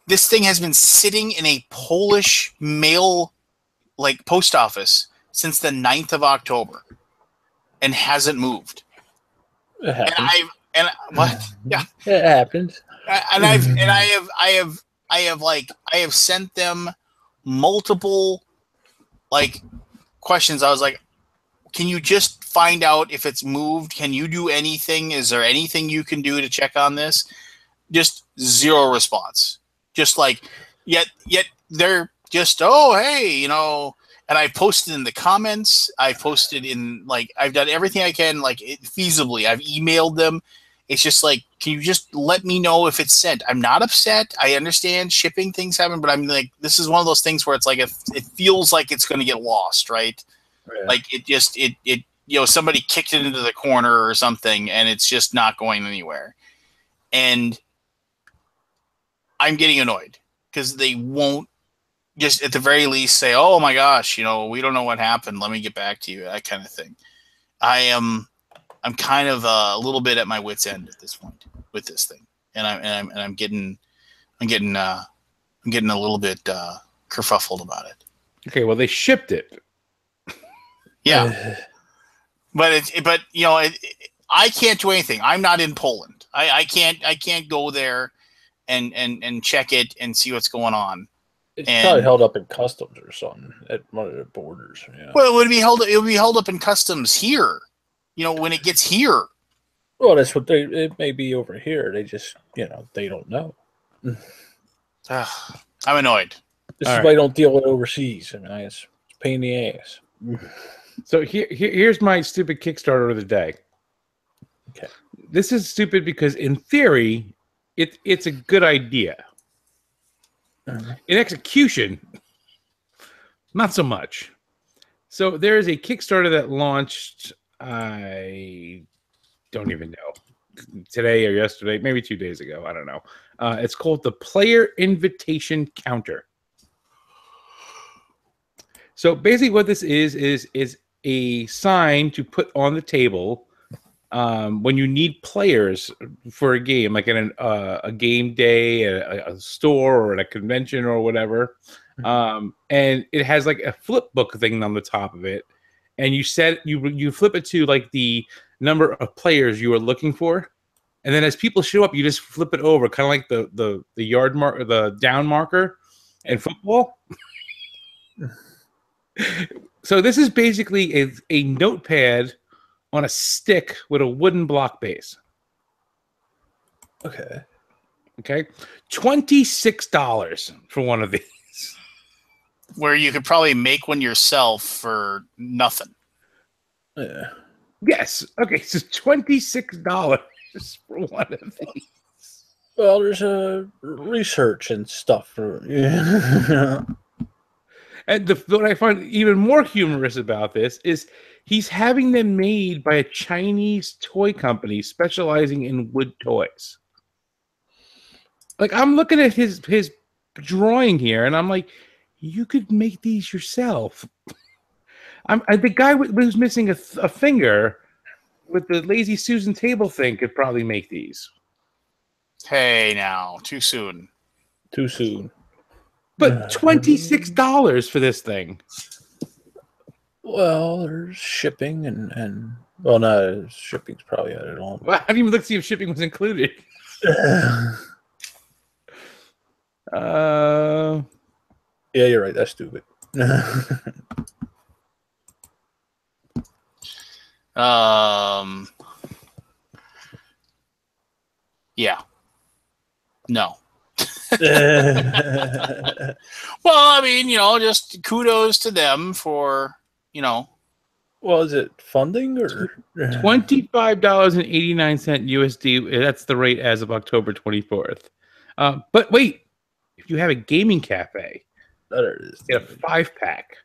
This thing has been sitting in a Polish mail, like, post office since the 9th of October and hasn't moved. It happens. Yeah, It happens. And I have sent them multiple like questions. I was like, can you just find out if it's moved? Can you do anything? Is there anything you can do to check on this? Just zero response. Just like yet they're just, oh hey, you know. And I posted in the comments. I posted in, like, I've done everything I can, like, feasibly. I've emailed them. It's just like, can you just let me know if it's sent? I'm not upset. I understand shipping things happen, but I'm like, this is one of those things where it's like, it feels like it's going to get lost, right? Yeah. Like, it you know, somebody kicked it into the corner or something, and it's just not going anywhere. And I'm getting annoyed because they won't just at the very least say, oh my gosh, you know, we don't know what happened. Let me get back to you. That kind of thing. I'm kind of a little bit at my wit's end at this point with this thing. And I'm getting a little bit kerfuffled about it. Okay. Well, they shipped it. Yeah. but you know, I can't do anything. I'm not in Poland. I can't go there and check it and see what's going on. It's probably held up in customs or something at one of the borders. Yeah. Well, it would be held up in customs here. You know, when it gets here. Well, that's what it may be over here. They just, you know, they don't know. I'm annoyed. This is why I don't deal with overseas. I mean, it's a pain in the ass. So here's my stupid Kickstarter of the day. Okay. This is stupid because in theory, it's a good idea. In execution, not so much. So there is a Kickstarter that launched, I don't even know, today or yesterday, maybe 2 days ago. I don't know. It's called the Player Invitation Counter. So basically what this is a sign to put on the table when you need players for a game, like in a game day, a store, or at a convention or whatever, And it has like a flip book thing on the top of it, and you flip it to like the number of players you are looking for, and then as people show up, you just flip it over, kind of like the yard mark or the down marker in football. So this is basically a notepad on a stick with a wooden block base. Okay. $26 for one of these. Where you could probably make one yourself for nothing. Yeah. Yes. Okay, so $26 for one of these. Well, there's research and stuff for yeah. And what I find even more humorous about this is he's having them made by a Chinese toy company specializing in wood toys. Like, I'm looking at his drawing here, and I'm like, you could make these yourself. The guy who's missing a finger with the Lazy Susan table thing could probably make these. Hey, now, too soon. Too soon. But $26 for this thing. Well, there's shipping and well, no, shipping's probably added on. Well, I didn't even look to see if shipping was included. Yeah, you're right. That's stupid. Yeah. No. Well, I mean, just kudos to them for, Well, is it funding or $25.89 USD? That's the rate as of October 24th. But wait, if you have a gaming cafe, get a 5-pack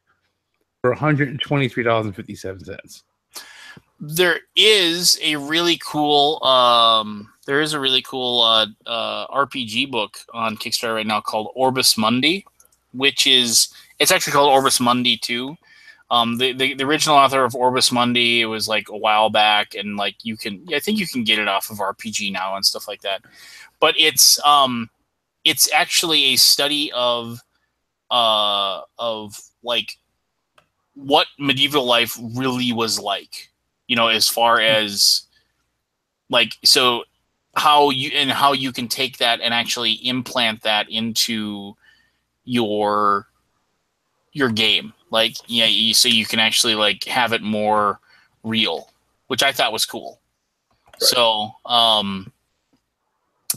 for $123.57. There is a really cool RPG book on Kickstarter right now called Orbis Mundi, it's actually called Orbis Mundi 2. The original author of Orbis Mundi, it was like a while back, and like I think you can get it off of RPG now and stuff like that. But it's actually a study of like what medieval life really was like, as far as like, so how you can take that and actually implant that into your game, like, so you can actually like have it more real, which I thought was cool. Right. So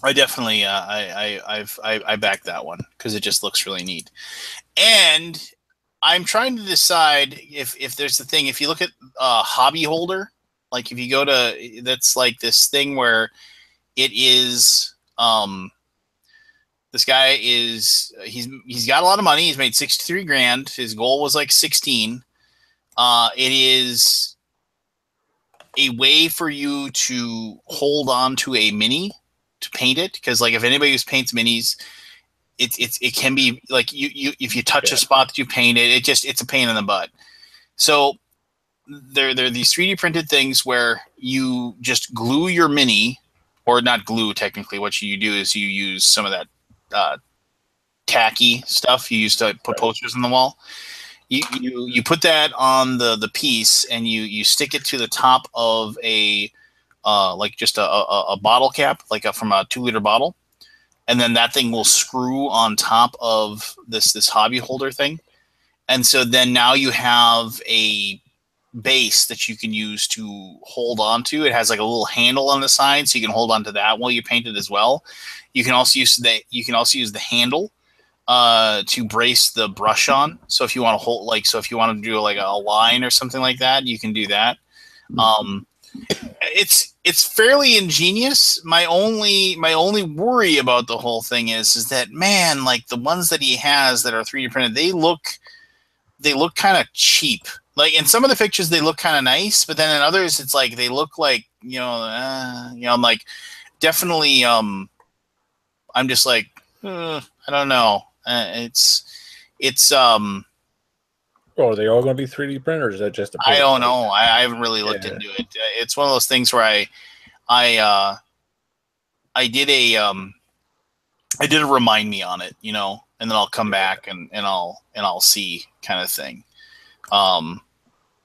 I definitely I backed that one because it just looks really neat. And I'm trying to decide if there's the thing, if you look at Hobby Holder, like if you go to, that's like this thing where it is this guy is he's got a lot of money. He's made 63 grand. His goal was like 16. It is a way for you to hold on to a mini to paint it, because like if anybody who paints minis, it can be like you if you touch a spot that you painted, it's a pain in the butt. So there are these 3D printed things where you just glue your mini, or not glue technically. What you do is you use some of that tacky stuff you used to put posters on the wall. You put that on the piece, and you stick it to the top of a like just a bottle cap, like from a 2-liter bottle, and then that thing will screw on top of this hobby holder thing. And so then now you have a base that you can use to hold on to. It has like a little handle on the side, so you can hold on to that while you paint it as well. You can also use the handle to brace the brush on. So if you want to hold, like, so if you want to do like a line or something like that, you can do that. It's fairly ingenious. My only worry about the whole thing is that, man, like the ones that he has that are 3D printed, they look kind of cheap. Like in some of the pictures, they look kind of nice, but then in others, it's like they look like I'm like, definitely. I'm just like, I don't know. It's. Oh, are they all going to be 3D printers? Or is that just a? I don't know. I haven't really looked into it. It's one of those things where I did a I did a remind me on it, you know, and then I'll come back and I'll see kind of thing.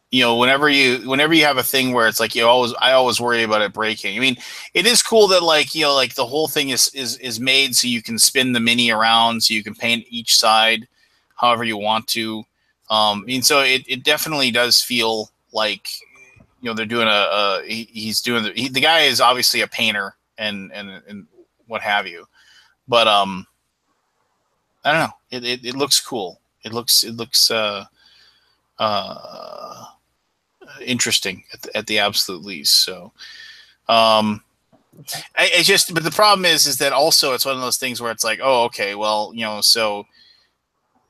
You know, whenever you have a thing where it's like I always worry about it breaking. I mean, it is cool that like, you know, like the whole thing is made so you can spin the mini around, so you can paint each side however you want to. I mean, so it definitely does feel like, you know, they're doing the guy is obviously a painter and what have you, but I don't know. It looks cool. It looks interesting at the absolute least. So, it's just, but the problem is that also it's one of those things where it's like, oh, okay, well, you know, so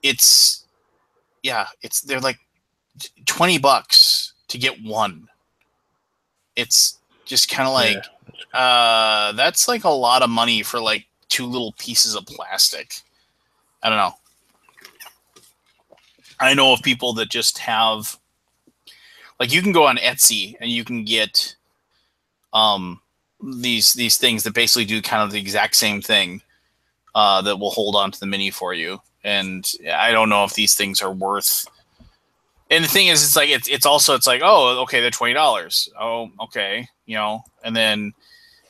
they're like $20 to get one. It's just kind of like, that's like a lot of money for like 2 little pieces of plastic. I don't know. I know of people that just have, like, you can go on Etsy and you can get these things that basically do kind of the exact same thing that will hold on to the mini for you. And I don't know if these things are worth. And the thing is, it's like it's like, oh, okay, they're $20. Oh, okay, you know. And then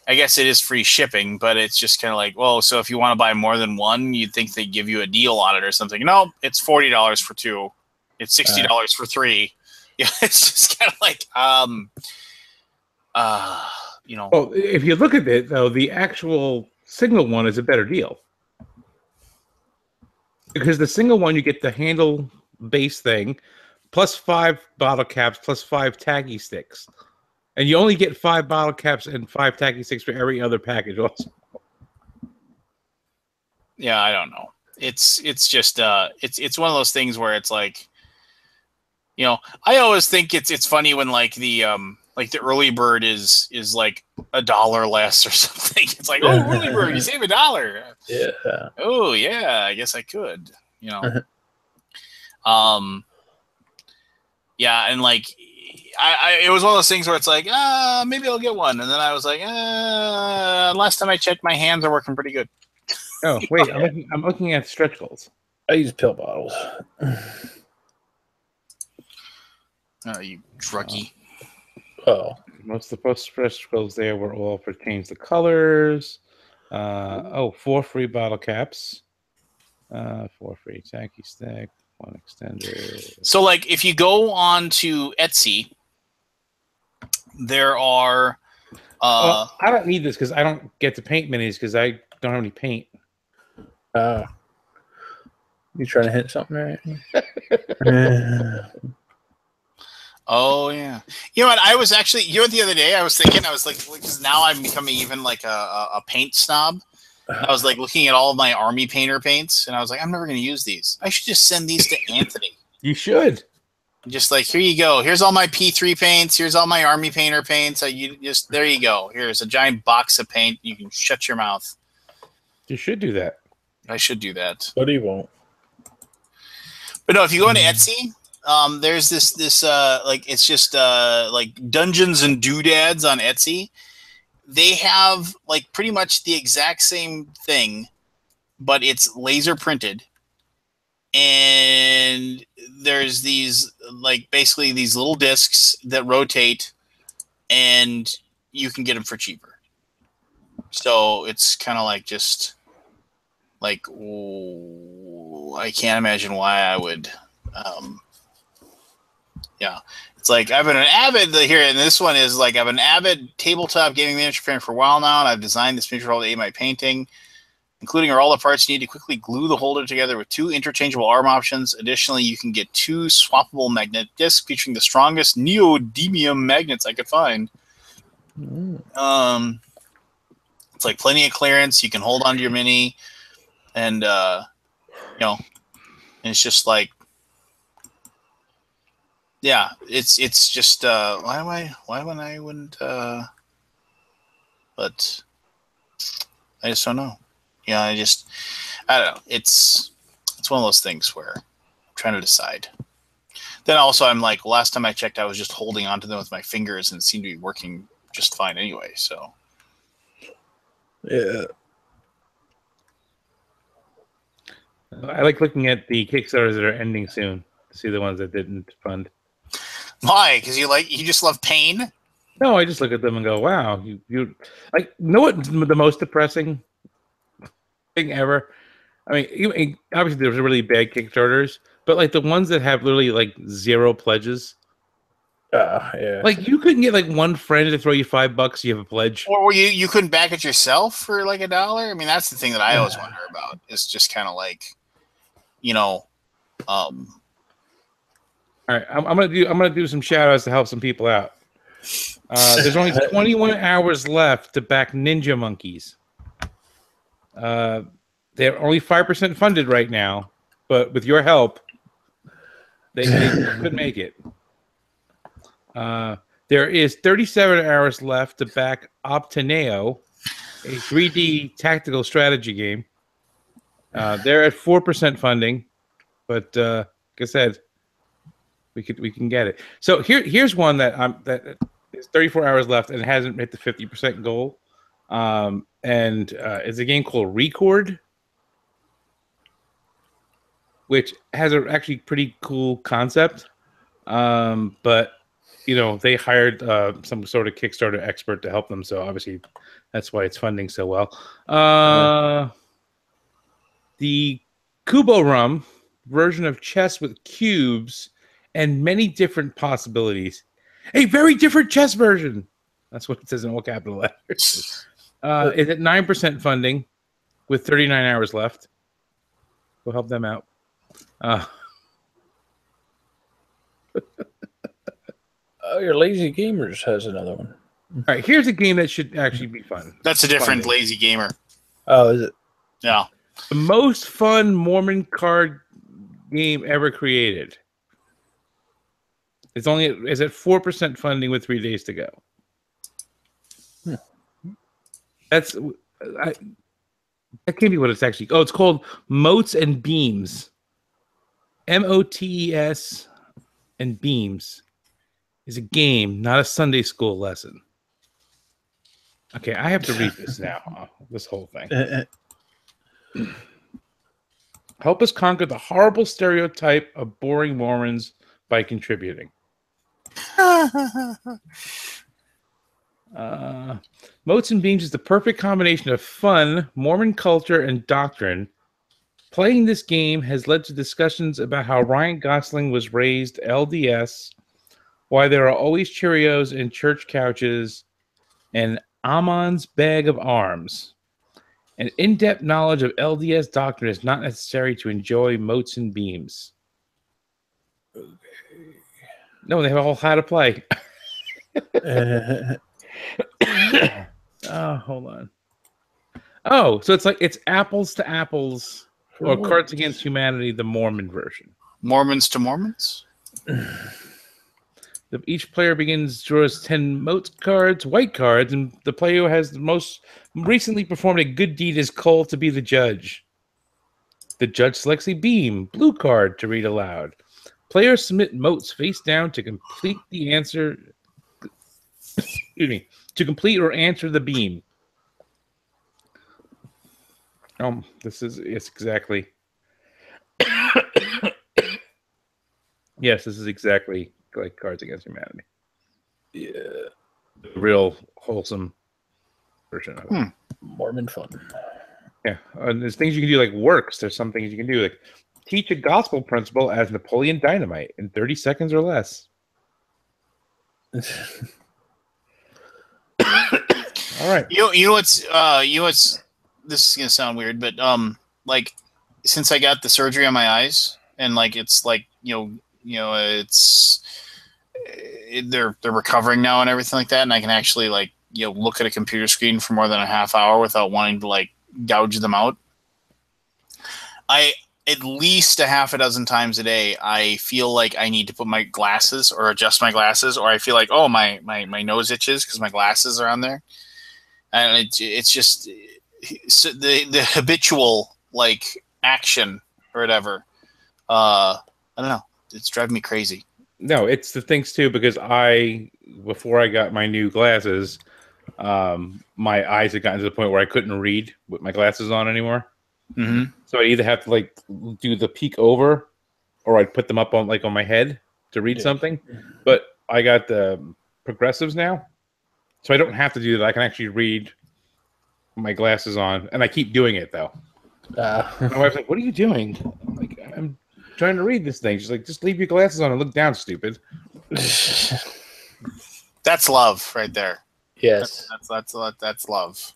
I guess it is free shipping, but it's just kind of like, well, so if you want to buy more than one, you'd think they'd give you a deal on it or something. No, it's $40 for 2. It's $60 for 3. Yeah, it's just kind of like, you know. Well, if you look at it, though, the actual single one is a better deal. Because the single one, you get the handle base thing, plus 5 bottle caps, plus 5 tacky sticks. And you only get 5 bottle caps and 5 tacky sticks for every other package also. Yeah, I don't know. It's just it's one of those things where it's like, you know, I always think it's funny when like the early bird is like $1 less or something. It's like, oh, early bird, you save $1. Yeah. Oh yeah, I guess I could. You know. Yeah, and like it was one of those things where it's like, maybe I'll get one, and then I was like, last time I checked, my hands are working pretty good. Oh wait, I'm looking at stretch goals. I use pill bottles. Oh, you druggie. Oh. Most of the post stretch goals there were all for change the colors. 4 free bottle caps. 4 free tacky stick. 1 extender. So, like, if you go on to Etsy, there are. I don't need this because I don't get to paint minis because I don't have any paint. You trying to hit something there? Oh yeah, you know what? I was actually, the other day I was thinking, I was like, because now I'm becoming even like a paint snob. I was like looking at all of my army painter paints, and I was like, I'm never going to use these. I should just send these to Anthony. You should. Just like, here you go. Here's all my P3 paints. Here's all my army painter paints. There you go. Here's a giant box of paint. You can shut your mouth. You should do that. I should do that. But he won't. But no, if you go into Etsy, there's this like, it's just like Dungeons and Doodads on Etsy. They have like pretty much the exact same thing, but it's laser printed. And there's these, like, basically these little discs that rotate, and you can get them for cheaper. So it's kind of like just like, I can't imagine why I would. Yeah, it's like I've been an avid here, and this one is like I've been an avid tabletop gaming miniature fan for a while now, and I've designed this miniature holder to aid my painting, including all the parts you need to quickly glue the holder together with 2 interchangeable arm options. Additionally, you can get 2 swappable magnet discs featuring the strongest neodymium magnets I could find. It's like plenty of clearance. You can hold onto your mini, and and it's just like, yeah, it's just why I wouldn't, but I just don't know. Yeah, I don't know. It's one of those things where I'm trying to decide. Then also I'm like, last time I checked, I was just holding onto them with my fingers, and it seemed to be working just fine anyway. So yeah, I like looking at the Kickstarters that are ending soon to see the ones that didn't fund. Why? Because you just love pain? No, I just look at them and go, "Wow, you like know what the most depressing thing ever." I mean, obviously there's really bad Kickstarters, but like the ones that have literally like 0 pledges. Yeah. Like you couldn't get like one friend to throw you $5. You have a pledge, or you couldn't back it yourself for like $1. I mean, that's the thing that I always wonder about. It's just kind of like, All right, I'm gonna do some shout outs to help some people out. There's only 21 hours left to back Ninja Monkeys. They're only 5% funded right now, but with your help, they could make it. There is 37 hours left to back Obteneo, a 3D tactical strategy game. They're at 4% funding, but like I said, we can get it. So here's one that is 34 hours left and hasn't hit the 50% goal. And it's a game called Record, which has a actually pretty cool concept. But they hired some sort of Kickstarter expert to help them, so obviously that's why it's funding so well. The Kubo Rum version of chess with cubes and many different possibilities. A very different chess version. That's what it says in all capital letters. Is at 9% funding with 39 hours left. We'll help them out. Your Lazy Gamers has another one. All right, here's a game that should actually be fun. That's a different Lazy Gamer. Oh, is it? Yeah. The most fun Mormon card game ever created. It's at 4% funding with 3 days to go. That can't be what it's actually. Oh, it's called Motes and Beams. MOTES and Beams is a game, not a Sunday school lesson. Okay, I have to read this now. This whole thing. Help us conquer the horrible stereotype of boring Mormons by contributing. Motes and Beams is the perfect combination of fun, Mormon culture, and doctrine. Playing this game has led to discussions about how Ryan Gosling was raised LDS, why there are always Cheerios in church couches, and Ammon's bag of arms. An in-depth knowledge of LDS doctrine is not necessary to enjoy Motes and Beams. Okay. No, they have all how to play. Oh, hold on. Oh, so it's apples to apples, or Cards Against Humanity, the Mormon version. Mormons to Mormons? Each player draws 10 mote cards, white cards, and the player who has the most recently performed a good deed is called to be the judge. The judge selects a beam, blue card, to read aloud. Players submit motes face down to complete the answer. Excuse me. To complete or answer the beam. It's exactly. Yes, this is exactly like Cards Against Humanity. Yeah, the real wholesome version of it. Mormon fun. Yeah, and there's things you can do like works. There's some things you can do like teach a gospel principle as Napoleon Dynamite in 30 seconds or less. All right. You know what's this is gonna sound weird, but like since I got the surgery on my eyes and like it's like it's they're recovering now and everything like that, and I can actually like look at a computer screen for more than a half hour without wanting to like gouge them out. I at least a half a dozen times a day I feel like I need to put my glasses or adjust my glasses, or I feel like my nose itches because my glasses are on there, and it's just the habitual like action or whatever. I don't know. It's driving me crazy. No, it's the things too, because before I got my new glasses, my eyes had gotten to the point where I couldn't read with my glasses on anymore. Mm-hmm. So I either have to like do the peek over, or I'd put them up on my head to read something. But I got the progressives now, so I don't have to do that. I can actually read my glasses on, and I keep doing it though. My wife's like, "What are you doing?" I'm like, "I'm trying to read this thing." She's like, "Just leave your glasses on and look down, stupid." That's love right there. Yes, that's love.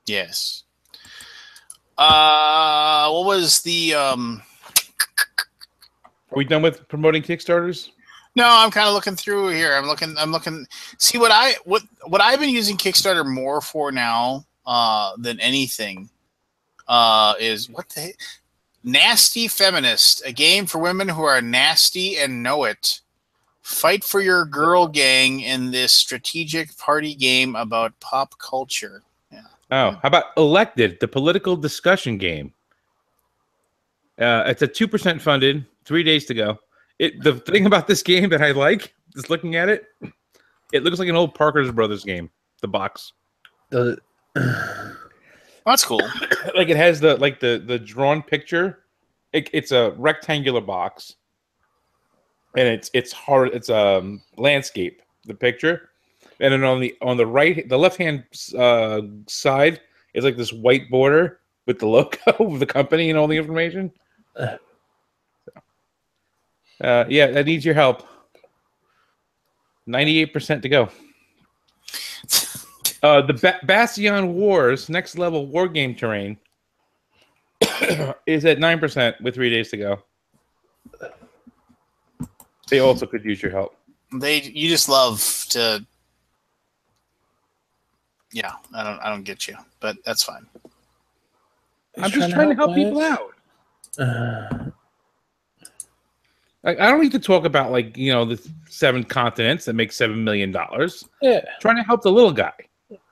Yes. What was the Are we done with promoting Kickstarters? No, I'm kind of looking through here. I'm looking. See what I've been using Kickstarter more for now than anything is what the heck? Nasty Feminist, a game for women who are nasty and know it. Fight for your girl gang in this strategic party game about pop culture. Yeah. Oh, how about Elected, the political discussion game? It's a 2% funded, 3 days to go. The thing about this game that I like, just looking at it, it looks like an old Parker's Brothers game. The box. That's cool. Like it has the drawn picture. It's a rectangular box, and it's hard. It's landscape. The picture, and then on the left hand side is like this white border with the logo of the company and all the information. Yeah, that needs your help. 98% to go. The Bastion Wars Next Level War Game Terrain is at 9% with 3 days to go. They also could use your help. You just love to. Yeah, I don't get you, but that's fine. I'm just trying to help people out. I don't need to talk about the 7 continents that make $7 million. Yeah, trying to help the little guy.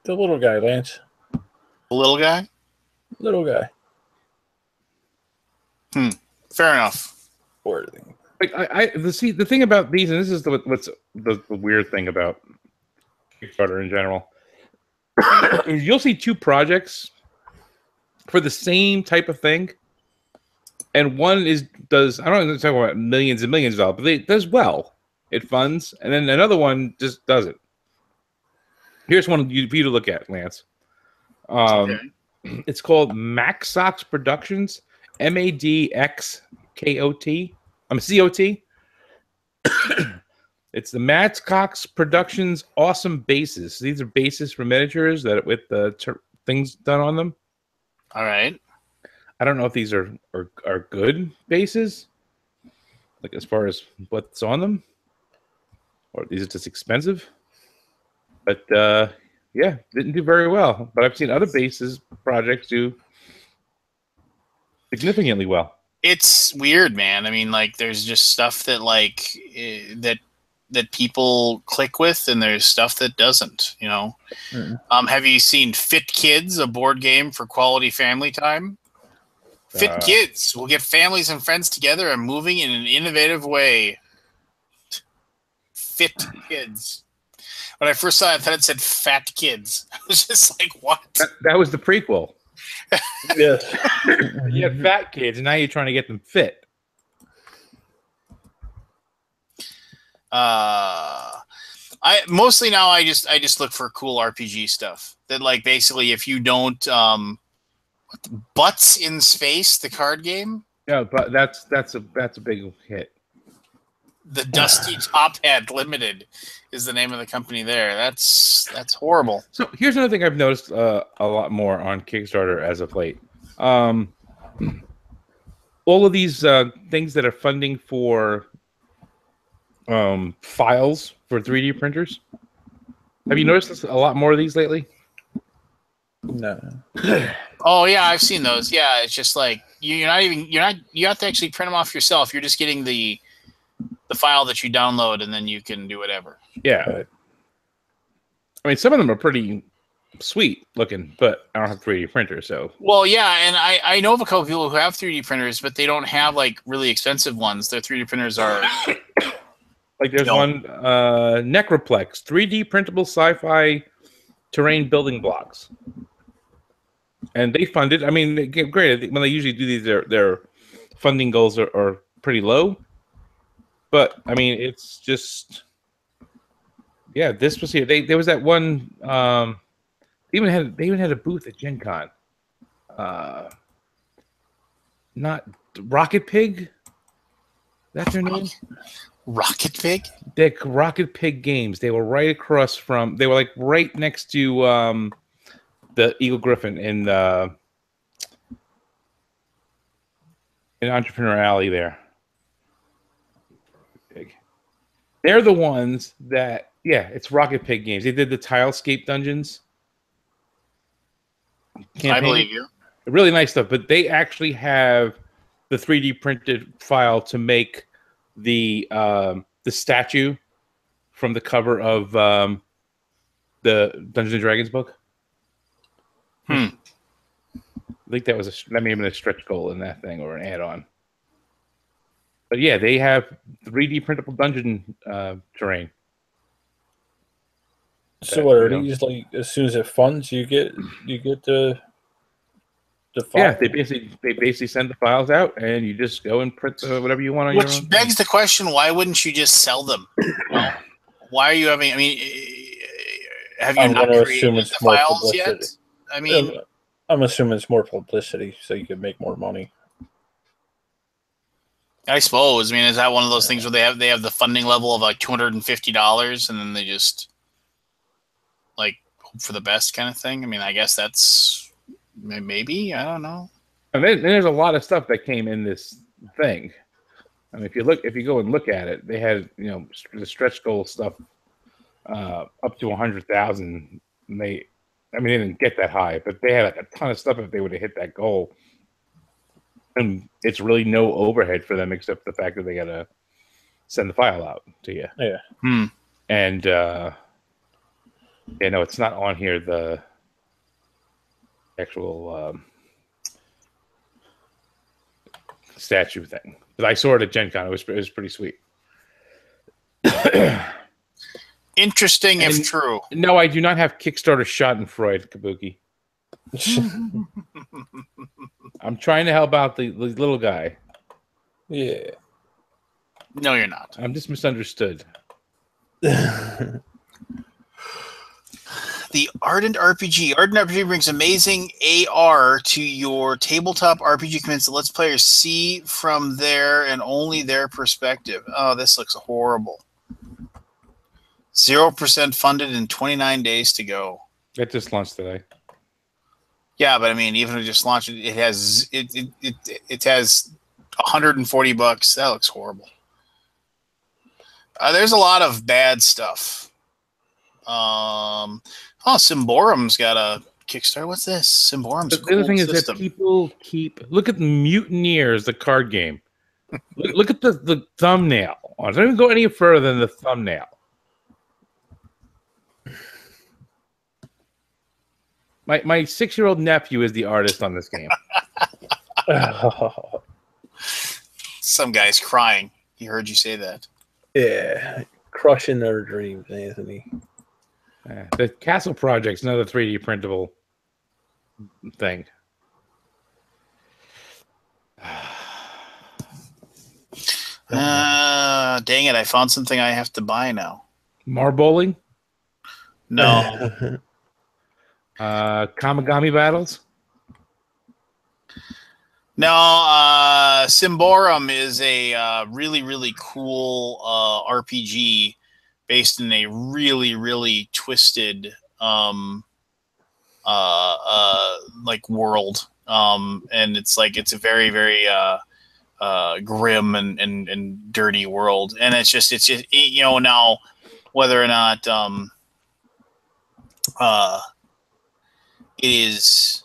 The little guy, Lance. The little guy. Little guy. Fair enough. The thing about these, and this is what's the weird thing about Kickstarter in general, is you'll see 2 projects for the same type of thing, and one does I don't know if I'm talking about millions and millions of dollars, but it does well. It funds, and then another one just doesn't. Here's one for you to look at, Lance. Okay. It's called Maxox Productions, MADXKOT. COT. It's the Maxox Productions Awesome Bases. These are bases for miniatures that with the things done on them. All right. I don't know if these are good bases, like as far as what's on them, or these are just expensive. But yeah, didn't do very well. But I've seen other bases projects do significantly well. It's weird, man. I mean, there's just stuff that that people click with, and there's stuff that doesn't. Have you seen Fit Kids, a board game for quality family time? Fit Kids will get families and friends together and moving in an innovative way. Fit Kids. When I first saw it, I thought it said Fat Kids. I was just like, what? That was the prequel. Yes. You had fat kids, and now you're trying to get them fit. I mostly now I just look for cool RPG stuff that basically if you don't Butts in Space, the card game. Yeah, but that's a big hit. The Dusty Top Hat Limited is the name of the company there. That's horrible. So here's another thing I've noticed a lot more on Kickstarter as of late. All of these things that are funding for files for 3D printers. Have you noticed a lot more of these lately? No. Oh yeah, I've seen those. Yeah, it's just you have to actually print them off yourself. You're just getting the file that you download, and then you can do whatever. Yeah. I mean, some of them are pretty sweet looking, but I don't have 3D printers, so. Well, yeah, and I know of a couple of people who have 3D printers, but they don't have really expensive ones. Their 3D printers are there's one Necroplex 3D printable sci-fi terrain building blocks. And they funded. I mean, great. When they usually do these, their funding goals are pretty low. But I mean, it's just, yeah. This was here. There was that one. They even had a booth at Gen Con. Not Rocket Pig. That's their name. Rocket Pig. The Rocket Pig Games. They were right across from. They were like right next to the Eagle Griffin in Entrepreneur Alley there. Pig. They're the ones that, yeah, it's Rocket Pig Games. They did the Tilescape dungeons. Campaign. I believe you. Really nice stuff, but they actually have the 3D printed file to make the statue from the cover of the Dungeons and Dragons book. I think that may have been a stretch goal in that thing or an add-on. But yeah, they have 3D printable dungeon terrain. So what are these like? As soon as it funds, you get the file? Yeah, they basically send the files out, and you just go and print whatever you want on your own. Which begs the question: why wouldn't you just sell them? Well, why are you having? I mean, have you not created the files yet? I mean, I'm assuming it's more publicity, so you can make more money. I suppose. I mean, is that one of those things where they have the funding level of like $250, and then they just like hope for the best kind of thing? I mean, I guess that's maybe, I don't know. And there's a lot of stuff that came in this thing. I mean, if you go and look at it, they had the stretch goal stuff up to 100,000. They didn't get that high, but they had like a ton of stuff if they would have hit that goal. And it's really no overhead for them except the fact that they got to send the file out to you. Yeah. And it's not on here, the actual statue thing. But I saw it at Gen Con. It was pretty sweet. Interesting if true. No, I do not have Kickstarter Schadenfreude, Kabuki. I'm trying to help out the little guy. Yeah. No, you're not. I'm just misunderstood. The Ardent RPG. Ardent RPG brings amazing AR to your tabletop RPG commands that lets players see from their and only their perspective. Oh, this looks horrible. 0% funded and 29 days to go. It just launched today. Yeah, but I mean, even if it just launched, it has $140. That looks horrible. There's a lot of bad stuff. Symborum's got a Kickstarter. What's this? Symborum's the other thing is that people look at the Mutineers, the card game. look at the thumbnail. I don't even go any further than the thumbnail. My 6-year-old nephew is the artist on this game. Some guy's crying. He heard you say that. Yeah, crushing their dreams, Anthony. The Castle Project's another 3D printable thing. Dang it, I found something I have to buy now. Marbowling? No. Kamigami battles? No, Symborum is a really, really cool RPG based in a really, really twisted like world. And it's a very, very grim and dirty world. And it's just now whether or not it is,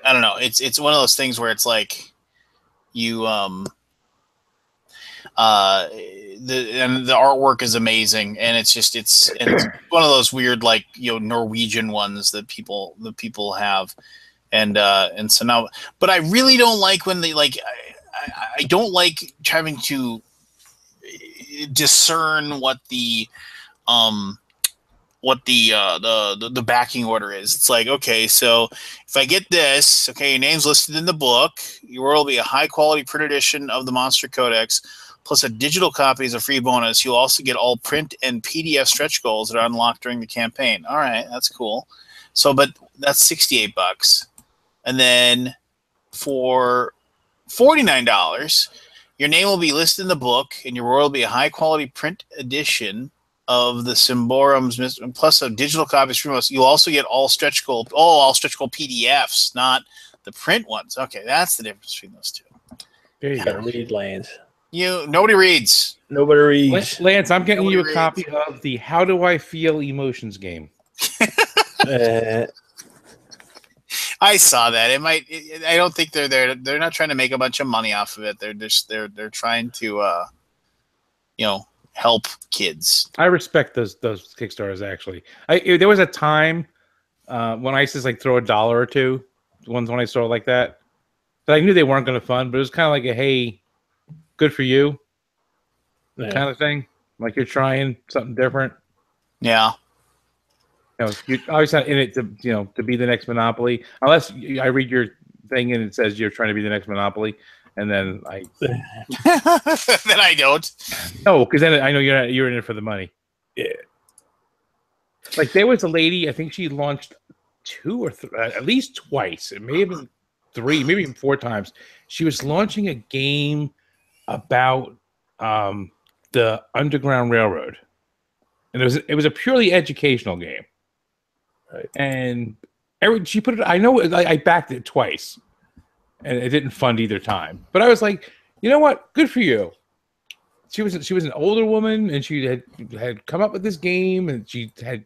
I don't know. It's one of those things where it's like you the artwork is amazing, and it's one of those weird Norwegian ones that people have, and so now, but I really don't like when they I don't like having to discern what the what the backing order is. It's like, okay, so if I get this, okay, your name's listed in the book. Your world will be a high quality print edition of the Monster Codex, plus a digital copy as a free bonus. You'll also get all print and PDF stretch goals that are unlocked during the campaign. All right, that's cool. So, but that's $68, and then for $49, your name will be listed in the book, and your world will be a high quality print edition of the Symborum's plus a digital copies from us. You'll also get all stretch goal PDFs, not the print ones. Okay, that's the difference between those two. There you gotta read, Lance. Nobody reads. Nobody reads. Lance, I'm getting you a copy of the How Do I Feel Emotions game. I saw that. I don't think they're there. They're not trying to make a bunch of money off of it. They're trying to, help kids. I respect those Kickstarters. Actually, there was a time when I used to like throw $1 or two ones when I saw it like that. But I knew they weren't going to fund. But it was kind of like a hey, good for you, kind of thing. Like you're trying something different. Yeah. You're obviously not in it to be the next Monopoly, unless I read your thing and it says you're trying to be the next Monopoly, and then then I don't. No, because then I know you're in it for the money. Yeah. Like there was a lady, I think she launched at least twice. It may have been 3, maybe even 4 times. She was launching a game about the Underground Railroad, and it was a purely educational game. Right. And she put it. I know. I backed it twice, and it didn't fund either time. But I was like, you know what? Good for you. She was an older woman, and she had come up with this game, and she had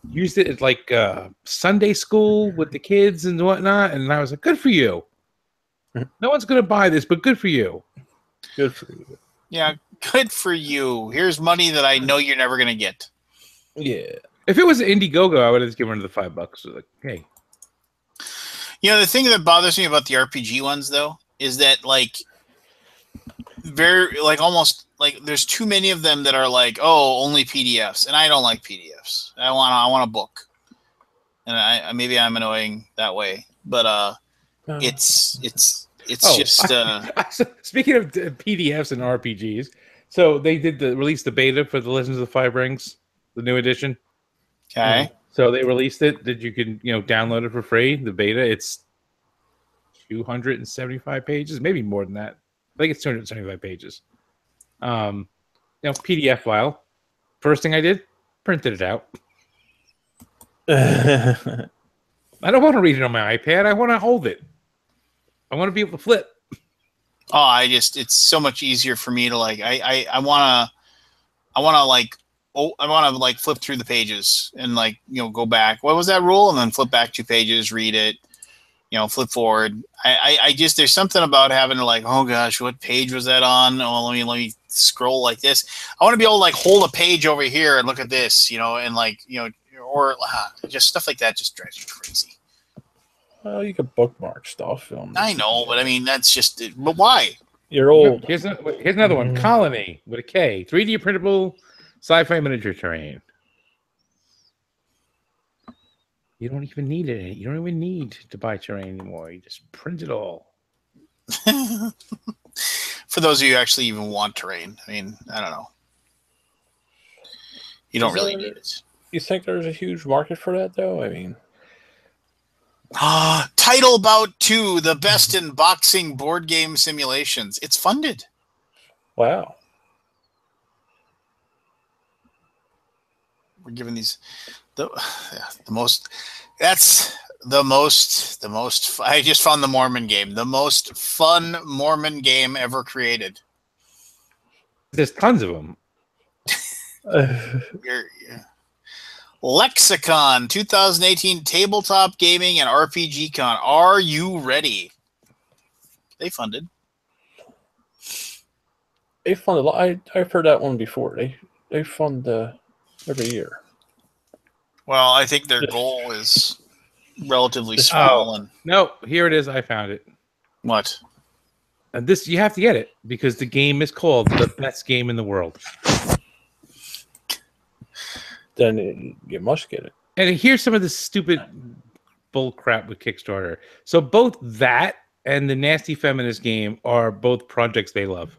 used it at like Sunday school with the kids and whatnot. And I was like, good for you. No one's gonna buy this, but good for you. Good for you. Yeah, good for you. Here's money that I know you're never gonna get. Yeah. If it was Indiegogo, I would have just given her the $5. So like, hey. The thing that bothers me about the RPG ones, though, is that almost there's too many of them that are like, oh, only PDFs, and I don't like PDFs. I want a book, and maybe I'm annoying that way, but it's just. Speaking of PDFs and RPGs, so they did release the beta for the Legends of the Five Rings, the new edition. Okay. So they released it that you can, download it for free. The beta, it's 275 pages, maybe more than that. I think it's 275 pages. PDF file. First thing I did, printed it out. I don't want to read it on my iPad. I want to hold it. I want to be able to flip. Oh, it's so much easier for me to I want to flip through the pages and go back. What was that rule? And then flip back 2 pages, read it, flip forward. I just, there's something about having to oh gosh, what page was that on? Oh, let me scroll like this. I want to be able to hold a page over here and look at this, and or just stuff like that just drives me crazy. Well, you could bookmark stuff. I know, but I mean, that's just it. But why? You're old. Here's another one. Colony with a K. 3D printable sci-fi miniature terrain. You don't even need it. You don't even need to buy terrain anymore. You just print it all. For those of you who actually even want terrain, I mean, I don't know. You don't really need it. You think there's a huge market for that, though? I mean, Title Bout 2, the best in boxing board game simulations. It's funded. Wow. We're giving these the most. That's the most. I just found the Mormon game. The most fun Mormon game ever created. There's tons of them. Lexicon 2018 Tabletop Gaming and RPG Con. Are you ready? They funded. They fund a lot. I've heard that one before. They fund every year. Well, I think their goal is relatively small. And no, here it is. I found it. What? And this, you have to get it because the game is called the best game in the world. then you must get it. And here's some of the stupid bull crap with Kickstarter. So both that and the Nasty Feminist game are both projects they love.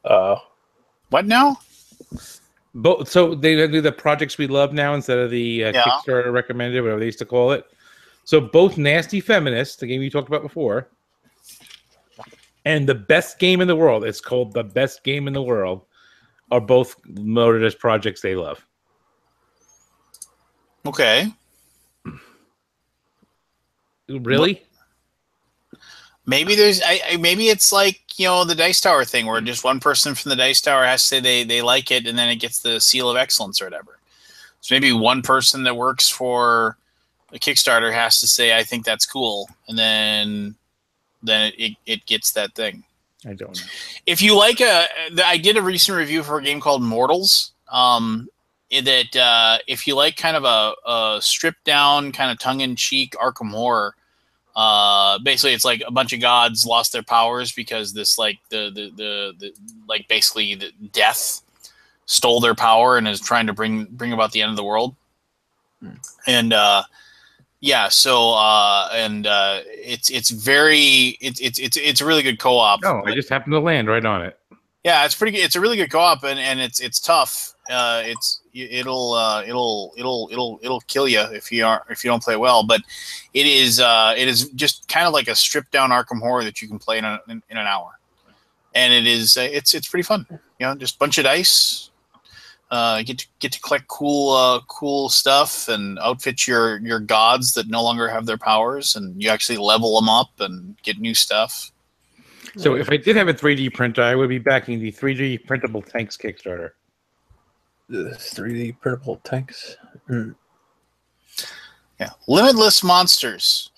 What now? Both. So they do the projects we love now instead of the Kickstarter recommended, whatever they used to call it. So both Nasty Feminist, the game you talked about before, and the best game in the world, it's called the best game in the world, are both noted as projects they love. Okay. Really? Maybe there's maybe it's like, you know, the Dice Tower thing where just one person from the Dice Tower has to say they like it, and then it gets the seal of excellence or whatever. So maybe one person that works for a Kickstarter has to say, I think that's cool, and then it gets that thing. I don't know. If you like I did a recent review for a game called Mortals. That if you like kind of a stripped down, kind of tongue in cheek Arkham horror, basically it's like a bunch of gods lost their powers because this like the like basically the death stole their power and is trying to bring about the end of the world. And it's a really good co-op. No, I just happened to land right on it. Yeah, it's pretty good. It's a really good co-op, and it's tough. It'll kill you if you don't play well. But it is just kind of like a stripped down Arkham horror that you can play in an hour, and it's pretty fun. You know, just a bunch of dice. Get to collect cool stuff and outfit your gods that no longer have their powers, and you actually level them up and get new stuff. So if I did have a 3D printer, I would be backing the 3D printable tanks Kickstarter. The 3D printable tanks. Yeah, limitless monsters,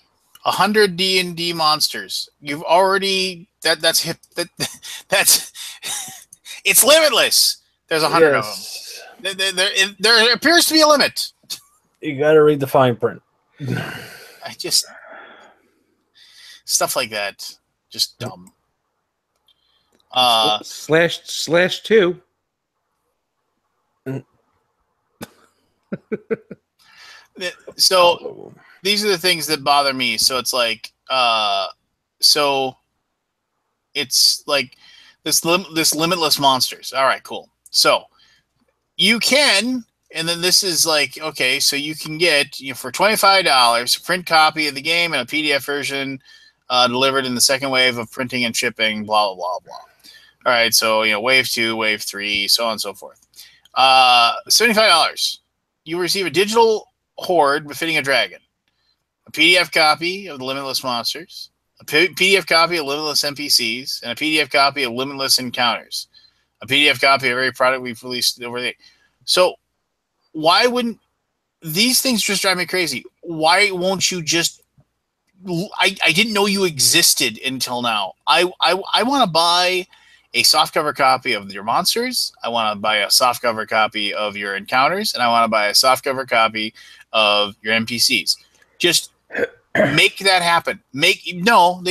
100 D&D monsters. You've already that's it's limitless. There's 100 of them. There appears to be a limit. You got to read the fine print. Stuff like that, just dumb. /2. So these are the things that bother me. So it's like, so it's like this limitless monsters. All right, cool. So you can, and then this is like, okay, so you can get, for $25 a print copy of the game and a PDF version delivered in the second wave of printing and shipping, blah, blah, blah, blah. All right, so, wave 2, wave 3, so on and so forth. $75. You receive a digital horde befitting a dragon, a PDF copy of the Limitless Monsters, a PDF copy of Limitless NPCs, and a PDF copy of Limitless Encounters, a PDF copy of every product we've released over there. So why wouldn't these things just drive me crazy? Why won't you just I didn't know you existed until now. I want to buy a softcover copy of your monsters. I want to buy a softcover copy of your encounters, and I want to buy a softcover copy of your NPCs. Just make that happen. They don't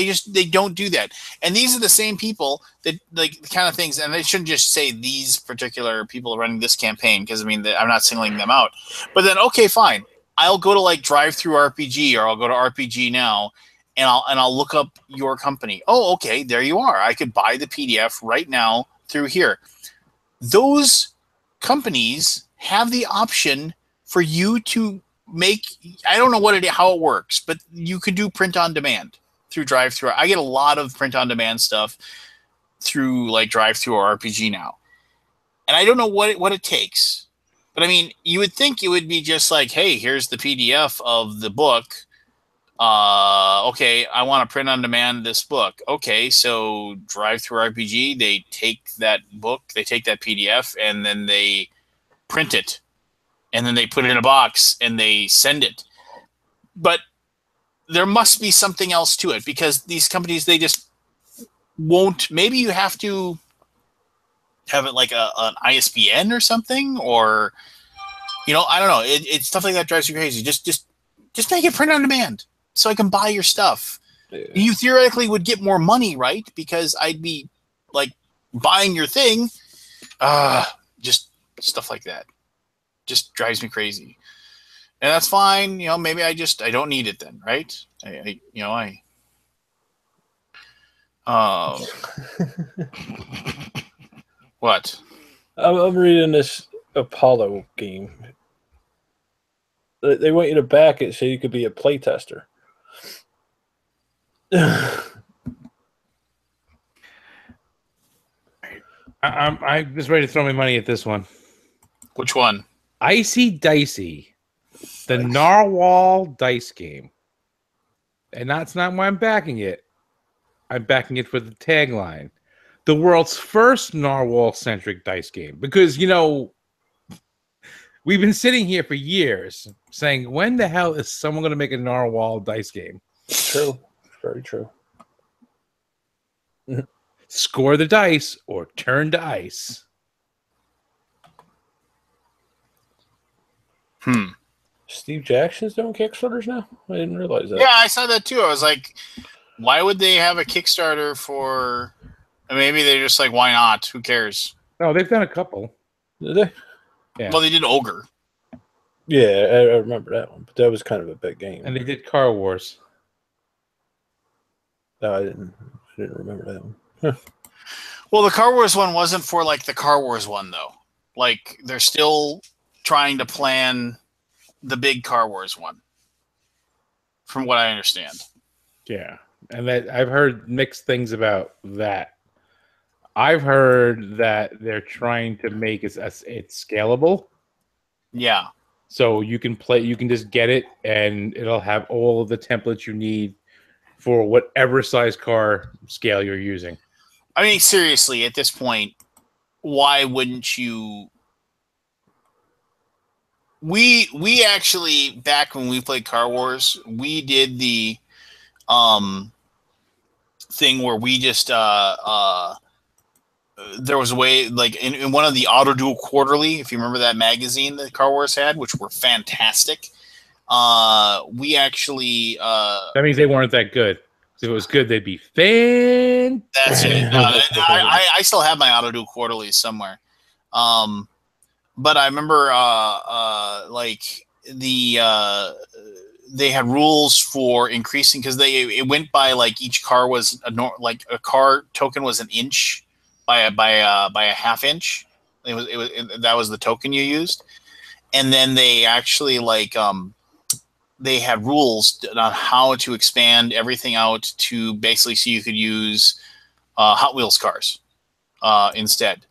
do that. And these are the same people that like the kind of things, and they shouldn't just say these particular people running this campaign, because I'm not singling them out. But then, okay, fine. I'll go to like Drive-Thru RPG, or I'll go to RPG Now, and I'll look up your company. Oh, okay, there you are. I could buy the PDF right now through here. Those companies have the option for you to make. I don't know how it works, but you could do print on demand through Drive-Thru. I get a lot of print on demand stuff through like Drive-Thru or RPG Now, and I don't know what it takes. But you would think it would be just like, hey, here's the PDF of the book. Okay, I want to print on demand this book. Okay, so Drive-Thru RPG, they take that book, they take that PDF, and then they print it. And then they put it in a box and they send it. But there must be something else to it, because these companies, they just won't. Maybe you have to have it like an ISBN or something, or I don't know. It's stuff like that drives you crazy. Just make it print on demand so I can buy your stuff. Yeah. You theoretically would get more money, right? Because I'd be like buying your thing. Just stuff like that. Just drives me crazy. And that's fine. You know, maybe I don't need it then, right? What? I'm reading this Apollo game. They want you to back it so you could be a playtester. I'm just ready to throw my money at this one. Which one? Icy Dicey, the Narwhal dice game. And that's not why I'm backing it. I'm backing it for the tagline. The world's first narwhal-centric dice game. Because, you know, we've been sitting here for years saying, when the hell is someone going to make a narwhal dice game? True. Very true. Score the dice or turn to ice. Steve Jackson's doing Kickstarters now? I didn't realize that. Yeah, I saw that too. I was like, why would they have a Kickstarter for... Maybe they're just like, why not? Who cares? No, they've done a couple. Did they? Yeah. Well, they did Ogre. Yeah, I remember that one. But that was kind of a big game. And they did Car Wars. No, I didn't remember that one. Well, the Car Wars one wasn't for like the Car Wars one, though. Like, they're still trying to plan the big Car Wars one, from what I understand. Yeah. And that I've heard mixed things about that. I've heard that they're trying to make it scalable. Yeah. So you can just get it and it'll have all of the templates you need for whatever size car scale you're using. I mean, seriously, at this point, why wouldn't you? We actually, back when we played Car Wars, we did the thing where we just there was a way, like in one of the Auto Duel Quarterly, if you remember that magazine that Car Wars had, which were fantastic. We actually that means they weren't that good. If it was good, they'd be fan. That's it. I still have my Auto Duel Quarterly somewhere. But I remember like they had rules for increasing, because it went by like each car was like a car token was an inch by a half inch. That was the token you used, and then they actually like they had rules on how to expand everything out to basically so you could use Hot Wheels cars instead.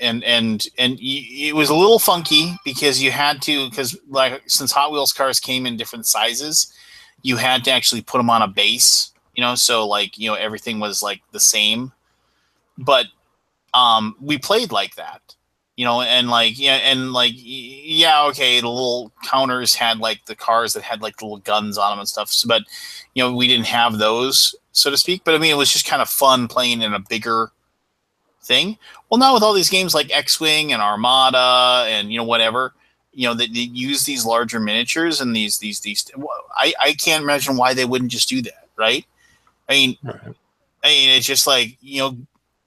And it was a little funky because you had to, because like since Hot Wheels cars came in different sizes, you had to actually put them on a base, you know, so like, you know, everything was like the same. But we played like that, you know, and like okay, the little counters had like the cars that had like the little guns on them and stuff. So, but you know, we didn't have those, so to speak. But I mean, it was just kind of fun playing in a bigger thing. Well, now with all these games like X-Wing and Armada and, you know, whatever, you know, they use these larger miniatures and these I can't imagine why they wouldn't just do that, right? I mean, it's just like, you know,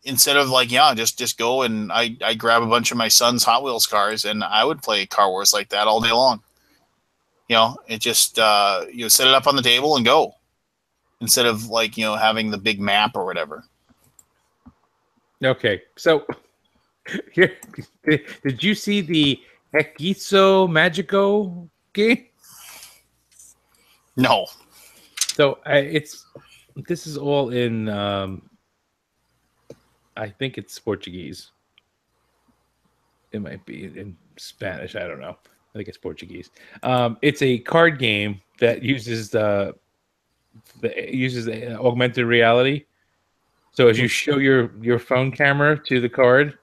instead of like, yeah, just go and I grab a bunch of my son's Hot Wheels cars and I would play Car Wars like that all day long. You know, it just you know, set it up on the table and go, instead of like, you know, having the big map or whatever. Okay, so here, did you see the Hekiso Magico game? No. So this is all in I think it's Portuguese. It might be in Spanish. I don't know. I think it's Portuguese. It's a card game that uses augmented reality. So as you show your phone camera to the card,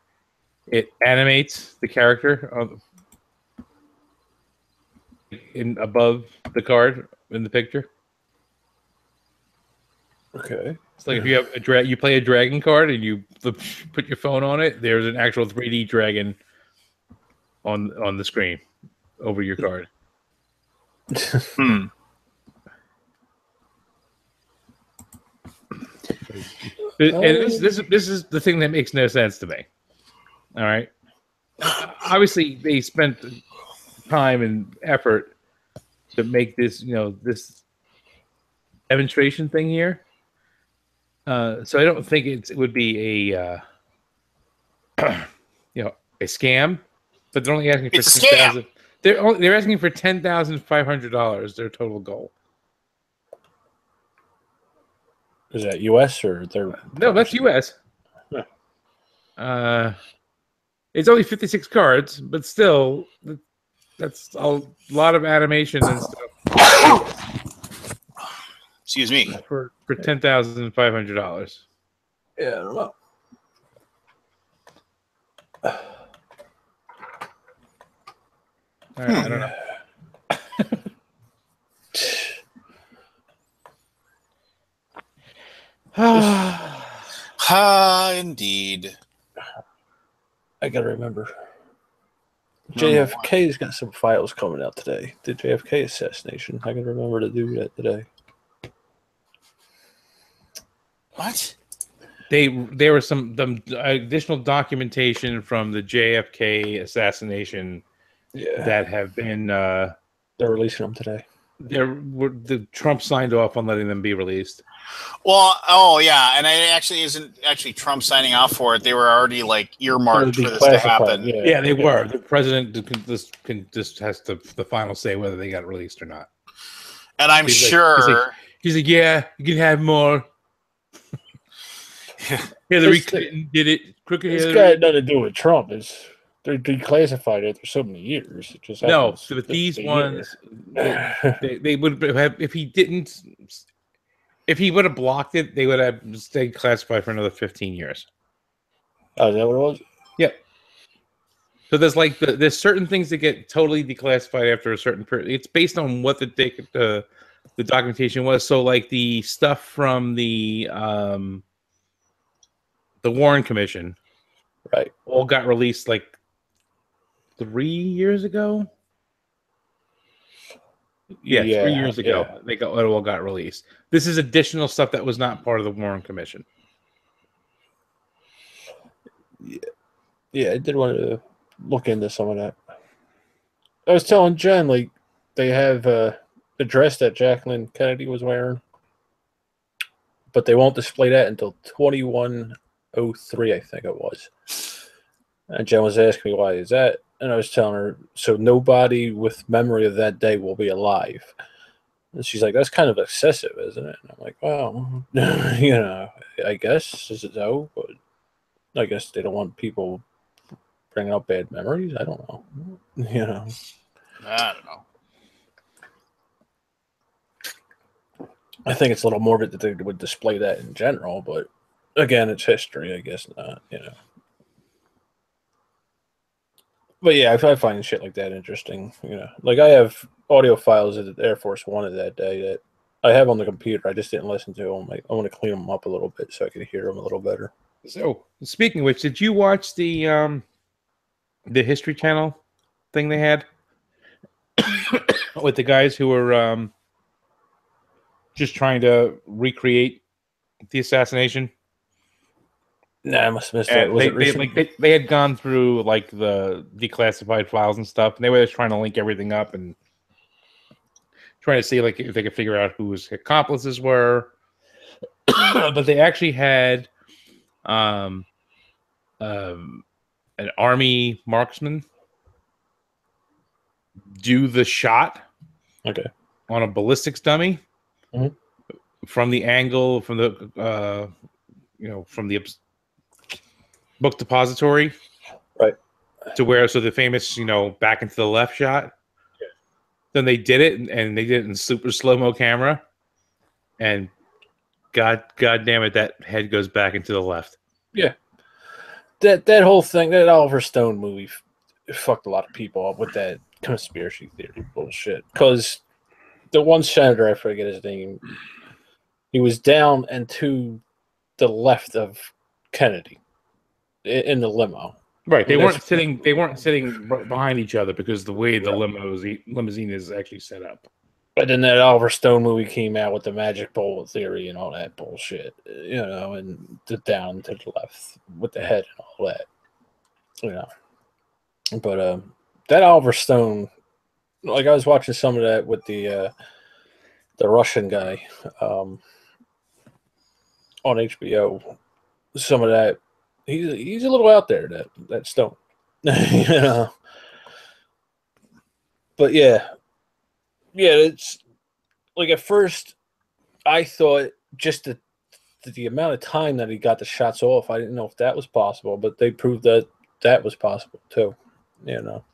it animates the character above the card in the picture. Okay. It's like if you have you play a dragon card and you put your phone on it, there's an actual 3D dragon on the screen over your card. And this is the thing that makes no sense to me. All right. obviously they spent time and effort to make this, this demonstration thing here. So I don't think it would be a a scam, but they're only asking for $10,000. They're asking for $10,500. Their total goal. Is that U.S. or their? No, that's U.S. Yeah. It's only 56 cards, but still, that's a lot of animation and stuff. Excuse me. For $10,500. Yeah, I don't know. All right, I don't know. Indeed. I gotta remember. JFK's got some files coming out today. The JFK assassination. I gotta remember to do that today. What? There was some additional documentation from the JFK assassination that have been. They're releasing them today. The Trump signed off on letting them be released. Well, and it actually isn't actually Trump signing off for it. They were already like earmarked for this to happen. Yeah, they were. The president just has the final say whether they got released or not. And I'm sure he's like, yeah, you can have more. Hillary Clinton did it. Crooked It's Hillary. got nothing to do with Trump. They're declassified after so many years. It just no, but these ones, they would have if he didn't. If he would have blocked it, they would have stayed classified for another 15 years. Oh, is that what it was? Yep. So there's certain things that get totally declassified after a certain period. It's based on what the documentation was. So like the stuff from the Warren Commission, right, all got released like 3 years ago. Yeah, 3 years ago it all got released. This is additional stuff that was not part of the Warren Commission. Yeah, I did want to look into some of that. I was telling Jen, like, they have the dress that Jacqueline Kennedy was wearing, but they won't display that until 2103, I think it was. And Jen was asking me, why is that? And I was telling her, so nobody with memory of that day will be alive. And she's like, that's kind of excessive, isn't it? And I'm like, well, I guess is it so, but I guess they don't want people bringing up bad memories. I don't know. I don't know. I think it's a little morbid that they would display that in general, but again, it's history. I guess not. But yeah, I find shit like that interesting. Like I have audio files that the Air Force wanted that day that I have on the computer. I just didn't listen to them. I want to clean them up a little bit so I can hear them a little better. So, speaking of which, did you watch the History Channel thing they had with the guys who were just trying to recreate the assassination? Nah, I must have missed that. They had gone through like the declassified files and stuff, and they were just trying to link everything up and trying to see like if they could figure out who his accomplices were. But they actually had an army marksman do the shot on a ballistics dummy from the angle from the from the book depository, right, to where the famous back into the left shot. Yeah. Then they did it, and they did it in super slow-mo camera, and god damn it, that head goes back into the left. Yeah, that whole thing, that Oliver Stone movie, fucked a lot of people up with that conspiracy theory bullshit. Because the one senator, I forget his name, he was down and to the left of Kennedy in the limo. Right, they weren't sitting behind each other because the way the limousine is actually set up. But then that Oliver Stone movie came out with the magic bullet theory and all that bullshit, and the down to the left with the head and all that, But that Oliver Stone, like I was watching some of that with the Russian guy on HBO. Some of that, he's a little out there. That Stone, you know. But yeah, it's like at first I thought just the amount of time that he got the shots off, I didn't know if that was possible, but they proved that was possible too. You know,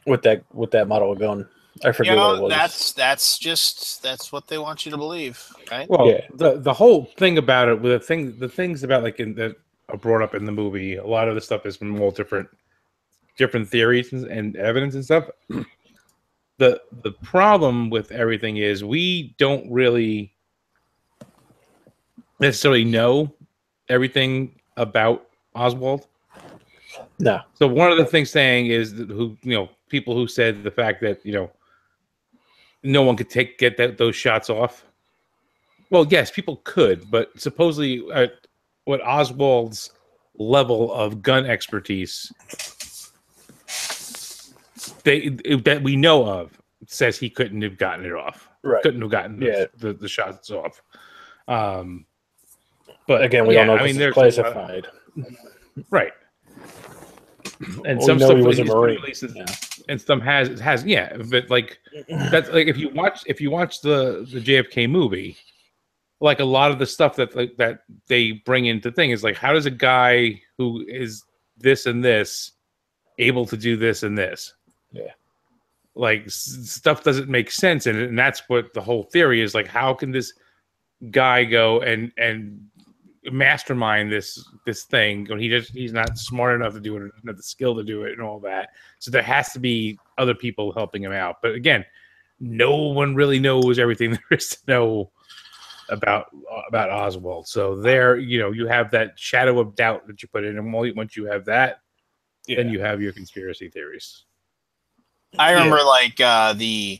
with that model of gun, I forget what it was. That's what they want you to believe, right? Well, Yeah. the whole thing about it, the things about like that are brought up in the movie, a lot of the stuff is from all different theories and evidence and stuff. The problem with everything is we don't really necessarily know everything about Oswald. No. So one of the things saying is that people who said the fact that no one could get those shots off. Well, yes, people could, but supposedly what Oswald's level of gun expertise that we know of says he couldn't have gotten it off. Right. Couldn't have gotten the shots off. But again, we don't know because it's classified. Right. And some stuff was a Marine. And some has, but like that's like if you watch the JFK movie, like a lot of the stuff that they bring into thing is like, how does a guy who is this and this able to do this and this? Yeah. Like stuff doesn't make sense in it, and that's what the whole theory is. Like, how can this guy go and mastermind this thing when he's not smart enough to do it, doesn't have the skill to do it, and all that? So there has to be other people helping him out. But again, no one really knows everything there is to know about Oswald. So there, you have that shadow of doubt that you put in, and once you have that, then you have your conspiracy theories. I remember like the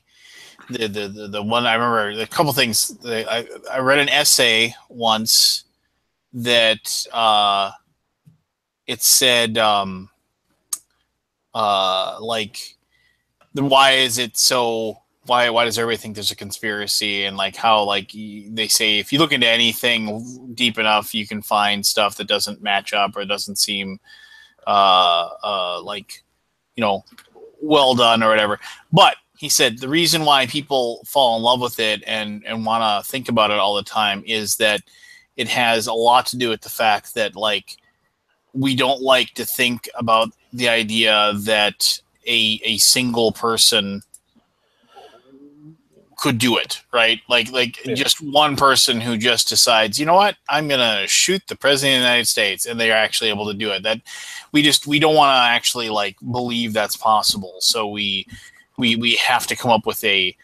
one. I remember a couple things. I read an essay once that it said like why is it so. Why does everybody think there's a conspiracy, and like how like they say if you look into anything deep enough you can find stuff that doesn't match up or doesn't seem like well done or whatever. But he said the reason why people fall in love with it and want to think about it all the time is that it has a lot to do with the fact that like we don't like to think about the idea that a single person could do it, right? Like just one person who just decides, you know what, I'm gonna shoot the president of the United States, and they are actually able to do it. That we don't want to actually like believe that's possible. So we have to come up with a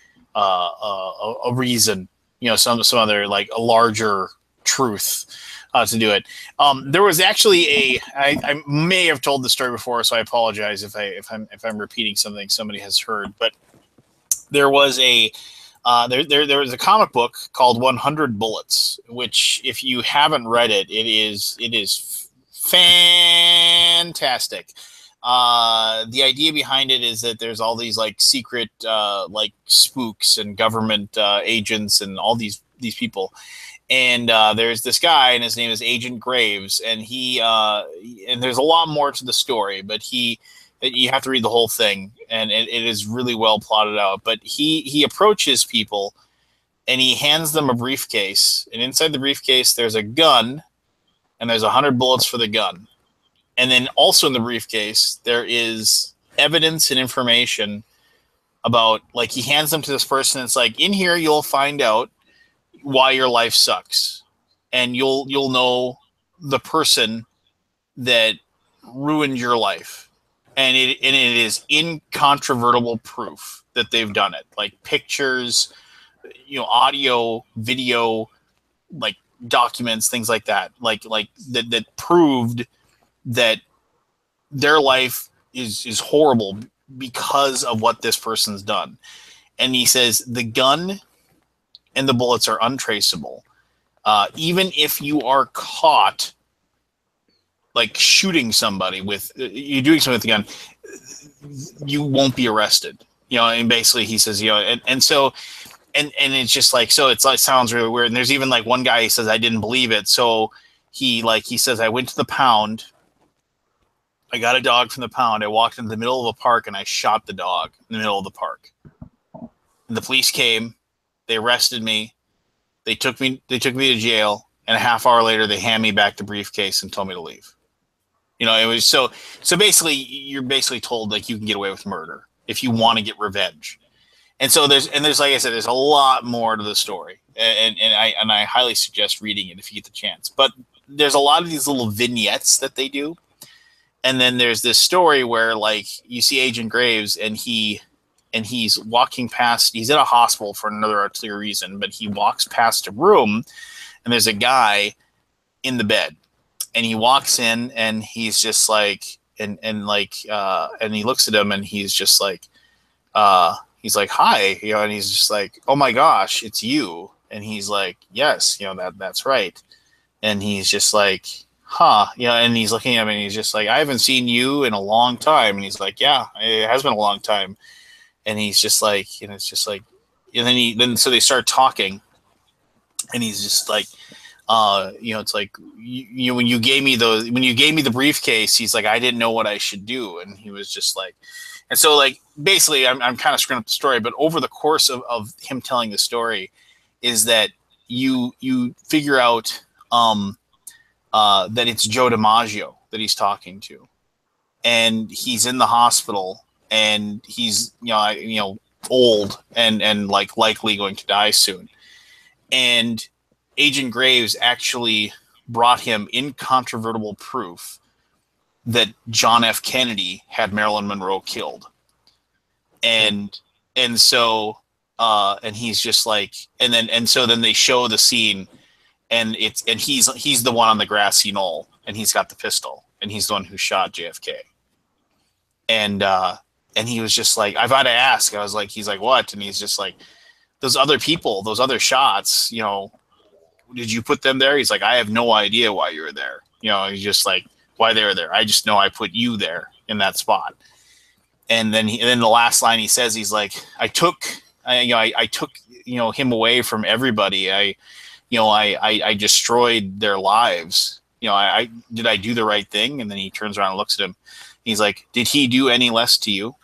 reason, some other like a larger truth to do it. There was actually I may have told the story before, so I apologize if I'm repeating something somebody has heard, but there was a there was a comic book called 100 Bullets, which if you haven't read it, it is fantastic. The idea behind it is that there's all these like secret like spooks and government agents and all these people. And there's this guy, and his name is Agent Graves, and he and there's a lot more to the story, but you have to read the whole thing, and it is really well plotted out. But he approaches people, and he hands them a briefcase, and inside the briefcase there's a gun, and there's 100 bullets for the gun. And then also in the briefcase there is evidence and information about, like, he hands them to this person. It's like, in here you'll find out why your life sucks, and you'll know the person that ruined your life. And it is incontrovertible proof that they've done it. Like pictures, audio, video, like documents, things like that. Like that proved that their life is horrible because of what this person's done. And he says the gun and the bullets are untraceable. Even if you are caught, like shooting somebody with you're doing something with a gun, you won't be arrested. You know, and basically he says, you know, and so and it's just like, so it's like sounds really weird. And there's even like one guy, he says, I didn't believe it. So he says, I went to the pound, I got a dog from the pound, I walked into the middle of a park and I shot the dog in the middle of the park. And the police came, they arrested me, they took me to jail, and a half hour later they hand me back the briefcase and told me to leave. You know, it was so basically you're basically told like you can get away with murder if you want to get revenge. And so there's like I said, there's a lot more to the story. And I highly suggest reading it if you get the chance. But there's a lot of these little vignettes that they do. And then there's this story where like you see Agent Graves and he's walking past, he's in a hospital for another unclear reason, but he walks past a room and there's a guy in the bed. And he walks in and he's just like, and he looks at him and he's just like, he's like, hi, you know, and he's just like, oh my gosh, it's you. And he's like, yes, you know, that's right. And he's just like, huh, you know, and he's looking at him and he's just like, I haven't seen you in a long time. And he's like, yeah, it has been a long time. And he's just like, and it's just like, and then so they start talking and he's just like, you know, it's like you when you gave me the briefcase, he's like, I didn't know what I should do. And he was just like, and so like, basically I'm kind of screwing up the story, but over the course of him telling the story is that you figure out, that it's Joe DiMaggio that he's talking to, and he's in the hospital and he's, you know, old and like likely going to die soon. And Agent Graves actually brought him incontrovertible proof that John F. Kennedy had Marilyn Monroe killed. And so he's just like, and so then they show the scene and he's the one on the grassy knoll and he's got the pistol and he's the one who shot JFK. And he was just like, I've had to ask, I was like, he's like, what? And he's just like, those other people, those other shots, you know, did you put them there? He's like, I have no idea why you were there. You know, he's just like, why they were there. I just know I put you there in that spot. And then the last line he says, he's like, I took him away from everybody. I destroyed their lives. You know, did I do the right thing? And then he turns around and looks at him. He's like, did he do any less to you?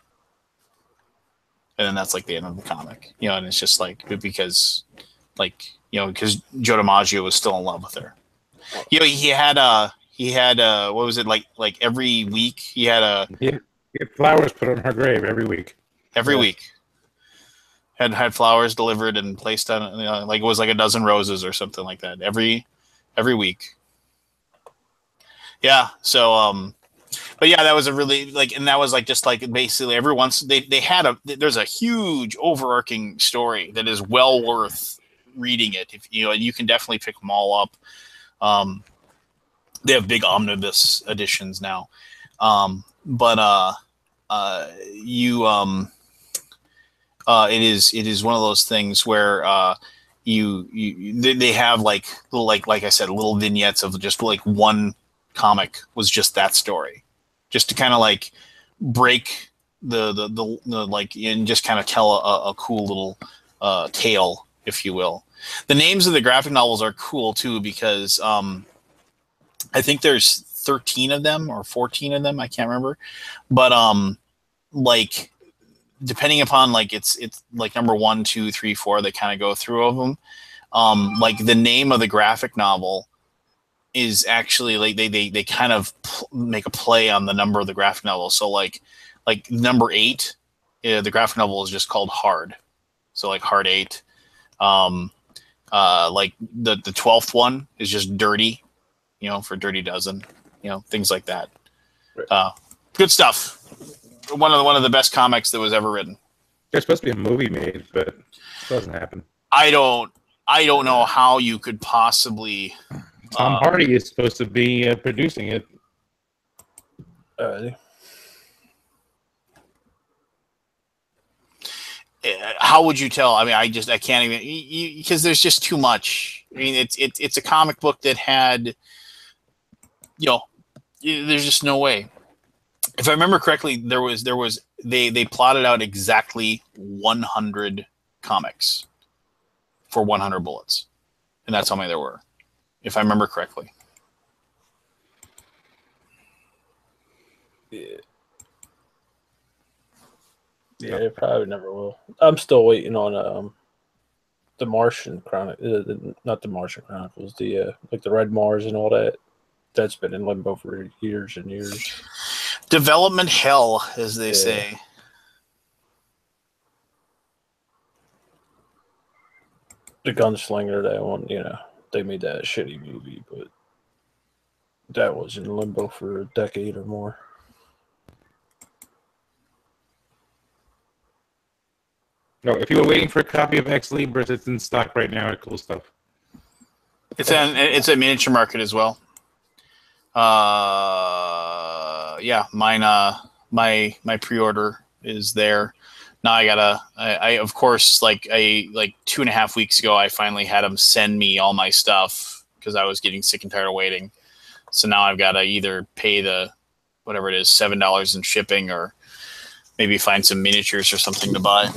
And then that's like the end of the comic, you know, and it's just like, because like, you know, because Joe DiMaggio was still in love with her. You know, he had what was it, like every week he had flowers put on her grave every week. Every week. Had flowers delivered and placed on, you know, like it was like a dozen roses or something like that every week. Yeah. So but yeah, that was a really like, and that was like just like basically every once there's a huge overarching story that is well worth reading it. If you know, you can definitely pick them all up. They have big omnibus editions now. It is one of those things where they have like I said, little vignettes of just like one comic was just that story, just to kind of like break the like and just kind of tell a cool little tale, if you will. The names of the graphic novels are cool too, because I think there's 13 of them or 14 of them, I can't remember, but like depending upon like it's like number 1, 2, 3, 4, they kind of go through of them. Like the name of the graphic novel is actually like they kind of make a play on the number of the graphic novel. So like number 8, the graphic novel is just called Hard. So like Hard 8. Like the 12th one is just Dirty, you know, for Dirty Dozen, you know, things like that. Good stuff. One of the best comics that was ever written. There's supposed to be a movie made, but it doesn't happen. I don't know how you could possibly. Tom Hardy is supposed to be producing it. How would you tell? I mean, I can't even, because there's just too much. I mean, it's a comic book that had, you know, there's just no way. If I remember correctly, they plotted out exactly 100 comics for 100 bullets, and that's how many there were, if I remember correctly. Yeah, it probably never will. I'm still waiting on the Martian Chronicles, not the Martian Chronicles, the like the Red Mars and all that. That's been in limbo for years and years. Development hell, as they say. The Gunslinger, that one, they made that a shitty movie, but that was in limbo for a decade or more. No, if you were waiting for a copy of Ex Libris, it's in stock right now. Cool stuff. It's a miniature market as well. Yeah, mine. My pre-order is there. Now I of course, like 2.5 weeks ago, I finally had them send me all my stuff because I was getting sick and tired of waiting. So now I've got to either pay the whatever it is, $7 in shipping, or maybe find some miniatures or something to buy.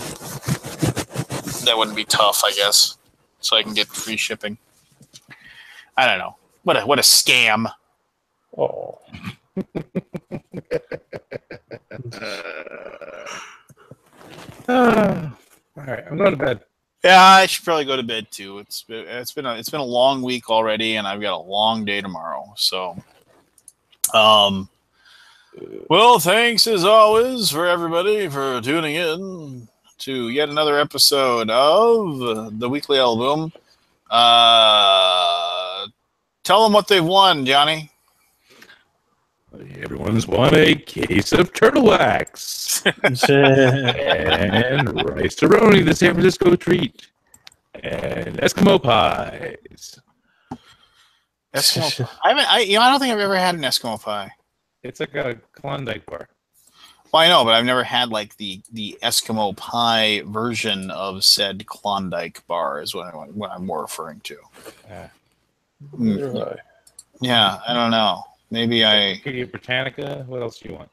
That wouldn't be tough, I guess. So I can get free shipping. I don't know. What a scam. Oh. All right, I'm going to bed. Yeah, I should probably go to bed too. It's been a long week already, and I've got a long day tomorrow. So, well, thanks as always for everybody for tuning in to yet another episode of the Weekly Alaboom. Tell them what they've won, Johnny. Everyone's won a case of turtle wax and rice teroni, the San Francisco treat, and Eskimo pies. Eskimo pie. I don't think I've ever had an Eskimo pie. It's like a Klondike bar. Well, I know, but I've never had like the Eskimo pie version of said Klondike bar. Is what I'm more referring to. Yeah, I don't know. Maybe Encyclopedia Britannica. What else do you want?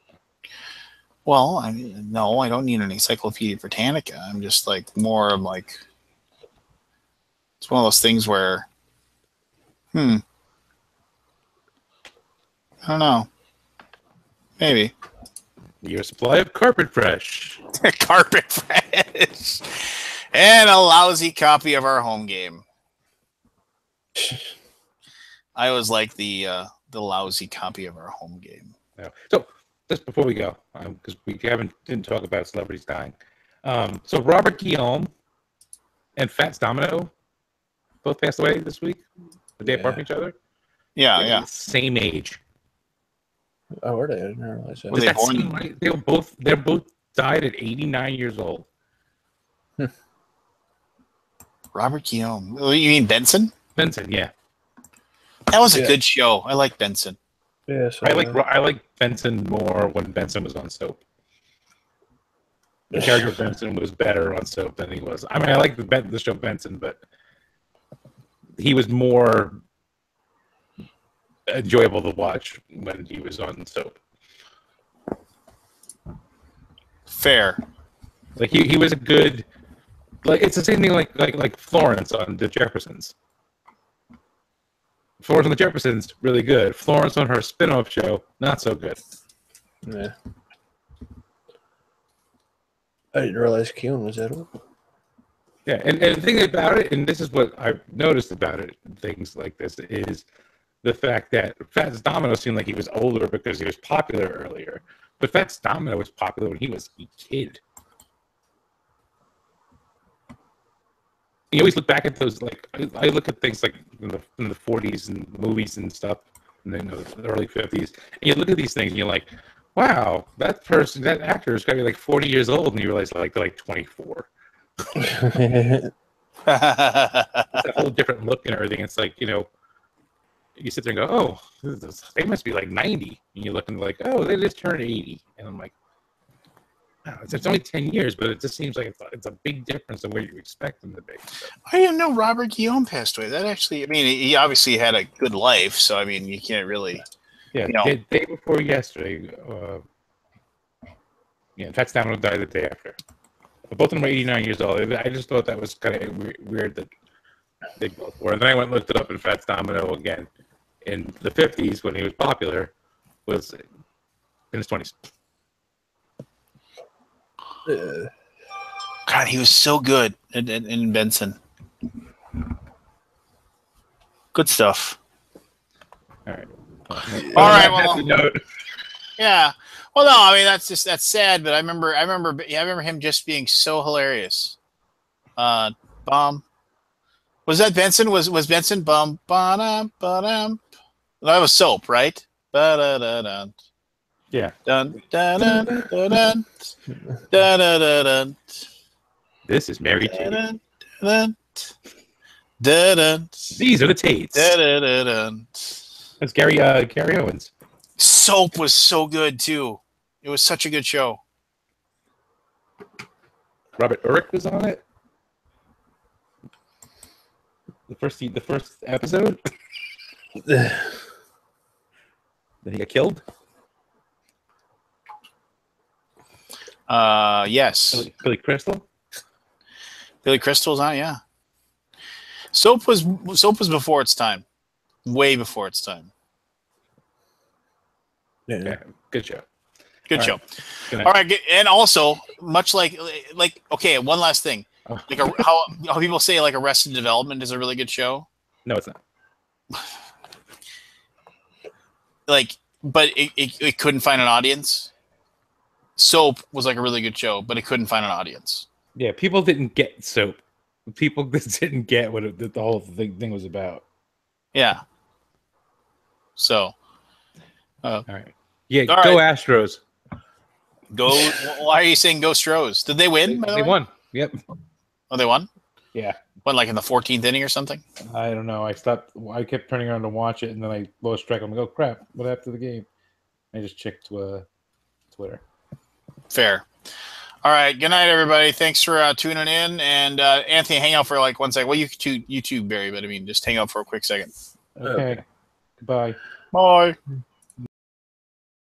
Well, no, I don't need an Encyclopedia Britannica. I'm just like more of like, it's one of those things where, I don't know. Maybe. Your supply of Carpet Fresh. Carpet Fresh. And a lousy copy of our home game. I always like the lousy copy of our home game. Yeah. So just before we go, because we didn't talk about celebrities dying. So Robert Guillaume and Fats Domino both passed away this week, the day apart from each other. Yeah. Same age. Oh, were they? I didn't realize that. Were they born? Right? They both died at 89 years old. Robert Guillaume. Oh, you mean Benson? Benson, yeah. That was a good show. I like Benson. Yeah, so I like Benson more when Benson was on soap. The character of Benson was better on soap than he was. I mean, I like the show Benson, but he was more enjoyable to watch when he was on soap. Fair. Like he was a good. Like it's the same thing like Florence on The Jeffersons. Florence on The Jeffersons, really good. Florence on her spin-off show, not so good. Yeah. I didn't realize Keon was that old. Yeah, and the thing about it, and this is what I've noticed about it, things like this, is the fact that Fats Domino seemed like he was older because he was popular earlier. But Fats Domino was popular when he was a kid. You always look back at those, like, I look at things like in the 40s and movies and stuff, and then the early 50s, and you look at these things and you're like, wow, that actor is got to be like 40 years old, and you realize like they're like 24. It's a whole different look and everything. It's like, you sit there and go, oh, they must be like 90. And you're looking like, oh, they just turned 80. And I'm like, wow, it's only 10 years, but it just seems like it's a big difference in where you expect them to be. So. I didn't know Robert Guillaume passed away. That actually, I mean, he obviously had a good life, so I mean, you can't really Yeah, day before yesterday. Fats Domino died the day after. But both of them were 89 years old. I just thought that was kind of weird that they both were. And then I went and looked it up, and Fats Domino, again, in the 50s, when he was popular, was in his 20s. God, he was so good in Benson. Good stuff. All right. All right. Well, yeah. Well, no, I mean that's sad, but I remember him just being so hilarious. Was that Benson? Was Benson? Bum ba-dum, ba-dum. That was Soap, right? Ba-da-da-dun. Yeah. Dun, dun, dun, dun, dun, dun, dun, dun, dun. This is Mary Jane. Dun, dun, dun, dun. These are the Tates. Dun, dun, dun, dun. That's Gary Owens. Soap was so good too. It was such a good show. Robert Urich was on it. The first episode. Did he get killed? Yes. Billy Crystal. Billy Crystal's on, yeah. Soap was before its time, way before its time. Yeah, good show. Good show. All right, and also much like okay, one last thing, like how people say like Arrested Development is a really good show. No, it's not. Like, but it couldn't find an audience. Soap was like a really good show, but it couldn't find an audience. Yeah, people didn't get Soap. People didn't get what the whole thing was about. Yeah. So. All right. Yeah, all go right. Astros. Go. Why are you saying go Stros? Did they win? They won. Yep. Oh, they won? Yeah. Won like in the 14th inning or something? I don't know. I kept turning around to watch it, and then I lost track. I'm like, oh, crap. What happened to the game? I just checked Twitter. Fair. All right. Good night, everybody. Thanks for tuning in. And Anthony, hang out for like 1 second. Well, you too, Barry, but I mean, just hang out for a quick second. Okay. Goodbye. Bye.